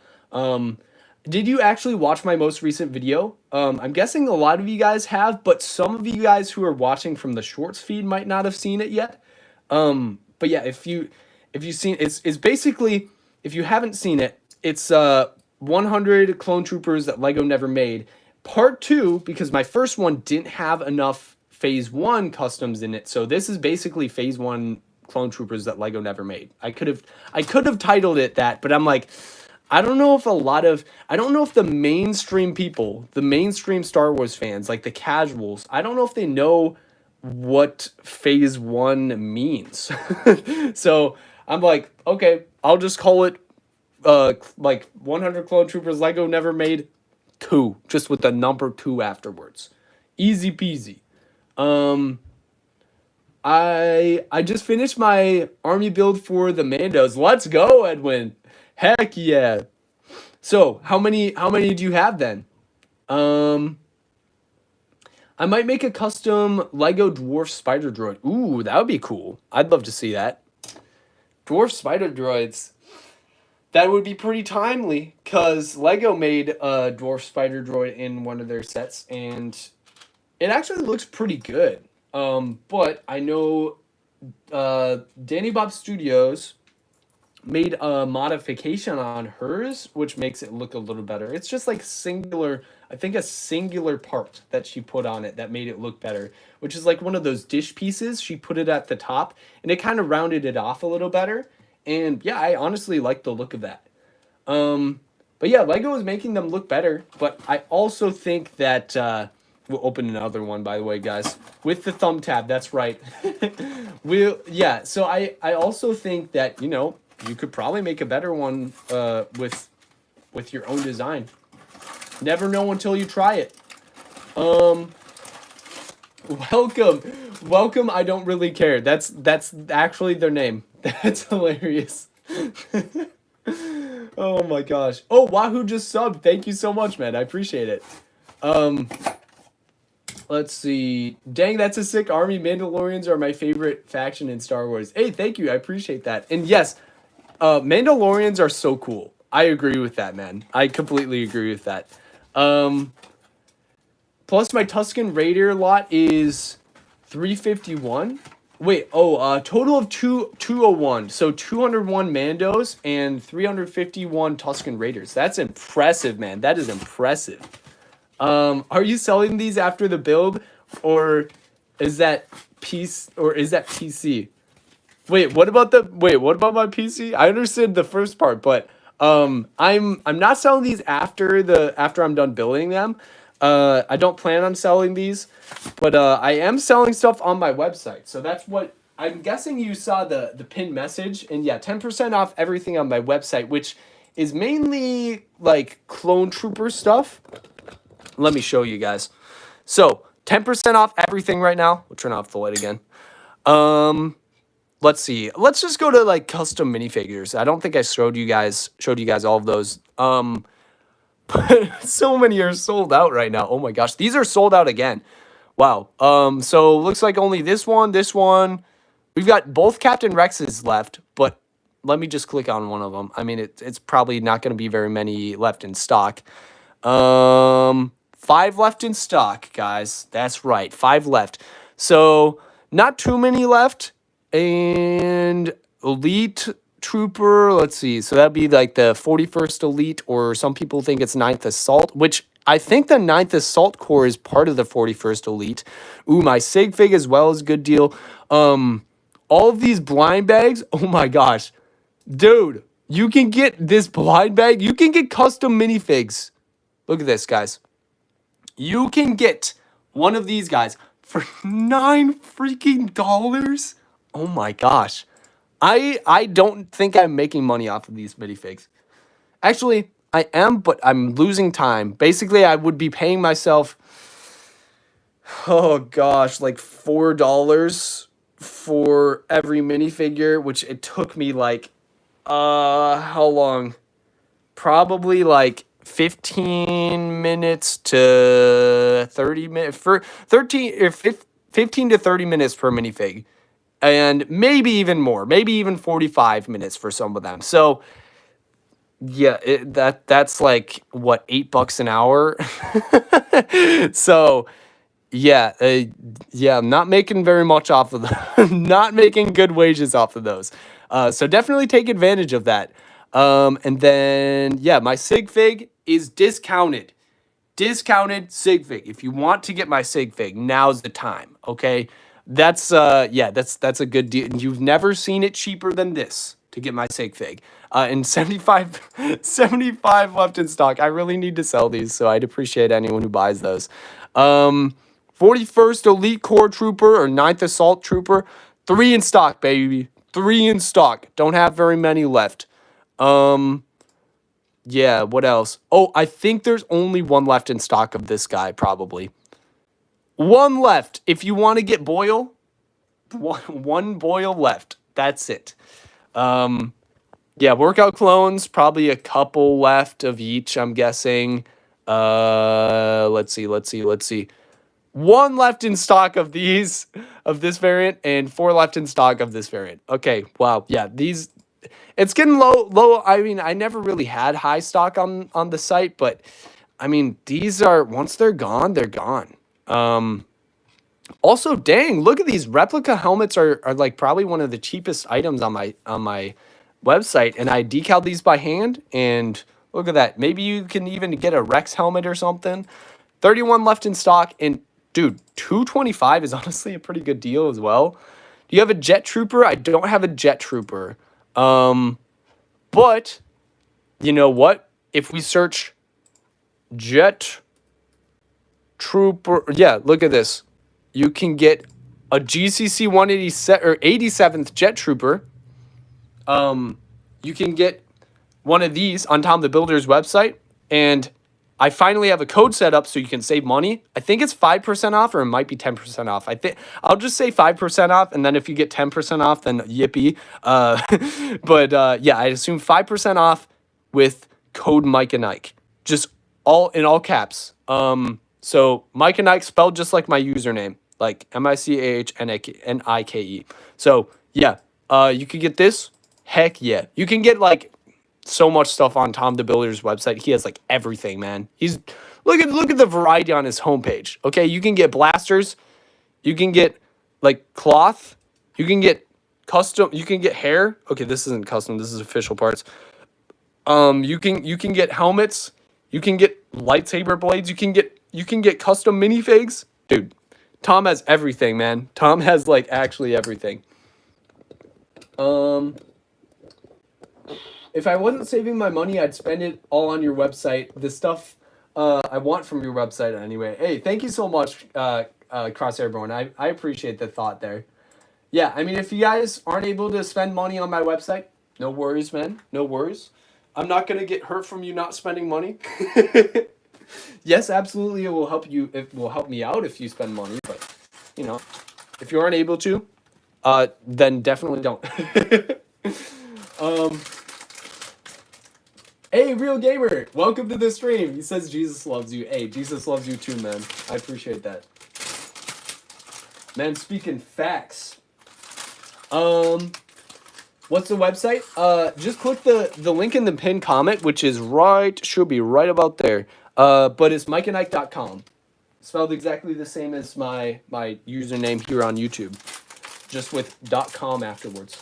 Did you actually watch my most recent video? I'm guessing a lot of you guys have, but some of you guys who are watching from the shorts feed might not have seen it yet. But yeah, if you've seen it's basically, if you haven't seen it, it's 100 clone troopers that LEGO never made. Part 2, because my first one didn't have enough Phase 1 customs in it, so this is basically Phase 1 clone troopers that Lego never made. I could have titled it that, but I'm like, I don't know if the mainstream people, the mainstream Star Wars fans, like the casuals, I don't know if they know what Phase 1 means. So I'm like, okay, I'll just call it like 100 clone troopers Lego never made 2, just with the number 2 afterwards. Easy peasy. I just finished my army build for the Mandos. Let's go, Edwin. Heck yeah. So, how many do you have then? I might make a custom Lego Dwarf Spider Droid. Ooh, that would be cool. I'd love to see that. Dwarf Spider Droids. That would be pretty timely, because Lego made a Dwarf Spider Droid in one of their sets, and it actually looks pretty good. But I know Danny Bob Studios made a modification on hers, which makes it look a little better. It's just like a singular part that she put on it that made it look better, which is like one of those dish pieces. She put it at the top, and it kind of rounded it off a little better. And yeah, I honestly like the look of that. But yeah, Lego is making them look better, but I also think that, we'll open another one, by the way, guys, with the thumb tab. That's right. So I also think that, you could probably make a better one with your own design. Never know until you try it. Welcome. I don't really care. That's actually their name. That's hilarious. Oh my gosh. Oh, Wahoo just subbed. Thank you so much, man. I appreciate it. Let's see. Dang, that's a sick army. Mandalorians are my favorite faction in Star Wars. Hey, thank you. I appreciate that. And yes, Mandalorians are so cool. I agree with that, man. I completely agree with that. Plus my Tusken Raider lot is 351. Wait, total of 201. So 201 Mandos and 351 Tusken Raiders. That's impressive, man. That is impressive. Are you selling these after the build, or is that PC? Wait, what about my PC? I understood the first part, but I'm not selling these after I'm done building them. I don't plan on selling these, but I am selling stuff on my website. So that's what I'm guessing you saw the pinned message, and yeah, 10% off everything on my website, which is mainly like clone trooper stuff. Let me show you guys. So 10% off everything right now. We'll turn off the light again. Let's see. Let's just go to like custom minifigures. I don't think I showed you guys all of those. So many are sold out right now. Oh my gosh, these are sold out again. Wow. So looks like only this one. We've got both Captain Rexes left, but let me just click on one of them. I mean, it's probably not going to be very many left in stock. 5 left in stock, guys. That's right, 5 left. So not too many left. And Elite Trooper, let's see. So that'd be like the 41st Elite, or some people think it's 9th Assault, which I think the 9th Assault Corps is part of the 41st Elite. Ooh, my Sig Fig as well is a good deal. All of these blind bags, oh my gosh. Dude, you can get this blind bag. You can get custom minifigs. Look at this, guys. You can get one of these guys for $9 freaking dollars. Oh my gosh. I don't think I'm making money off of these minifigs. Actually, I am, but I'm losing time. Basically, I would be paying myself, oh gosh, like $4 for every minifigure, which it took me like, how long? Probably like 15 minutes to 30 minutes for 15 to 30 minutes per minifig. And maybe even more, maybe even 45 minutes for some of them. So yeah, that's like what, $8 an hour. So yeah, I'm not making very much off of them. Not making good wages off of those. So definitely take advantage of that. And then yeah, my Sig Fig is discounted. Discounted Sig Fig. If you want to get my Sig Fig, now's the time. Okay. That's that's a good deal. You've never seen it cheaper than this to get my sig fig. And 75 left in stock. I really need to sell these, so I'd appreciate anyone who buys those. 41st Elite Corps Trooper or 9th Assault Trooper, 3 in stock, baby. 3 in stock. Don't have very many left. Yeah, what else? Oh, I think there's only 1 left in stock of this guy, probably. 1 left. If you want to get Boyle, one Boyle left. That's it. Yeah, workout clones, probably a couple left of each, I'm guessing. Let's see. 1 left in stock of these, of this variant, and 4 left in stock of this variant. Okay, wow. Yeah, these, it's getting low. I mean, I never really had high stock on the site, but I mean, these are, once they're gone, they're gone. Also, dang, look at these replica helmets are like probably one of the cheapest items on my website, and I decaled these by hand, and look at that. Maybe you can even get a Rex helmet or something. 31 left in stock, and dude, 225 is honestly a pretty good deal as well. Do you have a Jet Trooper? I don't have a Jet Trooper. But you know what? If we search Jet Trooper, yeah, look at this. You can get a GCC 187 or 87th Jet Trooper. You can get one of these on Tom the Builder's website, and I finally have a code set up so you can save money. I think it's 5% off, or it might be 10% off. I think I'll just say 5% off, and then if you get 10% off, then yippee. Yeah, I assume 5% off with code MicahNike, just all in all caps. So MicahNike spelled just like my username, like MicahNike. So yeah, you could get this. Heck yeah, you can get like so much stuff on Tom the Builder's website. He has like everything, man. He's look at the variety on his homepage. Okay, you can get blasters, you can get like cloth, you can get custom, you can get hair. Okay, this isn't custom, this is official parts. You can get helmets, you can get lightsaber blades, you can get custom minifigs. Dude, Tom has everything, man. Tom has like actually everything. If I wasn't saving my money, I'd spend it all on your website. The stuff I want from your website anyway. Hey, thank you so much, Crosshairborn. I appreciate the thought there. Yeah, I mean, if you guys aren't able to spend money on my website, no worries, man. No worries. I'm not going to get hurt from you not spending money. Yes, absolutely, it will help you. It will help me out if you spend money. But, you know, if you aren't able to, then definitely don't. Hey, Real Gamer, welcome to the stream. He says Jesus loves you. Hey, Jesus loves you too, man. I appreciate that. Man, speaking facts. What's the website? Just click the link in the pinned comment, which is should be right about there. But it's MicahNike.com. Spelled exactly the same as my username here on YouTube. Just with .com afterwards.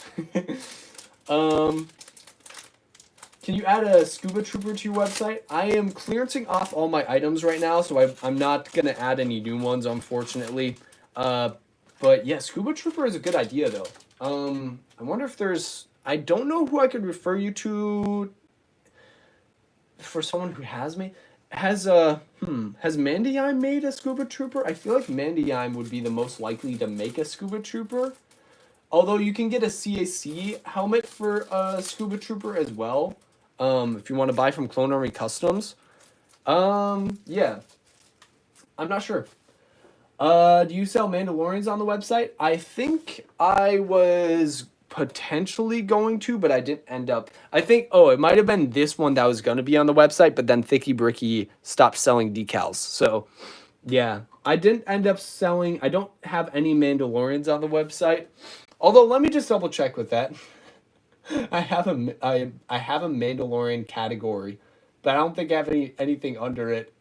Can you add a scuba trooper to your website? I am clearancing off all my items right now, so I'm not going to add any new ones, unfortunately. But yeah, scuba trooper is a good idea, though. I wonder if there's... I don't know who I could refer you to for someone who has me. Has Mandalorian made a scuba trooper? I feel like Mandalorian would be the most likely to make a scuba trooper. Although you can get a CAC helmet for a scuba trooper as well. If you want to buy from Clone Army Customs. Yeah. I'm not sure. Do you sell Mandalorians on the website? I think I was potentially going to, but I didn't end up. I think, it might have been this one that was going to be on the website, but then Thicky Bricky stopped selling decals. So, yeah. I didn't end up selling. I don't have any Mandalorians on the website. Although, let me just double check with that. I have a Mandalorian category, but I don't think I have anything under it.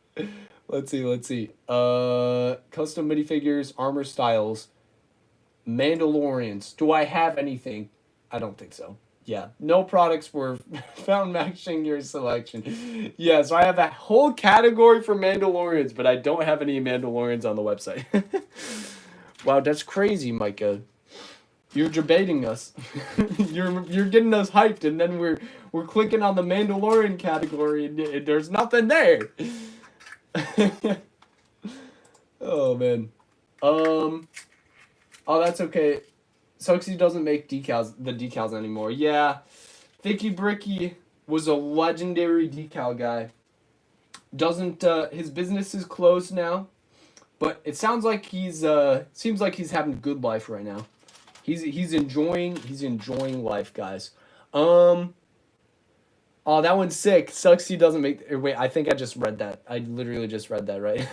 Let's see. Custom minifigures, armor styles, Mandalorians. Do I have anything? I don't think so. Yeah, no products were found matching your selection. Yeah, so I have a whole category for Mandalorians, but I don't have any Mandalorians on the website. Wow, that's crazy, Micah. You're debating us. you're getting us hyped, and then we're clicking on the Mandalorian category, and there's nothing there. Oh man. Oh, that's okay. Soxy doesn't make the decals anymore. Yeah, Thicky Bricky was a legendary decal guy. Doesn't his business is closed now, but it sounds like seems like he's having a good life right now. He's enjoying life, guys. Oh, that one's sick. Sucks he doesn't make. Wait, I think I just read that. I literally just read that, right?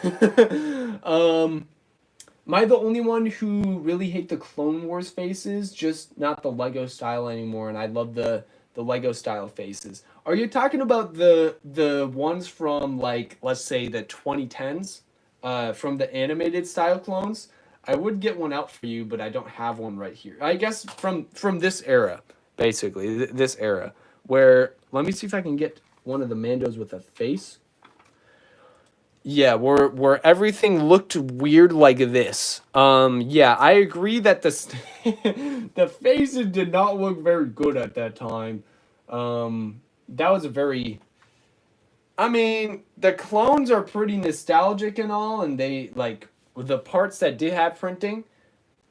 Am I the only one who really hate the Clone Wars faces? Just not the Lego style anymore, and I love the Lego style faces. Are you talking about the ones from, like, let's say the 2010s, from the animated style clones? I would get one out for you, but I don't have one right here. I guess from this era, basically this era, where let me see if I can get one of the Mandos with a face. Yeah, where everything looked weird like this. Yeah, I agree that the faces did not look very good at that time. That was a very. I mean, the clones are pretty nostalgic and all, and they like the parts that did have printing,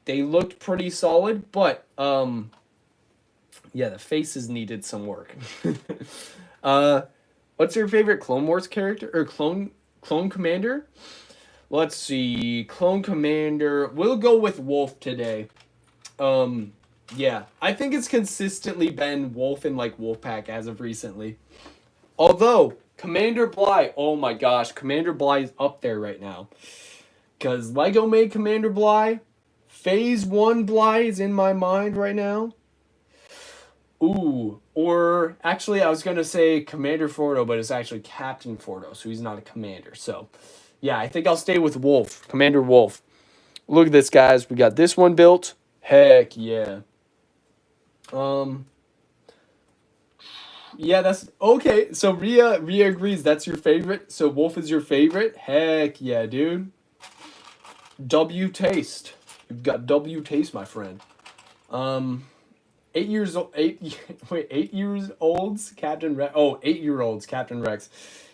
they looked pretty solid, but yeah, the faces needed some work. What's your favorite Clone Wars character or clone commander? Let's see, clone commander. We'll go with Wolf today. Yeah, I think it's consistently been Wolf and like Wolfpack as of recently. Although Commander Bly, oh my gosh, Commander Bly is up there right now. Because Lego made Commander Bly. Phase 1 Bly is in my mind right now. Ooh, or actually I was going to say Commander Fordo, but it's actually Captain Fordo, so he's not a commander. So, yeah, I think I'll stay with Wolf, Commander Wolf. Look at this, guys. We got this one built. Heck yeah. Yeah, that's okay. So Rhea agrees that's your favorite. So Wolf is your favorite. Heck yeah, dude. W taste. You've got W taste, my friend. 8 years old. 8 years olds. Captain Rex. Oh, 8-year-olds. Captain Rex.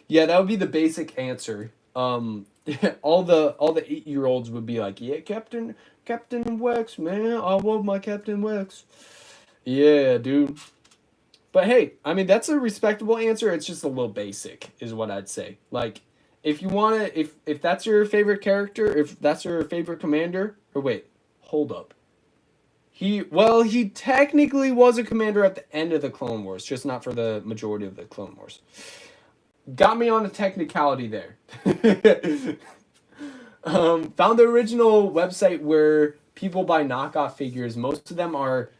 Yeah, that would be the basic answer. All the 8-year-olds would be like, yeah, Captain Rex, man. I love my Captain Rex. Yeah, dude. But hey, I mean, that's a respectable answer. It's just a little basic, is what I'd say. Like, if you want to, if that's your favorite character, if that's your favorite commander, or wait, hold up. He technically was a commander at the end of the Clone Wars, just not for the majority of the Clone Wars. Got me on a technicality there. Found the original website where people buy knockoff figures. Most of them are,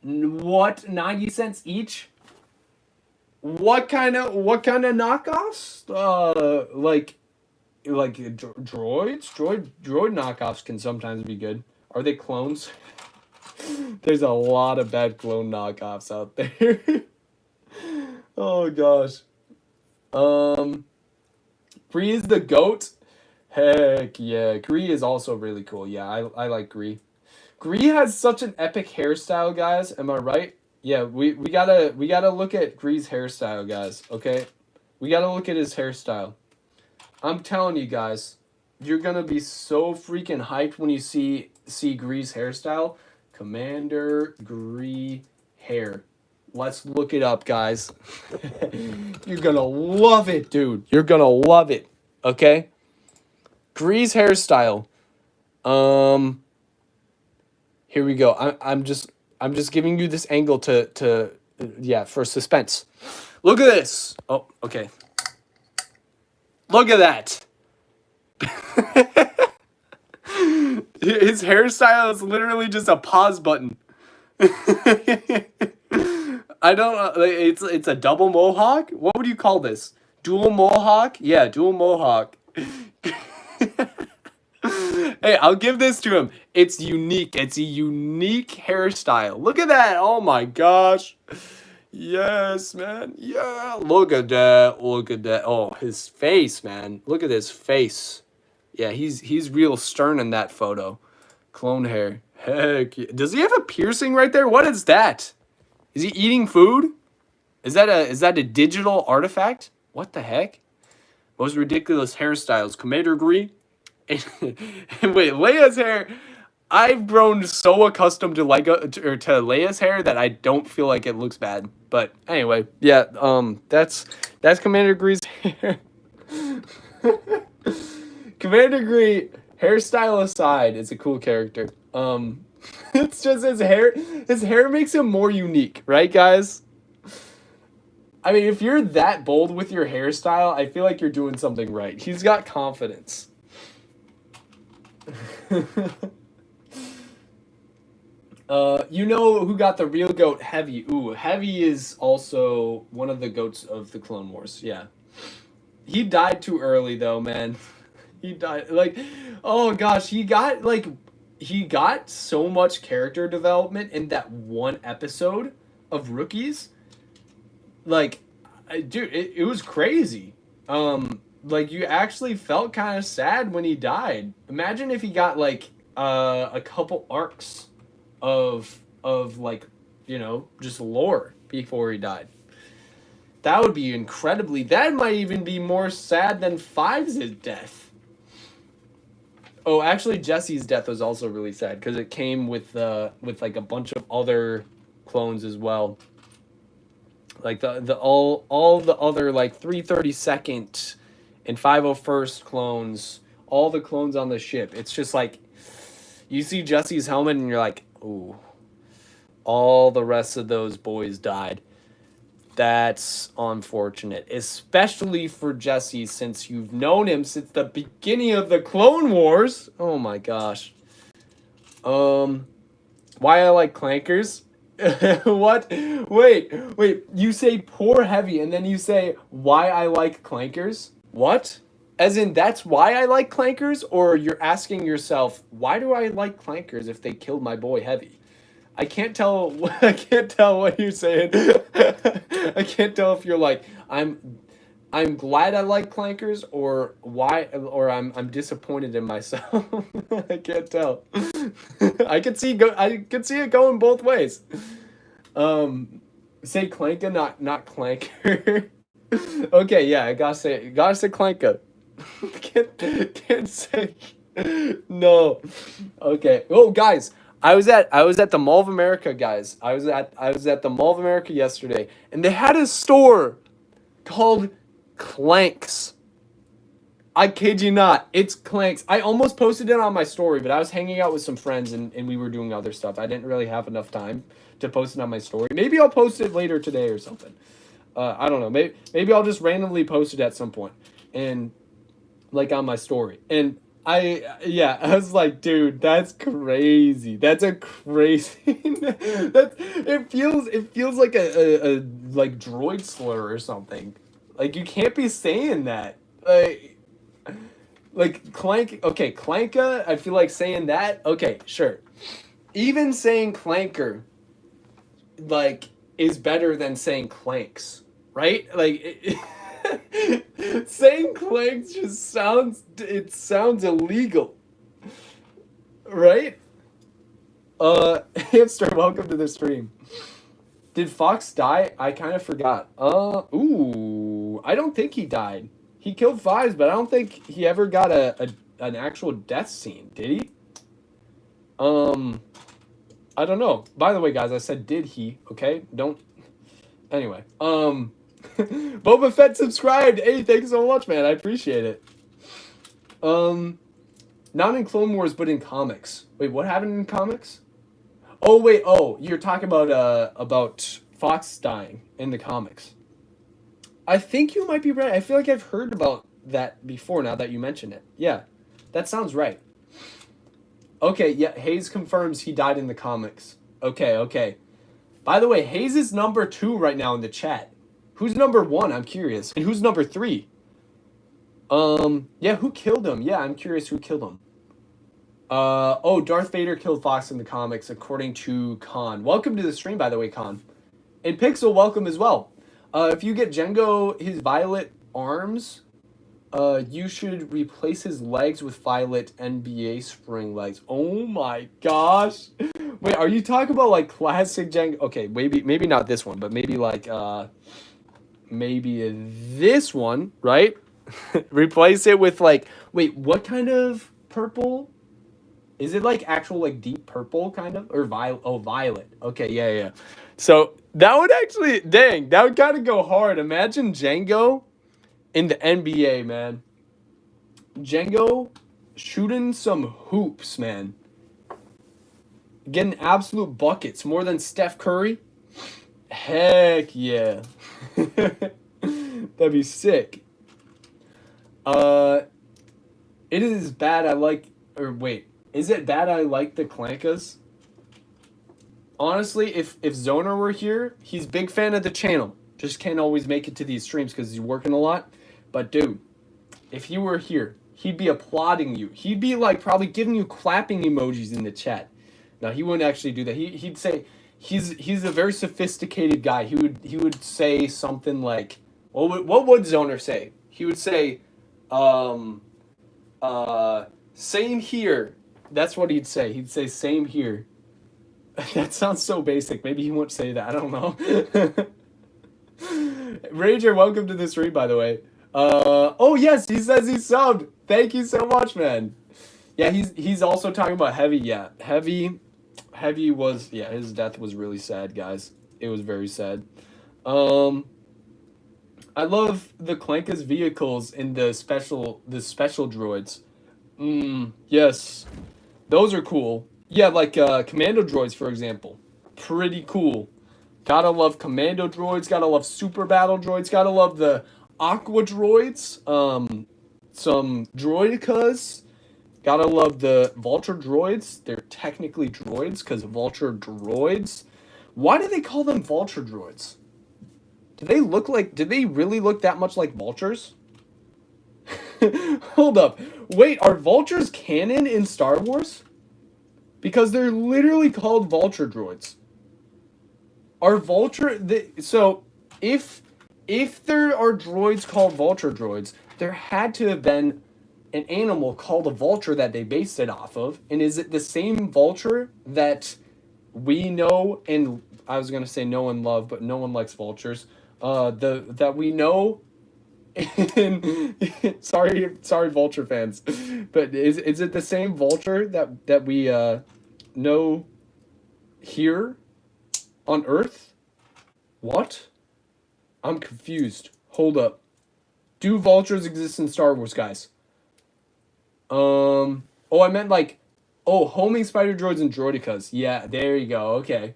what, 90 cents each? What kind of knockoffs? Like droids? Droid knockoffs can sometimes be good. Are they clones? There's a lot of bad clone knockoffs out there. Oh gosh. Gree is the GOAT. Heck yeah. Gree is also really cool. Yeah, I like Gree. Gree has such an epic hairstyle, guys. Am I right? Yeah, we gotta look at Gree's hairstyle, guys. Okay, we gotta look at his hairstyle. I'm telling you guys, you're gonna be so freaking hyped when you see Gree's hairstyle. Commander Gree hair. Let's look it up, guys. You're gonna love it, dude. You're gonna love it. Okay. Gree's hairstyle. Here we go. I'm just giving you this angle to yeah, for suspense. Look at this. Oh, okay. Look at that. His hairstyle is literally just a pause button. I don't know. It's a double mohawk. What would you call this? Dual mohawk? Yeah, dual mohawk. Hey, I'll give this to him. It's unique. It's a unique hairstyle. Look at that. Oh my gosh. Yes, man. Yeah. Look at that. Look at that. Oh, his face, man. Look at his face. Yeah, he's real stern in that photo. Clone hair. Heck, does he have a piercing right there? What is that? Is he eating food? Is that a digital artifact? What the heck? Most ridiculous hairstyles. Commander agree? Wait, Leia's hair. I've grown so accustomed to Leia's hair that I don't feel like it looks bad. But anyway, yeah, that's Commander Gree's hair. Commander Gree, hairstyle aside, is a cool character. It's just his hair. His hair makes him more unique, right, guys? I mean, if you're that bold with your hairstyle, I feel like you're doing something right. He's got confidence. You know who got the real goat? Heavy. Ooh, Heavy is also one of the goats of the Clone Wars. Yeah. He died too early though, man. He died like, oh gosh, he got so much character development in that one episode of Rookies. Like, dude, it was crazy. Like you actually felt kind of sad when he died. Imagine if he got like a couple arcs of like, you know, just lore before he died. That would be incredibly. That might even be more sad than Five's death. Oh, actually, Jesse's death was also really sad because it came with like a bunch of other clones as well. Like the all the other like 332nd and 501st clones, all the clones on the ship. It's just like you see Jesse's helmet and you're like, ooh, all the rest of those boys died. That's unfortunate, especially for Jesse, since you've known him since the beginning of the Clone Wars. Oh my gosh. Why I like clankers? What? Wait. You say poor Heavy, and then you say why I like clankers? What? As in, that's why I like clankers? Or you're asking yourself, why do I like clankers if they killed my boy Heavy? I can't tell. I can't tell what you're saying. I can't tell if you're like I'm glad I like clankers or why or I'm disappointed in myself. I can't tell. I could see it going both ways. Say clanka, not clanker. Okay, yeah, I gotta say clanka. Can't say no. Okay. Oh, guys. I was at the Mall of America, guys. I was at the Mall of America yesterday, and they had a store called Clanks. I kid you not, it's Clanks. I almost posted it on my story, but I was hanging out with some friends and we were doing other stuff. I didn't really have enough time to post it on my story. Maybe I'll post it later today or something. I don't know. Maybe I'll just randomly post it at some point and like on my story. And I was like, dude, that's crazy. That's a crazy. It feels like a like droid slur or something. Like you can't be saying that. Like clank. Okay, clanka. I feel like saying that. Okay, sure. Even saying clanker, like, is better than saying clanks, right? Like. Saying clanks just sounds illegal, right? Hamster, welcome to the stream. Did Fox die? I kind of forgot. Ooh, I don't think he died. He killed Fives, but I don't think he ever got an actual death scene. Did he? I don't know. By the way, guys, I said did he? Okay, don't. Anyway, Boba Fett subscribed. Hey, thanks so much, man. I appreciate it. Not in Clone Wars, but in comics. Wait, what happened in comics? Oh wait, you're talking about Fox dying in the comics. I think you might be right. I feel like I've heard about that before now that you mention it. Yeah, that sounds right. Okay, yeah, Hayes confirms he died in the comics. Okay. By the way, Hayes is number 2 right now in the chat. Who's number 1? I'm curious. And who's number 3? Yeah, who killed him? Yeah, I'm curious who killed him. Darth Vader killed Fox in the comics, according to Khan. Welcome to the stream, by the way, Khan. And Pixel, welcome as well. If you get Jango his violet arms, You should replace his legs with violet NBA spring legs. Oh my gosh. Wait, are you talking about like classic Jango? Okay, maybe not this one, but maybe like maybe this one, right? Replace it with like, wait, what kind of purple? Is it like actual like deep purple kind of, or violet? Oh, violet. Okay, yeah. So that would actually, dang, that would kind of go hard. Imagine Jango in the NBA, man. Jango shooting some hoops, man. Getting absolute buckets, more than Steph Curry. Heck yeah. That'd be sick. It is bad I like, or wait, is it bad I like the Clankas? Honestly, if Zoner were here, he's big fan of the channel. Just can't always make it to these streams because he's working a lot. But dude, if he were here, he'd be applauding you. He'd be like probably giving you clapping emojis in the chat. Now he wouldn't actually do that. He'd say he's a very sophisticated guy. He would say something like, what would Zoner say? He would say, same here. That's what he'd say. He'd say same here. That sounds so basic. Maybe he won't say that. I don't know. Ranger, welcome to the stream, by the way. Oh yes, he says he subbed. Thank you so much, man. Yeah, he's also talking about Heavy. Yeah, Heavy was, yeah, his death was really sad, guys. It was very sad. I love the Clanka's vehicles in the special droids. Yes, those are cool. Yeah, like commando droids, for example. Pretty cool. Gotta love commando droids. Gotta love super battle droids. Gotta love the aqua droids. Some droidicas. Gotta love the vulture droids. They're technically droids because vulture droids. Why do they call them vulture droids? Do they really look that much like vultures? Hold up. Wait, are vultures canon in Star Wars? Because they're literally called vulture droids. Are so if there are droids called vulture droids, there had to have been an animal called a vulture that they based it off of. And is it the same vulture that we know, and I was gonna say know and love, but no one likes vultures. That we know. Sorry, vulture fans, but is it the same vulture that we know here on Earth? What? I'm confused. Hold up. Do vultures exist in Star Wars, guys? Oh, I meant like, homing spider droids and droidicas. Yeah, there you go. Okay.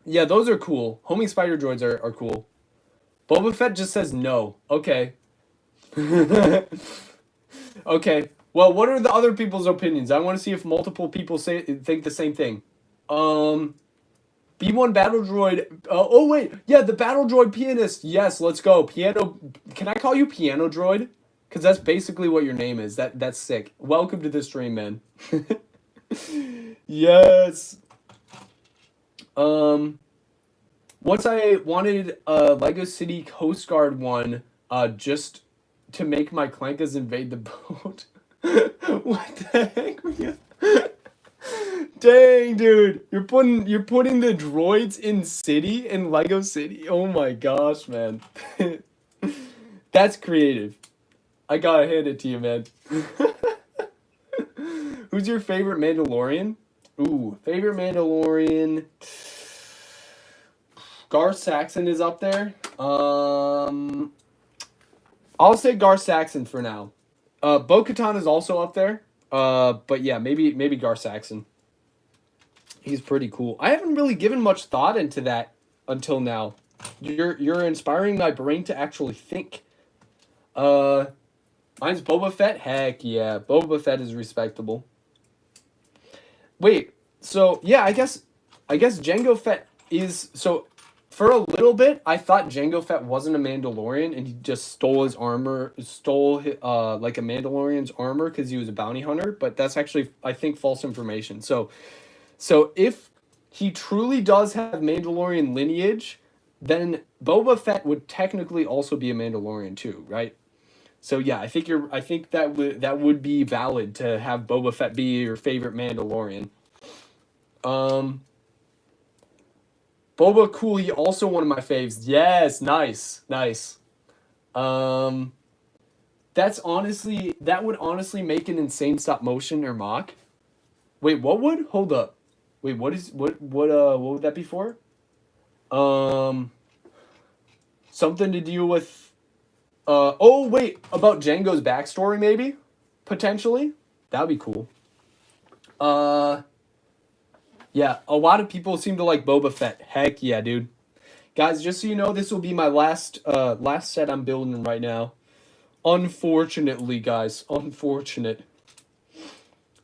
Yeah, those are cool. Homing spider droids are cool. Boba Fett just says no. Okay. Okay. Well, what are the other people's opinions? I want to see if multiple people think the same thing. B1 battle droid. Oh wait, yeah, the battle droid pianist. Yes, let's go. Piano. Can I call you piano droid? Because that's basically what your name is. That's sick. Welcome to the stream, man. Yes. Once I wanted a Lego City Coast Guard one, just to make my Clankas invade the boat. What the heck? Dang, dude, you're putting the droids in city, in Lego City. Oh my gosh, man. That's creative. I gotta hand it to you, man. Who's your favorite Mandalorian? Ooh, favorite Mandalorian. Gar Saxon is up there. I'll say Gar Saxon for now. Bo-Katan is also up there. But yeah, maybe Gar Saxon. He's pretty cool. I haven't really given much thought into that until now. You're inspiring my brain to actually think. Mine's Boba Fett. Heck yeah, Boba Fett is respectable. Wait, so yeah, I guess Jango Fett is so. For a little bit, I thought Jango Fett wasn't a Mandalorian, and he just stole his armor, like a Mandalorian's armor because he was a bounty hunter. But that's actually, I think, false information. So if he truly does have Mandalorian lineage, then Boba Fett would technically also be a Mandalorian too, right? So yeah, I think that would be valid to have Boba Fett be your favorite Mandalorian. Um, Boba Cooley, also one of my faves. Yes, nice, nice. Um, that would honestly make an insane stop motion or mock. Wait, what would? Hold up. Wait, what would that be for? Um, something to do with oh wait, about Jango's backstory maybe? Potentially? That'd be cool. Uh yeah, a lot of people seem to like Boba Fett. Heck yeah, dude. Guys, just so you know, this will be my last set I'm building right now. Unfortunately, guys. Unfortunate.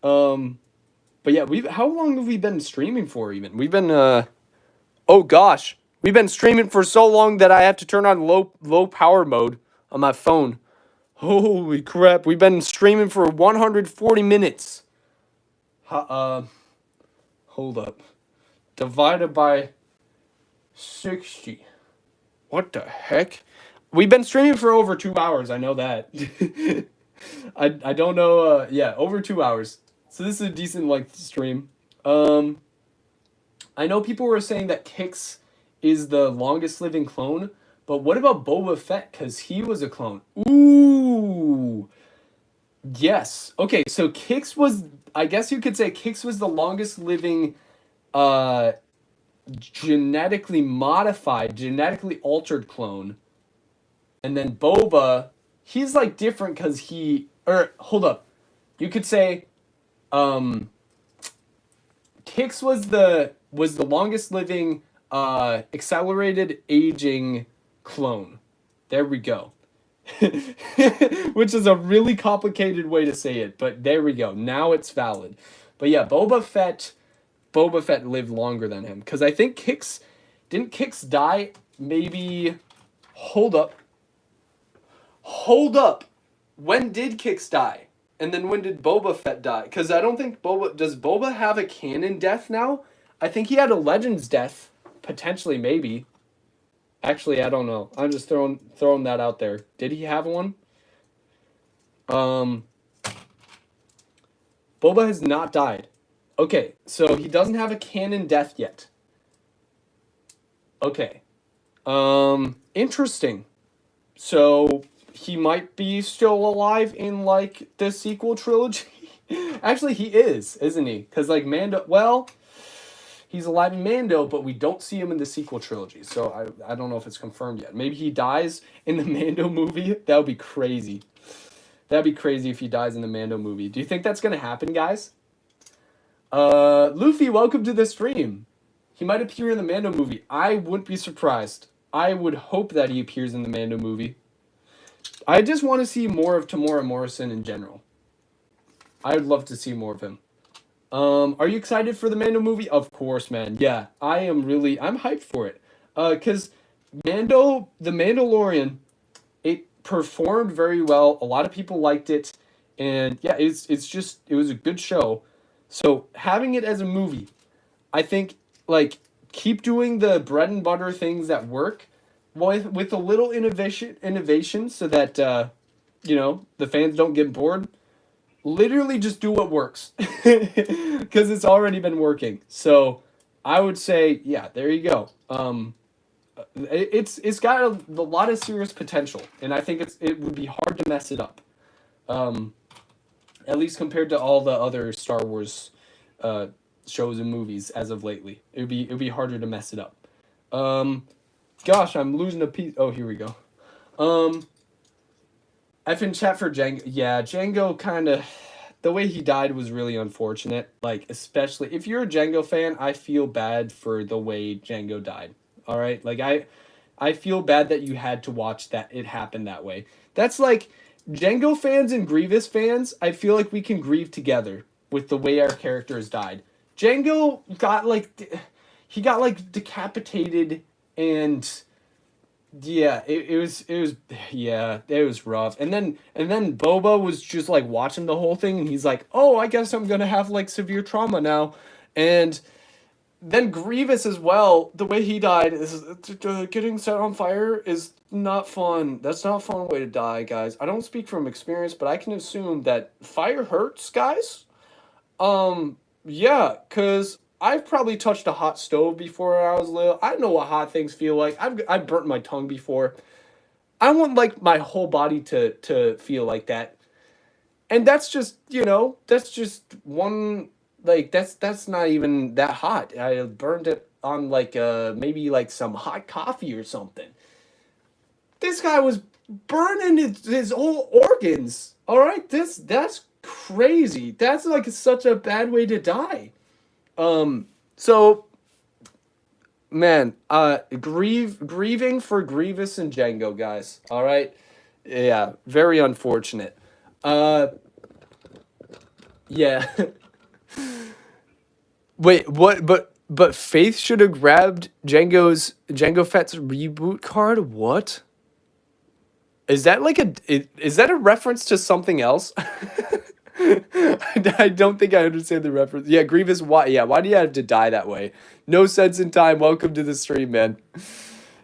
Um but yeah, we've how long have we been streaming for even? We've been oh gosh. We've been streaming for so long that I have to turn on low power mode on my phone. Holy crap, we've been streaming for 140 minutes. Hold up. Divided by 60. What the heck? We've been streaming for over 2 hours, I know that. I don't know, yeah, over 2 hours. So this is a decent length stream. I know people were saying that Kix is the longest living clone, but what about Boba Fett? Because he was a clone. Ooh. Yes. Okay, so Kix was, I guess you could say Kix was the longest living uh genetically modified, genetically altered clone. And then Boba, he's like different because or hold up. You could say Kix was the longest living accelerated aging clone. There we go. Which is a really complicated way to say it, but there we go. Now it's valid. But yeah, Boba Fett lived longer than him because I think didn't Kix die maybe hold up. Hold up. When did Kix die? And then when did Boba Fett die? Because I don't think does Boba have a canon death now? I think he had a Legends death, potentially, maybe. Actually, I don't know. I'm just throwing that out there. Did he have one? Boba has not died. Okay, so he doesn't have a canon death yet. Okay. Interesting. So he might be still alive in like the sequel trilogy. Actually, he is, isn't he? Because like Mando, well, he's alive in Mando, but we don't see him in the sequel trilogy. So I don't know if it's confirmed yet. Maybe he dies in the Mando movie. That would be crazy. That'd be crazy if he dies in the Mando movie. Do you think that's gonna happen, guys? Luffy, welcome to the stream. He might appear in the Mando movie. I wouldn't be surprised. I would hope that he appears in the Mando movie. I just want to see more of Tamora Morrison in general. I would love to see more of him. Are you excited for the Mando movie? Of course, man. Yeah, I'm hyped for it. Cause The Mandalorian, it performed very well. A lot of people liked it, and yeah, it was a good show. So having it as a movie, I think like keep doing the bread and butter things that work, with a little innovation, so that the fans don't get bored. Literally just do what works, because it's already been working. So I would say, yeah, there you go. It's got a lot of serious potential, and I think it would be hard to mess it up. At least compared to all the other Star Wars shows and movies as of lately, it'd be harder to mess it up. Gosh, I'm losing a piece. Oh, here we go. F in chat for Jango. Yeah, Jango kind of, the way he died was really unfortunate. Like, especially if you're a Jango fan, I feel bad for the way Jango died. All right, like I feel bad that you had to watch that it happened that way. That's like Jango fans and Grievous fans. I feel like we can grieve together with the way our characters died. Jango got he got like decapitated, and yeah, it was rough. And then Boba was just like watching the whole thing, and he's like, "Oh, I guess I'm gonna have like severe trauma now," and then Grievous as well. The way he died is getting set on fire is not fun. That's not a fun way to die, guys. I don't speak from experience, but I can assume that fire hurts, guys. Yeah, cause I've probably touched a hot stove before when I was little. I know what hot things feel like. I've burnt my tongue before. I want like my whole body to feel like that. And that's just, that's just one, like that's not even that hot. I burned it on like maybe like some hot coffee or something. This guy was burning his whole organs. All right, that's crazy. That's like such a bad way to die. So man, grieving for Grievous and Jango, guys. All right, yeah, very unfortunate. Yeah. Wait, what? But Faith should have grabbed Jango Fett's reboot card. What? Is that like is that a reference to something else? I don't think I understand the reference. Yeah, Grievous. Why? Yeah, why do you have to die that way? No sense in time. Welcome to the stream, man.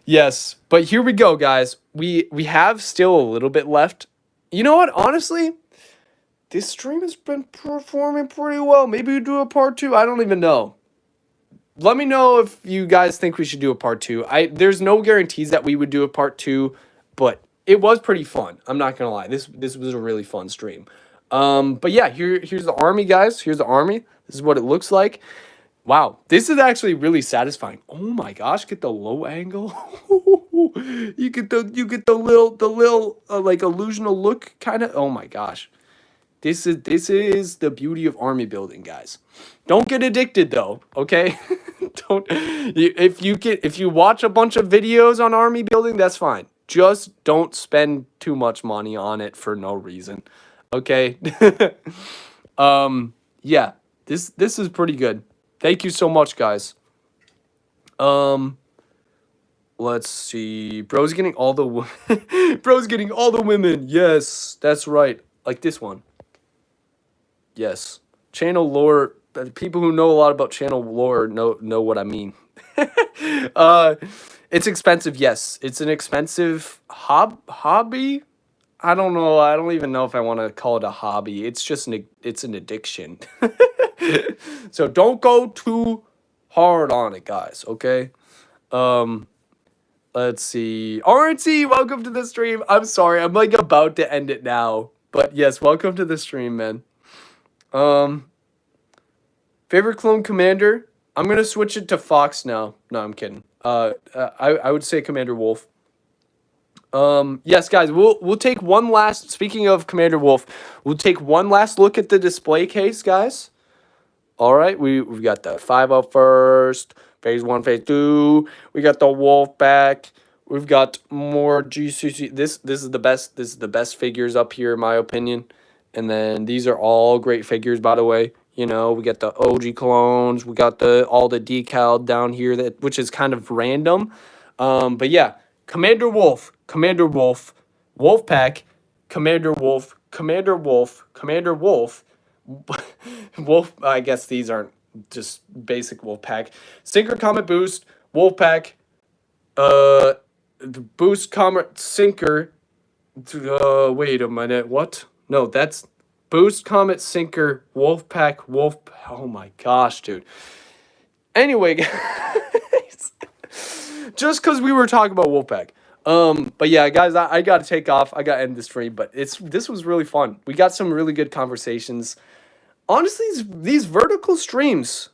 Yes, but here we go, guys. We have still a little bit left. You know what? Honestly, this stream has been performing pretty well. Maybe we do a part 2. I don't even know. Let me know if you guys think we should do a part 2. There's no guarantees that we would do a part 2, but it was pretty fun. I'm not gonna lie. This was a really fun stream. But yeah, here's the army, guys. Here's the army. This is what it looks like. Wow, this is actually really satisfying. Oh my gosh, get the low angle. you get the little like illusional look kind of. Oh my gosh. This is the beauty of army building, guys. Don't get addicted though, okay? If you watch a bunch of videos on army building, that's fine. Just don't spend too much money on it for no reason. Okay? Yeah. This is pretty good. Thank you so much, guys. Let's see. Bro's getting all the Bro's getting all the women. Yes, that's right. Like this one. Yes. Channel lore. People who know a lot about channel lore know what I mean. It's expensive. Yes, it's an expensive hobby. I don't know. I don't even know if I want to call it a hobby. It's just it's an addiction. So don't go too hard on it, guys. Okay. Let's see. RNC, welcome to the stream. I'm sorry. I'm like about to end it now, but yes, welcome to the stream, man. Favorite clone commander? I'm gonna switch it to Fox now. No, I'm kidding. I would say Commander Wolf. Yes, guys, we'll take one last. Speaking of Commander Wolf, we'll take one last look at the display case, guys. All right, we've got the 501st, Phase 1, Phase 2. We got the Wolf back. We've got more GCC. This is the best. This is the best figures up here, in my opinion. And then these are all great figures, by the way. You know, we got the OG clones. We got all the decal down here, which is kind of random. But yeah, Commander Wolf, Wolfpack, Commander Wolf, Commander Wolf, Commander Wolf, Wolf. I guess these aren't just basic Wolfpack. Sinker Comet Boost, Wolfpack, Boost Comet Sinker. Wait a minute, what? No, that's Boost Comet Sinker Wolfpack Wolf. Oh my gosh, dude. Anyway, guys, just because we were talking about Wolfpack. But yeah, guys, I gotta take off. I gotta end the stream. But this was really fun. We got some really good conversations. Honestly, these vertical streams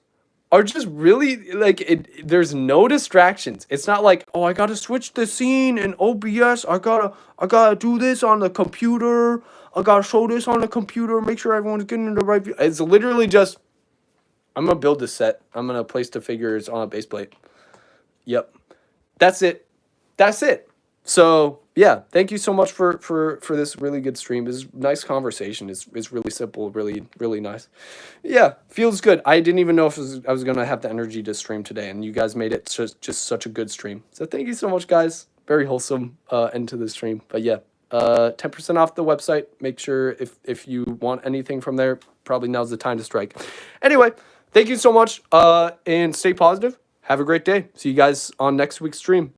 are just really like there's no distractions. It's not like, oh, I gotta switch the scene in OBS. I gotta do this on the computer. I gotta show this on the computer. Make sure everyone's getting the right view. It's literally just, I'm gonna build this set. I'm gonna place the figures on a base plate. Yep, that's it. That's it. So yeah, thank you so much for this really good stream. This is nice conversation. It's really simple, really nice. Yeah, feels good. I didn't even know if I was gonna have the energy to stream today, and you guys made it just such a good stream. So thank you so much, guys. Very wholesome end to the stream. But yeah, 10% off the website. Make sure if you want anything from there, probably now's the time to strike. Anyway, thank you so much. And stay positive. Have a great day. See you guys on next week's stream.